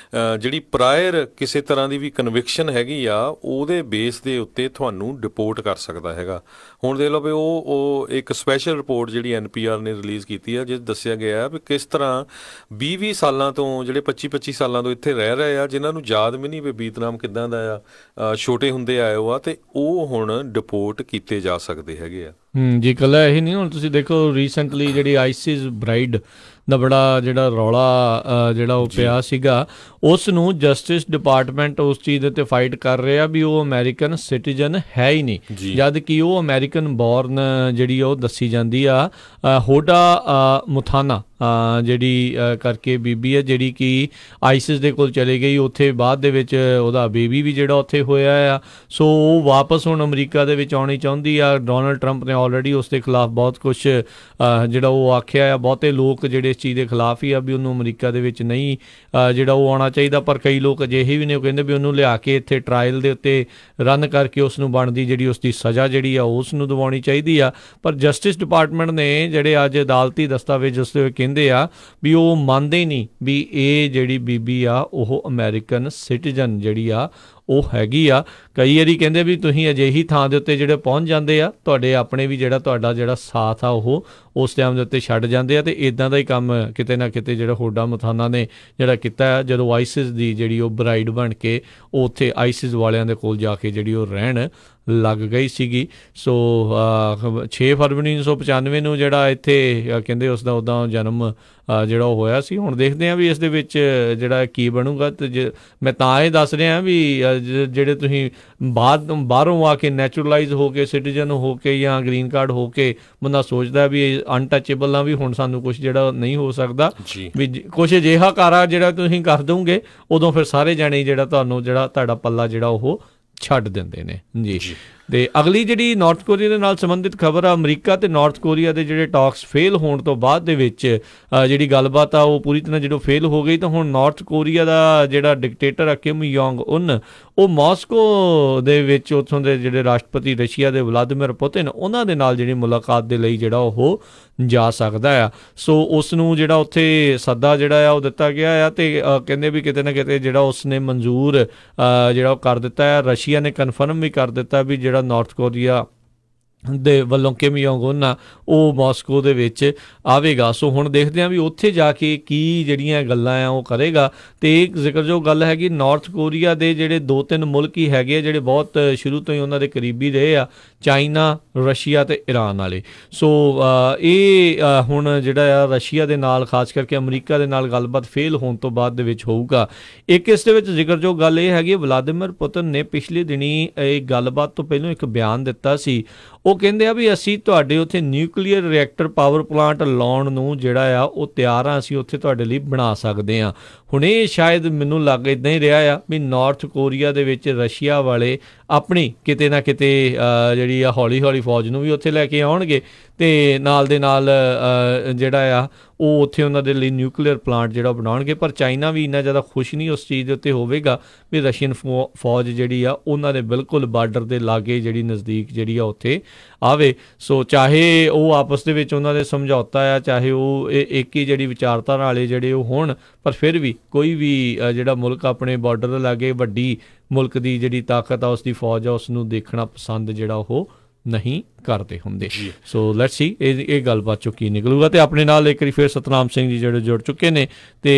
ਜਿਹੜੀ ਪ੍ਰਾਇਰ ਕਿਸੇ ਤਰ੍ਹਾਂ ਦੀ ਵੀ ਕਨਵਿਕਸ਼ਨ ਹੈਗੀ ਆ ਉਹਦੇ ਬੇਸ ਦੇ ਉੱਤੇ ਤੁਹਾਨੂੰ ਡਿਪੋਰਟ ਕਰ ਸਕਦਾ ਹੈਗਾ। ਹੁਣ ਦੇਖ ਲਓ ਵੀ ਉਹ ਇੱਕ ਸਪੈਸ਼ਲ ਰਿਪੋਰਟ ਜਿਹੜੀ NPR ਨੇ ਰਿਲੀਜ਼ ਕੀਤੀ ਆ, ਜਿਸ ਦੱਸਿਆ ਗਿਆ ਵੀ ਕਿਸ ਤਰ੍ਹਾਂ 20 ਸਾਲਾਂ ਤੋਂ ਜਿਹੜੇ 25 ਸਾਲਾਂ ਤੋਂ ਇੱਥੇ ਰਹਿ ਰਹੇ ਆ, ਜਿਨ੍ਹਾਂ ਨੂੰ ਯਾਦ ਵੀ ਨਹੀਂ ਵੀ ਵੀਅਤਨਾਮ ਕਿੱਦਾਂ ਦਾ ਆ, ਛੋਟੇ ਹੁੰਦੇ ਆਏ ਹੋ ਆ, ਤੇ ਉਹ ਹੁਣ ਡਿਪੋਰਟ ਕੀਤੇ ਜਾ ਸਕਦੇ ਹੈਗੇ ਆ। ਜੀ, ਇਕੱਲਾ ਇਹੀ ਨਹੀਂ, ਹੁਣ ਤੁਸੀਂ ਦੇਖੋ ਰੀਸੈਂਟਲੀ ਜਿਹੜੀ ਆਈਸਿਸ ਬਰਾਈਡ ਦਾ ਬੜਾ ਜਿਹੜਾ ਰੌਲਾ ਜਿਹੜਾ ਉਹ ਪਿਆ ਸੀਗਾ, ਉਸ ਨੂੰ ਜਸਟਿਸ ਡਿਪਾਰਟਮੈਂਟ ਉਸ ਚੀਜ਼ ਦੇ ਉੱਤੇ ਫਾਈਟ ਕਰ ਰਿਹਾ ਵੀ ਉਹ ਅਮਰੀਕਨ ਸਿਟੀਜ਼ਨ ਹੈ ਹੀ ਨਹੀਂ, ਜਦ ਕਿ ਉਹ ਅਮਰੀਕਨ ਬੋਰਨ ਜਿਹੜੀ ਉਹ ਦੱਸੀ ਜਾਂਦੀ ਆ। ਹੋਡਾ ਮੁਥਾਨਾ ਜਿਹੜੀ ਕਰਕੇ ਬੀਬੀ ਹੈ ਜਿਹੜੀ ਕਿ ਆਈਸਿਸ ਦੇ ਕੋਲ ਚਲੇ ਗਈ, ਉੱਥੇ ਬਾਅਦ ਦੇ ਵਿੱਚ ਉਹਦਾ ਬੇਬੀ ਵੀ ਜਿਹੜਾ ਉੱਥੇ ਹੋਇਆ ਆ। ਸੋ ਉਹ ਵਾਪਸ ਹੁਣ ਅਮਰੀਕਾ ਦੇ ਵਿੱਚ ਆਉਣੀ ਚਾਹੁੰਦੀ ਆ। ਡੋਨਲਡ ਟਰੰਪ ਨੇ ਆਲਰੇਡੀ ਉਸ ਦੇ ਖਿਲਾਫ ਬਹੁਤ ਕੁਛ ਜਿਹੜਾ ਉਹ ਆਖਿਆ ਆ। ਬਹੁਤੇ ਲੋਕ ਜਿਹੜੇ ਇਸ ਚੀਜ਼ ਦੇ ਖਿਲਾਫ ਹੀ ਆ ਵੀ ਉਹਨੂੰ ਅਮਰੀਕਾ ਦੇ ਵਿੱਚ ਨਹੀਂ ਜਿਹੜਾ ਉਹ ਆਉਣਾ ਚਾਹੀਦਾ, ਪਰ ਕਈ ਲੋਕ ਅਜਿਹੇ ਵੀ ਨੇ ਉਹ ਕਹਿੰਦੇ ਵੀ ਉਹਨੂੰ ਲਿਆ ਕੇ ਇੱਥੇ ਟਰਾਇਲ ਦੇ ਉੱਤੇ ਰਨ ਕਰਕੇ ਉਸ ਨੂੰ ਬਣਦੀ ਜਿਹੜੀ ਉਸ ਦੀ ਸਜ਼ਾ ਜਿਹੜੀ ਆ ਉਸ ਨੂੰ ਦਿਵਾਉਣੀ ਚਾਹੀਦੀ ਆ। ਪਰ ਜਸਟਿਸ ਡਿਪਾਰਟਮੈਂਟ ਨੇ ਜਿਹੜੇ ਅੱਜ ਅਦਾਲਤੀ ਦਸਤਾਵੇਜ਼ ਉਸ ਦੇ ਕਹਿੰਦੇ ਆ ਵੀ ਉਹ ਮੰਨਦੇ ਨਹੀਂ ਵੀ ਇਹ ਜਿਹੜੀ ਬੀਬੀ ਆ ਉਹ ਅਮਰੀਕਨ ਸਿਟੀਜ਼ਨ ਜਿਹੜੀ ਆ ਉਹ ਹੈਗੀ ਆ। ਕਈ ਵਾਰੀ ਕਹਿੰਦੇ ਵੀ ਤੁਸੀਂ ਅਜਿਹੀ ਥਾਂ ਦੇ ਉੱਤੇ ਜਿਹੜੇ ਪਹੁੰਚ ਜਾਂਦੇ ਆ, ਤੁਹਾਡੇ ਆਪਣੇ ਵੀ ਜਿਹੜਾ ਤੁਹਾਡਾ ਜਿਹੜਾ ਸਾਥ ਆ ਉਹ ਉਸ ਟਾਈਮ ਦੇ ਉੱਤੇ ਛੱਡ ਜਾਂਦੇ ਆ। ਅਤੇ ਇੱਦਾਂ ਦਾ ਹੀ ਕੰਮ ਕਿਤੇ ਨਾ ਕਿਤੇ ਜਿਹੜਾ ਹੋਡਾ ਮਥਾਨਾ ਨੇ ਜਿਹੜਾ ਕੀਤਾ, ਜਦੋਂ ਆਈਸਿਸ ਦੀ ਜਿਹੜੀ ਉਹ ਬਰਾਈਡ ਬਣ ਕੇ ਉਹ ਉੱਥੇ ਆਈਸਿਸ ਵਾਲਿਆਂ ਦੇ ਕੋਲ ਜਾ ਕੇ ਜਿਹੜੀ ਉਹ ਰਹਿਣ ਲੱਗ ਗਈ ਸੀਗੀ। ਸੋ 6 ਫਰਵਰੀ 1995 ਨੂੰ ਜਿਹੜਾ ਇੱਥੇ ਕਹਿੰਦੇ ਉਸ ਦਾ ਉੱਦਾਂ ਜਨਮ ਜਿਹੜਾ ਉਹ ਹੋਇਆ ਸੀ। ਹੁਣ ਦੇਖਦੇ ਹਾਂ ਵੀ ਇਸ ਦੇ ਵਿੱਚ ਜਿਹੜਾ ਕੀ ਬਣੂਗਾ। ਅਤੇ ਮੈਂ ਤਾਂ ਇਹ ਦੱਸ ਰਿਹਾ ਵੀ ਜਿਹੜੇ ਤੁਸੀਂ ਬਾਹਰੋਂ ਆ ਕੇ ਨੈਚੁਰਲਾਈਜ਼ ਹੋ ਕੇ ਸਿਟੀਜ਼ਨ ਹੋ ਕੇ ਜਾਂ ਗ੍ਰੀਨ ਕਾਰਡ ਹੋ ਕੇ ਬੰਦਾ ਸੋਚਦਾ ਵੀ ਅਨਟੱਚੇਬਲ ਆ, ਵੀ ਹੁਣ ਸਾਨੂੰ ਕੁਛ ਜਿਹੜਾ ਨਹੀਂ ਹੋ ਸਕਦਾ, ਵੀ ਕੁਛ ਅਜਿਹਾ ਕਾਰਾ ਜਿਹੜਾ ਤੁਸੀਂ ਕਰ ਦੋਗੇ ਉਦੋਂ ਫਿਰ ਸਾਰੇ ਜਾਣੇ ਜਿਹੜਾ ਤੁਹਾਨੂੰ ਜਿਹੜਾ ਤੁਹਾਡਾ ਪੱਲਾ ਜਿਹੜਾ ਉਹ ਛੱਡ ਦਿੰਦੇ ਨੇ ਜੀ। ਤੇ ਅਗਲੀ ਜਿਹੜੀ ਨਾਰਥ ਕੋਰੀਆ ਦੇ ਨਾਲ ਸੰਬੰਧਿਤ ਖਬਰ ਆ, ਅਮਰੀਕਾ ਤੇ ਨਾਰਥ ਕੋਰੀਆ ਦੇ ਜਿਹੜੇ ਟਾਕਸ ਫੇਲ ਹੋਣ ਤੋਂ ਬਾਅਦ ਦੇ ਵਿੱਚ ਜਿਹੜੀ ਗੱਲਬਾਤ ਆ ਉਹ ਪੂਰੀ ਤਰ੍ਹਾਂ ਜਦੋਂ ਫੇਲ ਹੋ ਗਈ ਤਾਂ ਹੁਣ ਨਾਰਥ ਕੋਰੀਆ ਦਾ ਜਿਹੜਾ ਡਿਕਟੇਟਰ ਆ ਕਿਮ ਯੋਂਗ ਉਨ, ਉਹ ਮਾਸਕੋ ਦੇ ਵਿੱਚ ਉੱਥੋਂ ਦੇ ਜਿਹੜੇ ਰਾਸ਼ਟਰਪਤੀ ਰਸ਼ੀਆ ਦੇ ਵਲਾਦੀਮੀਰ ਪੁਤਿਨ ਉਹਨਾਂ ਦੇ ਨਾਲ ਜਿਹੜੀ ਮੁਲਾਕਾਤ ਦੇ ਲਈ ਜਿਹੜਾ ਉਹ ਜਾ ਸਕਦਾ ਆ। ਸੋ ਉਸ ਨੂੰ ਜਿਹੜਾ ਉੱਥੇ ਸੱਦਾ ਜਿਹੜਾ ਆ ਉਹ ਦਿੱਤਾ ਗਿਆ ਆ ਤੇ ਕਹਿੰਦੇ ਵੀ ਕਿਤੇ ਨਾ ਕਿਤੇ ਜਿਹੜਾ ਉਸਨੇ ਮਨਜ਼ੂਰ ਜਿਹੜਾ ਉਹ ਕਰ ਦਿੱਤਾ ਆ। ਰਸ਼ੀਆ ਨੇ ਕਨਫਰਮ ਵੀ ਕਰ ਦਿੱਤਾ ਵੀ ਜਿਹੜਾ ਨਾਰਥ ਕੋਰੀਆ ਦੇ ਵੱਲੋਂ ਕਿਮ ਯੋਂਗ ਉਨ ਆ ਉਹ ਮਾਸਕੋ ਦੇ ਵਿੱਚ ਆਵੇਗਾ। ਸੋ ਹੁਣ ਦੇਖਦੇ ਹਾਂ ਵੀ ਉੱਥੇ ਜਾ ਕੇ ਕੀ ਜਿਹੜੀਆਂ ਗੱਲਾਂ ਆ ਉਹ ਕਰੇਗਾ। ਅਤੇ ਇੱਕ ਜ਼ਿਕਰਯੋਗ ਗੱਲ ਹੈਗੀ, ਨਾਰਥ ਕੋਰੀਆ ਦੇ ਜਿਹੜੇ 2-3 ਮੁਲਕ ਹੀ ਹੈਗੇ ਆ ਜਿਹੜੇ ਬਹੁਤ ਸ਼ੁਰੂ ਤੋਂ ਹੀ ਉਹਨਾਂ ਦੇ ਕਰੀਬੀ ਰਹੇ ਆ, ਚਾਈਨਾ, ਰਸ਼ੀਆ ਅਤੇ ਈਰਾਨ ਵਾਲੇ। ਸੋ ਇਹ ਹੁਣ ਜਿਹੜਾ ਆ ਰਸ਼ੀਆ ਦੇ ਨਾਲ ਖਾਸ ਕਰਕੇ ਅਮਰੀਕਾ ਦੇ ਨਾਲ ਗੱਲਬਾਤ ਫੇਲ ਹੋਣ ਤੋਂ ਬਾਅਦ ਦੇ ਵਿੱਚ ਹੋਊਗਾ। ਇੱਕ ਇਸ ਦੇ ਵਿੱਚ ਜ਼ਿਕਰਯੋਗ ਗੱਲ ਇਹ ਹੈਗੀ, ਵਲਾਦੀਮੀਰ ਪੁਤਿਨ ਨੇ ਪਿਛਲੇ ਦਿਨੀ ਇਹ ਗੱਲਬਾਤ ਤੋਂ ਪਹਿਲਾਂ ਇੱਕ ਬਿਆਨ ਦਿੱਤਾ ਸੀ। ਉਹ ਕਹਿੰਦੇ ਆ ਵੀ ਅਸੀਂ ਤੁਹਾਡੇ ਉੱਥੇ ਨਿਊਕਲੀਅਰ ਰਿਐਕਟਰ ਪਾਵਰ ਪਲਾਂਟ ਲਾਉਣ ਨੂੰ ਜਿਹੜਾ ਆ ਉਹ ਤਿਆਰ ਆ, ਅਸੀਂ ਉੱਥੇ ਤੁਹਾਡੇ ਲਈ ਬਣਾ ਸਕਦੇ ਹਾਂ। ਹੁਣ ਇਹ ਸ਼ਾਇਦ ਮੈਨੂੰ ਲੱਗ ਇੱਦਾਂ ਹੀ ਰਿਹਾ ਆ ਵੀ ਨਾਰਥ ਕੋਰੀਆ ਦੇ ਵਿੱਚ ਰਸ਼ੀਆ ਵਾਲੇ ਆਪਣੀ ਕਿਤੇ ਨਾ ਕਿਤੇ ਜਿਹੜੀ ਆ ਹੌਲੀ ਹੌਲੀ ਫੌਜ ਨੂੰ ਵੀ ਉੱਥੇ ਲੈ ਕੇ ਆਉਣਗੇ ਅਤੇ ਨਾਲ ਦੇ ਨਾਲ ਜਿਹੜਾ ਆ ਉਹ ਉੱਥੇ ਉਹਨਾਂ ਦੇ ਲਈ ਨਿਊਕਲੀਅਰ ਪਲਾਂਟ ਜਿਹੜਾ ਬਣਾਉਣਗੇ। ਪਰ ਚਾਈਨਾ ਵੀ ਇੰਨਾ ਜ਼ਿਆਦਾ ਖੁਸ਼ ਨਹੀਂ ਉਸ ਚੀਜ਼ ਦੇ ਉੱਤੇ ਹੋਵੇਗਾ ਵੀ ਰਸ਼ੀਅਨ ਫੌਜ ਜਿਹੜੀ ਆ ਉਹਨਾਂ ਦੇ ਬਿਲਕੁਲ ਬਾਰਡਰ ਦੇ ਲਾਗੇ ਜਿਹੜੀ ਨਜ਼ਦੀਕ ਜਿਹੜੀ ਆ ਉੱਥੇ ਆਵੇ। ਸੋ ਚਾਹੇ ਉਹ ਆਪਸ ਦੇ ਵਿੱਚ ਉਹਨਾਂ ਦੇ ਸਮਝੌਤਾ ਆ, ਚਾਹੇ ਉਹ ਇੱਕ ਹੀ ਜਿਹੜੀ ਵਿਚਾਰਧਾਰਾ ਵਾਲੇ ਜਿਹੜੇ ਉਹ ਹੋਣ, ਪਰ ਫਿਰ ਵੀ ਕੋਈ ਵੀ ਜਿਹੜਾ ਮੁਲਕ ਆਪਣੇ ਬਾਰਡਰ ਦੇ ਲਾਗੇ ਵੱਡੀ ਮੁਲਕ ਦੀ ਜਿਹੜੀ ਤਾਕਤ ਆ, ਉਸ ਦੀ ਫੌਜ ਆ, ਉਸ ਨੂੰ ਦੇਖਣਾ ਪਸੰਦ ਜਿਹੜਾ ਉਹ ਨਹੀਂ ਕਰਦੇ ਹੁੰਦੇ। ਸੋ ਲੈਟਸ ਸੀ ਇਹ ਗੱਲਬਾਤ ਚੋਂ ਕੀ ਨਿਕਲੂਗਾ। ਅਤੇ ਆਪਣੇ ਨਾਲ ਇੱਕ ਵਾਰੀ ਫਿਰ ਸਤਨਾਮ ਸਿੰਘ ਜੀ ਜਿਹੜੇ ਜੁੜ ਚੁੱਕੇ ਨੇ ਅਤੇ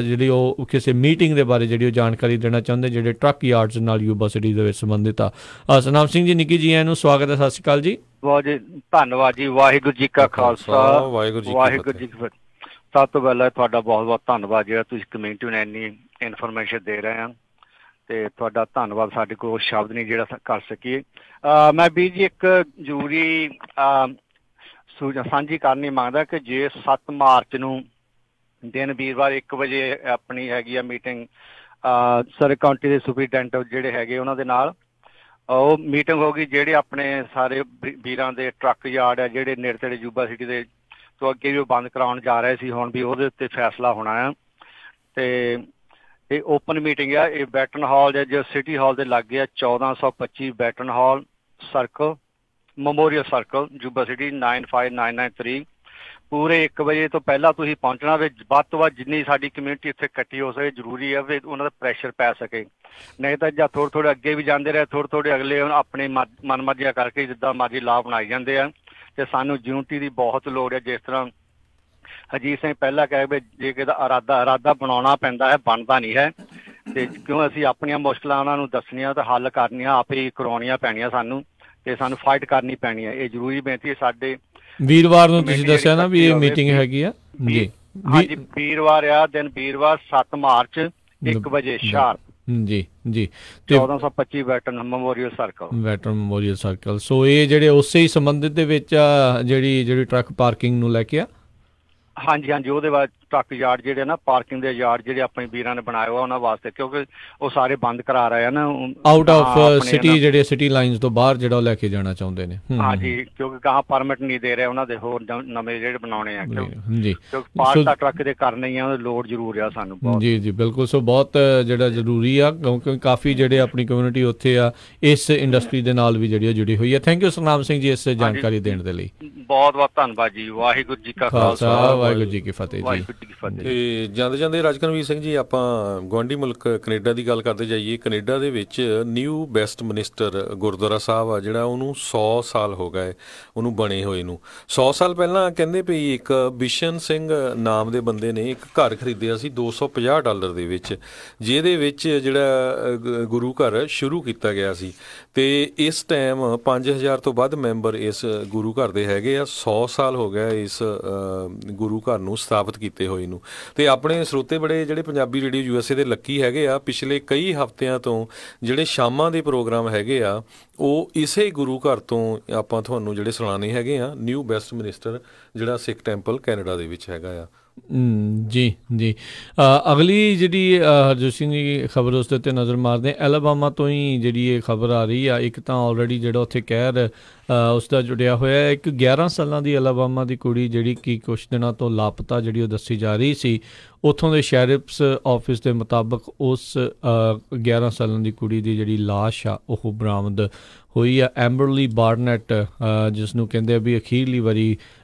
ਜਿਹੜੀ ਉਹ ਕਿਸੇ ਮੀਟਿੰਗ ਦੇ ਬਾਰੇ ਜਿਹੜੀ ਉਹ ਜਾਣਕਾਰੀ ਦੇਣਾ ਚਾਹੁੰਦੇ ਜਿਹੜੇ ਟਰੱਕ ਯਾਰਡਸ ਨਾਲ ਯੂਬਾ ਸਿਟੀ ਦੇ ਵਿੱਚ ਸੰਬੰਧਿਤ ਆ। ਸਤਨਾਮ ਸਿੰਘ ਜੀ, ਨਿੱਕੀ ਜੀ ਨੂੰ ਸਵਾਗਤ ਹੈ, ਸਤਿ ਸ਼੍ਰੀ ਅਕਾਲ ਜੀ। ਬਹੁਤ ਜੀ ਧੰਨਵਾਦ ਜੀ। ਵਾਹਿਗੁਰੂ ਜੀ ਕਾ ਖਾਲਸਾ, ਵਾਹਿਗੁਰੂ ਜੀ ਕੀ ਫਤਿਹ। ਸਭ ਤੋਂ ਪਹਿਲਾਂ ਤੁਹਾਡਾ ਬਹੁਤ ਬਹੁਤ ਧੰਨਵਾਦ ਜਿਹੜਾ ਤੁਸੀਂ ਕਮਿਊਨਿਟੀ ਨੂੰ ਇੰਨੀ ਇਨਫੋਰਮੇਸ਼ਨ ਦੇ ਰਹੇ ਆ, ਅਤੇ ਤੁਹਾਡਾ ਧੰਨਵਾਦ। ਸਾਡੇ ਕੋਲ ਸ਼ਬਦ ਨਹੀਂ ਜਿਹੜਾ ਕਰ ਸਕੀਏ। ਮੈਂ ਵੀ ਜੀ ਇੱਕ ਜ਼ਰੂਰੀ ਸਾਂਝੀ ਕਰਨੀ ਮੰਗਦਾ ਕਿ ਜੇ 7 ਮਾਰਚ ਨੂੰ ਦਿਨ ਵੀਰਵਾਰ 1 ਵਜੇ ਆਪਣੀ ਹੈਗੀ ਆ ਮੀਟਿੰਗ ਸਰ ਕਾਉਂਟੀ ਦੇ ਸੁਪਰੀਡੈਂਟ ਜਿਹੜੇ ਹੈਗੇ ਉਹਨਾਂ ਦੇ ਨਾਲ ਉਹ ਮੀਟਿੰਗ ਹੋਗੀ, ਜਿਹੜੇ ਆਪਣੇ ਸਾਰੇ ਵੀਰਾਂ ਦੇ ਟਰੱਕ ਯਾਰਡ ਆ ਜਿਹੜੇ ਨੇੜੇ ਤੇੜੇ ਯੂਬਾ ਸਿਟੀ ਦੇ ਤੋਂ ਅੱਗੇ ਵੀ ਉਹ ਬੰਦ ਕਰਾਉਣ ਜਾ ਰਹੇ ਸੀ, ਹੁਣ ਵੀ ਉਹਦੇ ਉੱਤੇ ਫੈਸਲਾ ਹੋਣਾ ਆ। ਅਤੇ ਇਹ ਓਪਨ ਮੀਟਿੰਗ ਆ, ਇਹ ਬੈਟਨ ਹਾਲ ਜੋ ਸਿਟੀ ਹਾਲ ਦੇ ਲਾਗੇ ਆ, 1425 Batten Hall Circle, Memorial Circle, Yuba City 95993। ਪੂਰੇ 1 ਵਜੇ ਤੋਂ ਪਹਿਲਾਂ ਤੁਸੀਂ ਪਹੁੰਚਣਾ ਵੀ ਵੱਧ ਤੋਂ ਵੱਧ ਜਿੰਨੀ ਸਾਡੀ ਕਮਿਊਨਿਟੀ ਇੱਥੇ ਇਕੱਠੀ ਹੋ ਸਕੇ ਜ਼ਰੂਰੀ ਹੈ ਵੀ ਉਹਨਾਂ ਦਾ ਪ੍ਰੈਸ਼ਰ ਪੈ ਸਕੇ। ਨਹੀਂ ਤਾਂ ਜਾਂ ਥੋੜ੍ਹੇ ਅੱਗੇ ਵੀ ਜਾਂਦੇ ਰਹੇ, ਥੋੜ੍ਹੇ ਅਗਲੇ ਆਪਣੇ ਮਨਮਰਜ਼ੀਆਂ ਕਰਕੇ ਜਿੱਦਾਂ ਮਰਜ਼ੀ ਲਾਅ ਬਣਾਈ ਜਾਂਦੇ ਆ। ਅਤੇ ਸਾਨੂੰ ਯੂਨਿਟੀ ਦੀ ਬਹੁਤ ਲੋੜ ਹੈ। ਜਿਸ ਤਰ੍ਹਾਂ ਅਜੀਤ ਸਿੰਘ ਪਹਿਲਾਂ ਕਹੇ ਵੀ ਜੇ ਕਿਤੇ ਇਰਾਦਾ ਬਣਾਉਣਾ ਪੈਂਦਾ ਹੈ, ਬਣਦਾ ਨਹੀਂ ਹੈ। ਅਤੇ ਕਿਉਂ ਅਸੀਂ ਆਪਣੀਆਂ ਮੁਸ਼ਕਿਲਾਂ ਉਹਨਾਂ ਨੂੰ ਦੱਸਣੀਆਂ ਅਤੇ ਹੱਲ ਕਰਨੀਆਂ ਆਪੇ ਹੀ ਕਰਵਾਉਣੀਆਂ ਪੈਣੀਆਂ ਸਾਨੂੰ, ਅਤੇ ਸਾਨੂੰ ਫਾਈਟ ਕਰਨੀ ਪੈਣੀ ਹੈ। ਇਹ ਜ਼ਰੂਰੀ ਬੇਨਤੀ ਹੈ। ਸਾਡੇ ਵੀਰਵਾਰ ਨੂੰ ਤੁਸੀਂ ਦੱਸਿਆ ਨਾ ਵੀ ਇਹ ਮੀਟਿੰਗ ਹੈਗੀ ਆ ਜੀ? ਹਾਂਜੀ, ਵੀਰਵਾਰ ਆ, ਦਿਨ ਵੀਰਵਾਰ 7 ਮਾਰਚ 1 ਵਜੇ ਸ਼ਾਰਪ ਜੀ 1425 ਵੈਟਰਨ ਮੈਮੋਰੀਅਲ ਸਰਕਲ। ਸੋ ਇਹ ਜਿਹੜੇ ਉਸੇ ਹੀ ਸੰਬੰਧਿਤ ਦੇ ਵਿੱਚ ਜਿਹੜੀ ਟਰੱਕ ਪਾਰਕਿੰਗ ਨੂੰ ਲੈ ਕੇ ਆ। ਹਾਂਜੀ, ਉਹਦੇ ਬਾਅਦ ਟਰੱਕ ਯਾਰਡ ਜਿਹੜੇ ਨਾ ਪਾਰਕਿੰਗ ਦੇ ਯਾਰਡ ਜਿਹੜੇ ਆਪਣੇ ਵੀਰਾਂ ਨੇ ਬਣਾਏ ਹੋਆ ਉਹਨਾਂ ਵਾਸਤੇ, ਕਿਉਂਕਿ ਉਹ ਸਾਰੇ ਬੰਦ ਕਰਾ ਰਹੇ ਆ ਨਾ ਆਊਟ ਆਫ ਸਿਟੀ, ਜਿਹੜੇ ਸਿਟੀ ਲਾਈਨਸ ਤੋਂ ਬਾਹਰ ਜਿਹੜਾ ਉਹ ਲੈ ਕੇ ਜਾਣਾ ਚਾਹੁੰਦੇ ਨੇ। ਹਾਂਜੀ, ਕਿਉਂਕਿ ਕਹਾਂ ਪਰਮਿਟ ਨਹੀਂ ਦੇ ਰਹੇ ਉਹਨਾਂ ਦੇ ਹੋਰ ਨਵੇਂ ਜਿਹੜੇ ਬਣਾਉਣੇ ਆ ਜੀ, ਕਿਉਂਕਿ ਪਾਰਕ ਦਾ ਟਰੱਕ ਦੇ ਕਰਨੇ ਹੀ ਆ, ਉਹਦੀ ਲੋੜ ਜ਼ਰੂਰ ਆ ਸਾਨੂੰ ਬਹੁਤ। ਜੀ ਬਿਲਕੁਲ। ਸੋ ਬਹੁਤ ਜਿਹੜਾ ਜ਼ਰੂਰੀ ਆ, ਕਿਉਂਕਿ ਕਾਫੀ ਜਿਹੜੇ ਆਪਣੀ ਕਮਿਊਨਿਟੀ ਉੱਥੇ ਆ ਇਸ ਇੰਡਸਟਰੀ ਦੇ ਨਾਲ ਵੀ ਜਿਹੜੀ ਜੁੜੀ ਹੋਈ ਹੈ। ਥੈਂਕ ਯੂ ਸਤਨਾਮ ਸਿੰਘ ਜੀ ਇਸ ਜਾਣਕਾਰੀ ਦੇਣ ਦੇ ਲਈ। ਬਹੁਤ ਬਹੁਤ ਧੰਨਵਾਦ ਜੀ। ਵਾਹਿਗੁਰੂ ਜੀ ਕਾ ਖਾਲਸਾ, ਵਾਹਿਗੁਰੂ ਜੀ ਕੀ ਫਤਿਹ ਜੀ। ਤੇ ਜਾਂਦੇ ਰਾਜਕਨਵੀਰ ਸਿੰਘ ਜੀ, ਆਪਾਂ ਗੁਆਂਢੀ ਮੁਲਕ ਕੈਨੇਡਾ ਦੀ ਗੱਲ ਕਰਦੇ ਜਾਈਏ। ਕੈਨੇਡਾ ਦੇ ਵਿੱਚ ਨਿਊ ਵੈਸਟ ਮਿਨਿਸਟਰ ਗੁਰਦੁਆਰਾ ਸਾਹਿਬ ਆ ਜਿਹੜਾ, ਉਹਨੂੰ 100 ਸਾਲ ਹੋ ਗਏ ਉਹਨੂੰ ਬਣੇ ਹੋਏ ਨੂੰ। 100 ਸਾਲ ਪਹਿਲਾਂ ਕਹਿੰਦੇ ਵੀ ਇੱਕ ਬਿਸ਼ਨ ਸਿੰਘ ਨਾਮ ਦੇ ਬੰਦੇ ਨੇ ਇੱਕ ਘਰ ਖਰੀਦਿਆ ਸੀ $250 ਦੇ ਵਿੱਚ, ਜਿਹਦੇ ਵਿੱਚ ਜਿਹੜਾ ਗੁਰੂ ਘਰ ਸ਼ੁਰੂ ਕੀਤਾ ਗਿਆ ਸੀ। ਅਤੇ ਇਸ ਟਾਈਮ 5000 ਤੋਂ ਵੱਧ ਮੈਂਬਰ ਇਸ ਗੁਰੂ ਘਰ ਦੇ ਹੈਗੇ ਆ। 100 ਸਾਲ ਹੋ ਗਿਆ ਇਸ ਗੁਰੂ ਘਰ ਨੂੰ ਸਥਾਪਿਤ ਕੀਤੇ ਹੋਏ ਨੂੰ। ਅਤੇ ਆਪਣੇ ਸਰੋਤੇ ਬੜੇ ਜਿਹੜੇ ਪੰਜਾਬੀ ਰੇਡੀਓ USA ਦੇ ਲੱਕੀ ਹੈਗੇ ਆ, ਪਿਛਲੇ ਕਈ ਹਫ਼ਤਿਆਂ ਤੋਂ ਜਿਹੜੇ ਸ਼ਾਮਾਂ ਦੇ ਪ੍ਰੋਗਰਾਮ ਹੈਗੇ ਆ ਉਹ ਇਸੇ ਗੁਰੂ ਘਰ ਤੋਂ ਆਪਾਂ ਤੁਹਾਨੂੰ ਜਿਹੜੇ ਸੁਣਾਉਣੇ ਹੈਗੇ ਆ। ਨਿਊ ਵੈਸਟ ਮਿਨਿਸਟਰ ਜਿਹੜਾ ਸਿੱਖ ਟੈਂਪਲ ਕੈਨੇਡਾ ਦੇ ਵਿੱਚ ਹੈਗਾ ਆ, ਜੀ ਜੀ ਅਗਲੀ ਜਿਹੜੀ ਹਰਜੋਤ ਸਿੰਘ ਦੀ ਖਬਰ ਉਸ ਦੇ ਉੱਤੇ ਨਜ਼ਰ ਮਾਰਦੇ ਹਾਂ। ਐਲਾਬਾਮਾ ਤੋਂ ਹੀ ਜਿਹੜੀ ਇਹ ਖਬਰ ਆ ਰਹੀ ਆ। ਇੱਕ ਤਾਂ ਆਲਰੇਡੀ ਜਿਹੜਾ ਉੱਥੇ ਕਹਿਰ ਉਸ ਦਾ ਜੁੜਿਆ ਹੋਇਆ ਇੱਕ 11 ਸਾਲਾਂ ਦੀ ਐਲਾਬਾਮਾ ਦੀ ਕੁੜੀ ਜਿਹੜੀ ਕਿ ਕੁਛ ਦਿਨਾਂ ਤੋਂ ਲਾਪਤਾ ਜਿਹੜੀ ਉਹ ਦੱਸੀ ਜਾ ਰਹੀ ਸੀ। ਉੱਥੋਂ ਦੇ ਸ਼ੈਰਿਫਸ ਆਫਿਸ ਦੇ ਮੁਤਾਬਕ ਉਸ 11 ਸਾਲਾਂ ਦੀ ਕੁੜੀ ਦੀ ਜਿਹੜੀ ਲਾਸ਼ ਆ ਉਹ ਬਰਾਮਦ ਹੋਈ ਆ। ਐਂਬਰਲੀ ਬਾਰਨੈਟ ਜਿਸ ਨੂੰ ਕਹਿੰਦੇ ਆ ਵੀ ਅਖੀਰਲੀ ਵਾਰੀ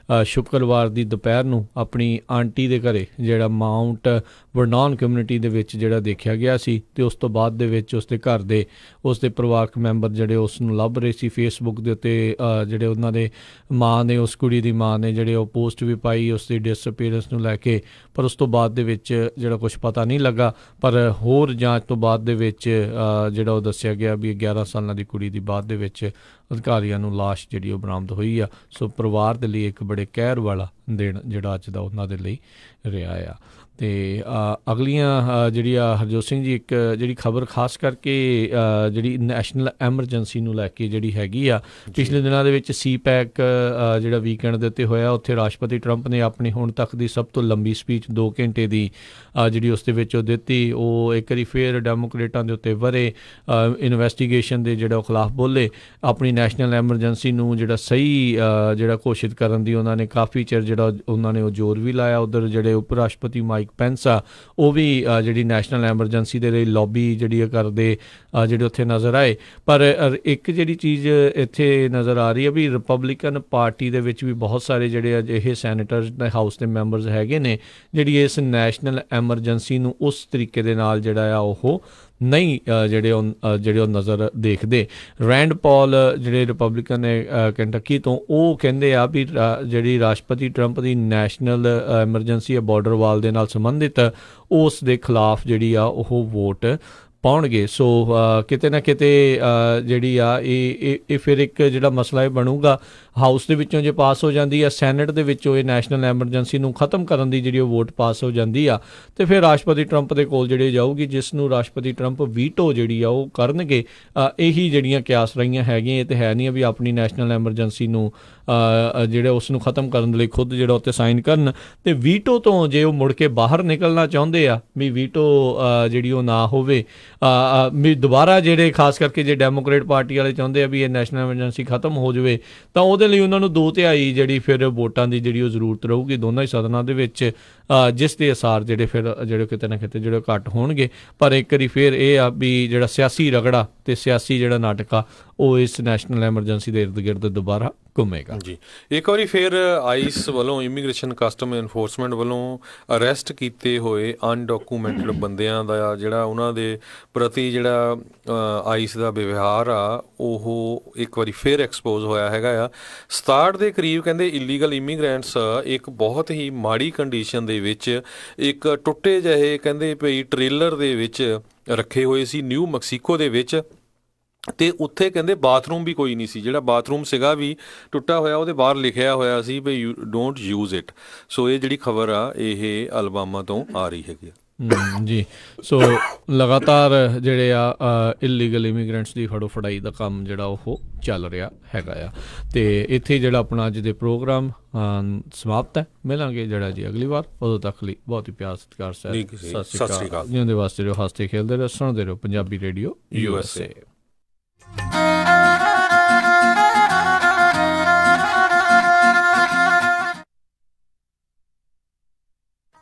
ਸ਼ੁੱਕਰਵਾਰ ਦੀ ਦੁਪਹਿਰ ਨੂੰ ਆਪਣੀ ਆਂਟੀ ਦੇ ਘਰੇ ਜਿਹੜਾ ਮਾਊਂਟ ਵਰਨੌਨ ਕਮਿਊਨਿਟੀ ਦੇ ਵਿੱਚ ਜਿਹੜਾ ਦੇਖਿਆ ਗਿਆ ਸੀ ਅਤੇ ਉਸ ਤੋਂ ਬਾਅਦ ਦੇ ਵਿੱਚ ਉਸ ਦੇ ਘਰ ਦੇ ਉਸ ਦੇ ਪਰਿਵਾਰਕ ਮੈਂਬਰ ਜਿਹੜੇ ਉਸ ਨੂੰ ਲੱਭ ਰਹੇ ਸੀ। ਫੇਸਬੁੱਕ ਦੇ ਉੱਤੇ ਜਿਹੜੇ ਉਹਨਾਂ ਦੇ ਮਾਂ ਨੇ ਉਸ ਕੁੜੀ ਦੀ ਮਾਂ ਨੇ ਜਿਹੜੇ ਉਹ ਪੋਸਟ ਵੀ ਪਾਈ ਉਸ ਦੀ ਡਿਸਅਪੀਅਰੈਂਸ ਨੂੰ ਲੈ ਕੇ, ਪਰ ਉਸ ਤੋਂ ਬਾਅਦ ਦੇ ਵਿੱਚ ਜਿਹੜਾ ਕੁਛ ਪਤਾ ਨਹੀਂ ਲੱਗਾ। ਪਰ ਹੋਰ ਜਾਂਚ ਤੋਂ ਬਾਅਦ ਦੇ ਵਿੱਚ ਜਿਹੜਾ ਉਹ ਦੱਸਿਆ ਗਿਆ ਵੀ 11 ਸਾਲਾਂ ਦੀ ਕੁੜੀ ਦੀ ਬਾਅਦ ਦੇ ਵਿੱਚ ਅਧਿਕਾਰੀਆਂ ਨੂੰ ਲਾਸ਼ ਜਿਹੜੀ ਉਹ ਬਰਾਮਦ ਹੋਈ ਆ। ਸੋ ਪਰਿਵਾਰ ਦੇ ਲਈ ਇੱਕ ਬੜੇ ਕਹਿਰ ਵਾਲਾ ਦਿਨ ਜਿਹੜਾ ਅੱਜ ਦਾ ਉਹਨਾਂ ਦੇ ਲਈ ਰਿਹਾ ਆ। ਅਤੇ ਅਗਲੀਆਂ ਜਿਹੜੀ ਆ ਹਰਜੋਤ ਸਿੰਘ ਜੀ ਇੱਕ ਜਿਹੜੀ ਖਬਰ ਖਾਸ ਕਰਕੇ ਜਿਹੜੀ ਨੈਸ਼ਨਲ ਐਮਰਜੈਂਸੀ ਨੂੰ ਲੈ ਕੇ ਜਿਹੜੀ ਹੈਗੀ ਆ। ਪਿਛਲੇ ਦਿਨਾਂ ਦੇ ਵਿੱਚ CPAC ਜਿਹੜਾ ਵੀਕਐਂਡ ਦੇ ਉੱਤੇ ਹੋਇਆ, ਉੱਥੇ ਰਾਸ਼ਟਰਪਤੀ ਟਰੰਪ ਨੇ ਆਪਣੀ ਹੁਣ ਤੱਕ ਦੀ ਸਭ ਤੋਂ ਲੰਬੀ ਸਪੀਚ 2 ਘੰਟੇ ਦੀ ਜਿਹੜੀ ਉਸ ਦੇ ਵਿੱਚ ਉਹ ਦਿੱਤੀ। ਉਹ ਇੱਕ ਵਾਰੀ ਫੇਰ ਡੈਮੋਕ੍ਰੇਟਾਂ ਦੇ ਉੱਤੇ ਵਰੇ ਇਨਵੈਸਟੀਗੇਸ਼ਨ ਦੇ ਜਿਹੜਾ ਉਹ ਖਿਲਾਫ ਬੋਲੇ। ਆਪਣੀ ਨੈਸ਼ਨਲ ਐਮਰਜੈਂਸੀ ਨੂੰ ਜਿਹੜਾ ਸਹੀ ਜਿਹੜਾ ਘੋਸ਼ਿਤ ਕਰਨ ਦੀ ਉਹਨਾਂ ਨੇ ਕਾਫੀ ਚਿਰ ਜਿਹੜਾ ਉਹਨਾਂ ਨੇ ਉਹ ਜ਼ੋਰ ਵੀ ਲਾਇਆ। ਉੱਧਰ ਜਿਹੜੇ ਉਪ ਰਾਸ਼ਟਰਪਤੀ ਮਾਈਕ ਪੈਂਸ ਆ ਉਹ ਵੀ ਜਿਹੜੀ ਨੈਸ਼ਨਲ ਐਮਰਜੈਂਸੀ ਦੇ ਲਈ ਲੌਬੀ ਜਿਹੜੀ ਕਰਦੇ ਜਿਹੜੇ ਉੱਥੇ ਨਜ਼ਰ ਆਏ। ਪਰ ਇੱਕ ਜਿਹੜੀ ਚੀਜ਼ ਇੱਥੇ ਨਜ਼ਰ ਆ ਰਹੀ ਹੈ ਵੀ ਰਿਪਬਲਿਕਨ ਪਾਰਟੀ ਦੇ ਵਿੱਚ ਵੀ ਬਹੁਤ ਸਾਰੇ ਜਿਹੜੇ ਅਜਿਹੇ ਸੈਨੇਟਰਸ ਦੇ ਹਾਊਸ ਦੇ ਮੈਂਬਰਸ ਹੈਗੇ ਨੇ ਜਿਹੜੀ ਇਸ ਨੈਸ਼ਨਲ ਐਮਰਜੈਂਸੀ ਨੂੰ ਉਸ ਤਰੀਕੇ ਦੇ ਨਾਲ ਜਿਹੜਾ ਆ ਉਹ ਨਹੀਂ ਜਿਹੜੇ ਉਹ ਨਜ਼ਰ ਦੇਖਦੇ। ਰੈਂਡ ਪੌਲ ਜਿਹੜੇ ਰਿਪਬਲਿਕਨ ਨੇ ਕੈਂਟਕੀ ਤੋਂ, ਉਹ ਕਹਿੰਦੇ ਆ ਵੀ ਜਿਹੜੀ ਰਾਸ਼ਟਰਪਤੀ ਟਰੰਪ ਦੀ ਨੈਸ਼ਨਲ ਐਮਰਜੈਂਸੀ ਬਾਰਡਰ ਵਾਲ ਦੇ ਨਾਲ ਸੰਬੰਧਿਤ ਉਸ ਦੇ ਖਿਲਾਫ ਜਿਹੜੀ ਆ ਉਹ ਵੋਟ ਪਾਉਣਗੇ। ਸੋ ਕਿਤੇ ਨਾ ਕਿਤੇ ਜਿਹੜੀ ਆ ਇਹ ਫਿਰ ਇੱਕ ਜਿਹੜਾ ਮਸਲਾ ਇਹ ਬਣੂਗਾ। ਹਾਊਸ ਦੇ ਵਿੱਚੋਂ ਜੇ ਪਾਸ ਹੋ ਜਾਂਦੀ ਆ, ਸੈਨੇਟ ਦੇ ਵਿੱਚੋਂ ਇਹ ਨੈਸ਼ਨਲ ਐਮਰਜੈਂਸੀ ਨੂੰ ਖ਼ਤਮ ਕਰਨ ਦੀ ਜਿਹੜੀ ਉਹ ਵੋਟ ਪਾਸ ਹੋ ਜਾਂਦੀ ਆ ਅਤੇ ਫਿਰ ਰਾਸ਼ਟਰਪਤੀ ਟਰੰਪ ਦੇ ਕੋਲ ਜਿਹੜੀ ਜਾਊਗੀ, ਜਿਸ ਨੂੰ ਰਾਸ਼ਟਰਪਤੀ ਟਰੰਪ ਵੀਟੋ ਜਿਹੜੀ ਆ ਉਹ ਕਰਨਗੇ। ਇਹੀ ਜਿਹੜੀਆਂ ਕਿਆਸ ਰਹੀਆਂ ਹੈਗੀਆਂ, ਇਹ ਤਾਂ ਹੈ ਨਹੀਂ ਆ ਵੀ ਆਪਣੀ ਨੈਸ਼ਨਲ ਐਮਰਜੈਂਸੀ ਨੂੰ ਜਿਹੜੇ ਉਸ ਨੂੰ ਖ਼ਤਮ ਕਰਨ ਦੇ ਲਈ ਖੁਦ ਜਿਹੜਾ ਉੱਤੇ ਸਾਈਨ ਕਰਨ। ਅਤੇ ਵੀਟੋ ਤੋਂ ਜੇ ਉਹ ਮੁੜ ਕੇ ਬਾਹਰ ਨਿਕਲਣਾ ਚਾਹੁੰਦੇ ਆ ਵੀ ਵੀਟੋ ਜਿਹੜੀ ਉਹ ਨਾ ਹੋਵੇ, ਵੀ ਦੁਬਾਰਾ ਜਿਹੜੇ ਖਾਸ ਕਰਕੇ ਜੇ ਡੈਮੋਕ੍ਰੇਟ ਪਾਰਟੀ ਵਾਲੇ ਚਾਹੁੰਦੇ ਆ ਵੀ ਇਹ ਨੈਸ਼ਨਲ ਐਮਰਜੈਂਸੀ ਖ਼ਤਮ ਹੋ ਜਾਵੇ, ਤਾਂ ਉਹਦੇ ਲਈ ਉਹਨਾਂ ਨੂੰ 2/3 ਜਿਹੜੀ ਫਿਰ ਵੋਟਾਂ ਦੀ ਜਿਹੜੀ ਉਹ ਜ਼ਰੂਰਤ ਰਹੂਗੀ ਦੋਨਾਂ ਹੀ ਸਦਨਾਂ ਦੇ ਵਿੱਚ, ਜਿਸ ਦੇ ਅਸਾਰ ਜਿਹੜੇ ਫਿਰ ਜਿਹੜੇ ਕਿਤੇ ਨਾ ਕਿਤੇ ਜਿਹੜੇ ਘੱਟ ਹੋਣਗੇ। ਪਰ ਇੱਕ ਵਾਰੀ ਫਿਰ ਇਹ ਆ ਵੀ ਜਿਹੜਾ ਸਿਆਸੀ ਰਗੜਾ ਅਤੇ ਸਿਆਸੀ ਜਿਹੜਾ ਨਾਟਕ ਆ ਉਹ ਇਸ ਨੈਸ਼ਨਲ ਐਮਰਜੈਂਸੀ ਦੇ ਇਰਦ ਗਿਰਦ ਦੁਬਾਰਾ ਘੁੰਮੇਗਾ। ਜੀ ਇੱਕ ਵਾਰੀ ਫਿਰ ਆਈਸ ਵੱਲੋਂ ਇਮੀਗ੍ਰੇਸ਼ਨ ਕਸਟਮ ਇਨਫੋਰਸਮੈਂਟ ਵੱਲੋਂ ਅਰੈਸਟ ਕੀਤੇ ਹੋਏ ਅਨਡਾਕੂਮੈਂਟਡ ਬੰਦਿਆਂ ਦਾ ਜਿਹੜਾ ਉਹਨਾਂ ਦੇ ਪ੍ਰਤੀ ਜਿਹੜਾ ਆਈਸ ਦਾ ਵਿਵਹਾਰ ਆ ਉਹ ਇੱਕ ਵਾਰੀ ਫਿਰ ਐਕਸਪੋਜ਼ ਹੋਇਆ ਹੈਗਾ ਆ। 67 ਦੇ ਕਰੀਬ ਕਹਿੰਦੇ ਇਲੀਗਲ ਇਮੀਗ੍ਰੈਂਟਸ ਇੱਕ ਬਹੁਤ ਹੀ ਮਾੜੀ ਕੰਡੀਸ਼ਨ ਦੇ ਵਿੱਚ ਇੱਕ ਟੁੱਟੇ ਜਿਹੇ ਕਹਿੰਦੇ ਭਈ ਟ੍ਰੇਲਰ ਦੇ ਵਿੱਚ ਰੱਖੇ ਹੋਏ ਸੀ ਨਿਊ ਮੈਕਸੀਕੋ ਦੇ ਵਿੱਚ, ਅਤੇ ਉੱਥੇ ਕਹਿੰਦੇ ਬਾਥਰੂਮ ਵੀ ਕੋਈ ਨਹੀਂ ਸੀ। ਜਿਹੜਾ ਬਾਥਰੂਮ ਸੀਗਾ ਵੀ ਟੁੱਟਾ ਹੋਇਆ, ਉਹਦੇ ਬਾਹਰ ਲਿਖਿਆ ਹੋਇਆ ਸੀ ਵੀ ਯੂ ਡੋਂਟ ਯੂਜ਼ ਇਟ। ਸੋ ਇਹ ਜਿਹੜੀ ਖਬਰ ਆ ਇਹ ਅਲਬਾਮਾ ਤੋਂ ਆ ਰਹੀ ਹੈਗੀ ਆ। ਜੀ ਸੋ ਲਗਾਤਾਰ ਜਿਹੜੇ ਆ ਇਲੀਗਲ ਇਮੀਗ੍ਰੈਂਟਸ ਦੀ ਫੜੋ ਫੜਾਈ ਦਾ ਕੰਮ ਜਿਹੜਾ ਉਹ ਚੱਲ ਰਿਹਾ ਹੈਗਾ ਆ। ਅਤੇ ਇੱਥੇ ਜਿਹੜਾ ਆਪਣਾ ਅੱਜ ਦੇ ਪ੍ਰੋਗਰਾਮ ਸਮਾਪਤ ਹੈ। ਮਿਲਾਂਗੇ ਜਿਹੜਾ ਜੀ ਅਗਲੀ ਵਾਰ, ਉਦੋਂ ਤੱਕ ਲਈ ਬਹੁਤ ਹੀ ਪਿਆਰ ਸਤਿਕਾਰ ਸਾਹਿਬ। ਸਤਿ ਸ਼੍ਰੀ ਅਕਾਲ। ਜਿਉਂਦੇ ਵਾਸਤੇ ਰਹੋ, ਹੱਸਦੇ ਖੇਲਦੇ ਰਹੋ, ਸੁਣਦੇ ਰਹੋ ਪੰਜਾਬੀ ਰੇਡੀਓ USA।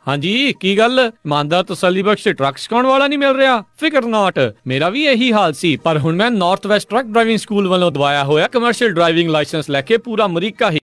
ਹਾਂਜੀ ਕੀ ਗੱਲ, ਇਮਾਨਦਾਰ ਤਸੱਲੀ ਬਖਸ਼ ਟਰੱਕ ਸਿਖਾਉਣ ਵਾਲਾ ਨਹੀਂ ਮਿਲ ਰਿਹਾ? ਫਿਕਰ ਨਾਟ, ਮੇਰਾ ਵੀ ਇਹੀ ਹਾਲ ਸੀ, ਪਰ ਹੁਣ ਮੈਂ north West truck driving school ਵੱਲੋਂ ਦਵਾਇਆ ਹੋਇਆ ਕਮਰਸ਼ੀਅਲ ਡਰਾਈਵਿੰਗ ਲਾਇਸੈਂਸ ਲੈ ਕੇ ਪੂਰਾ ਅਮਰੀਕਾ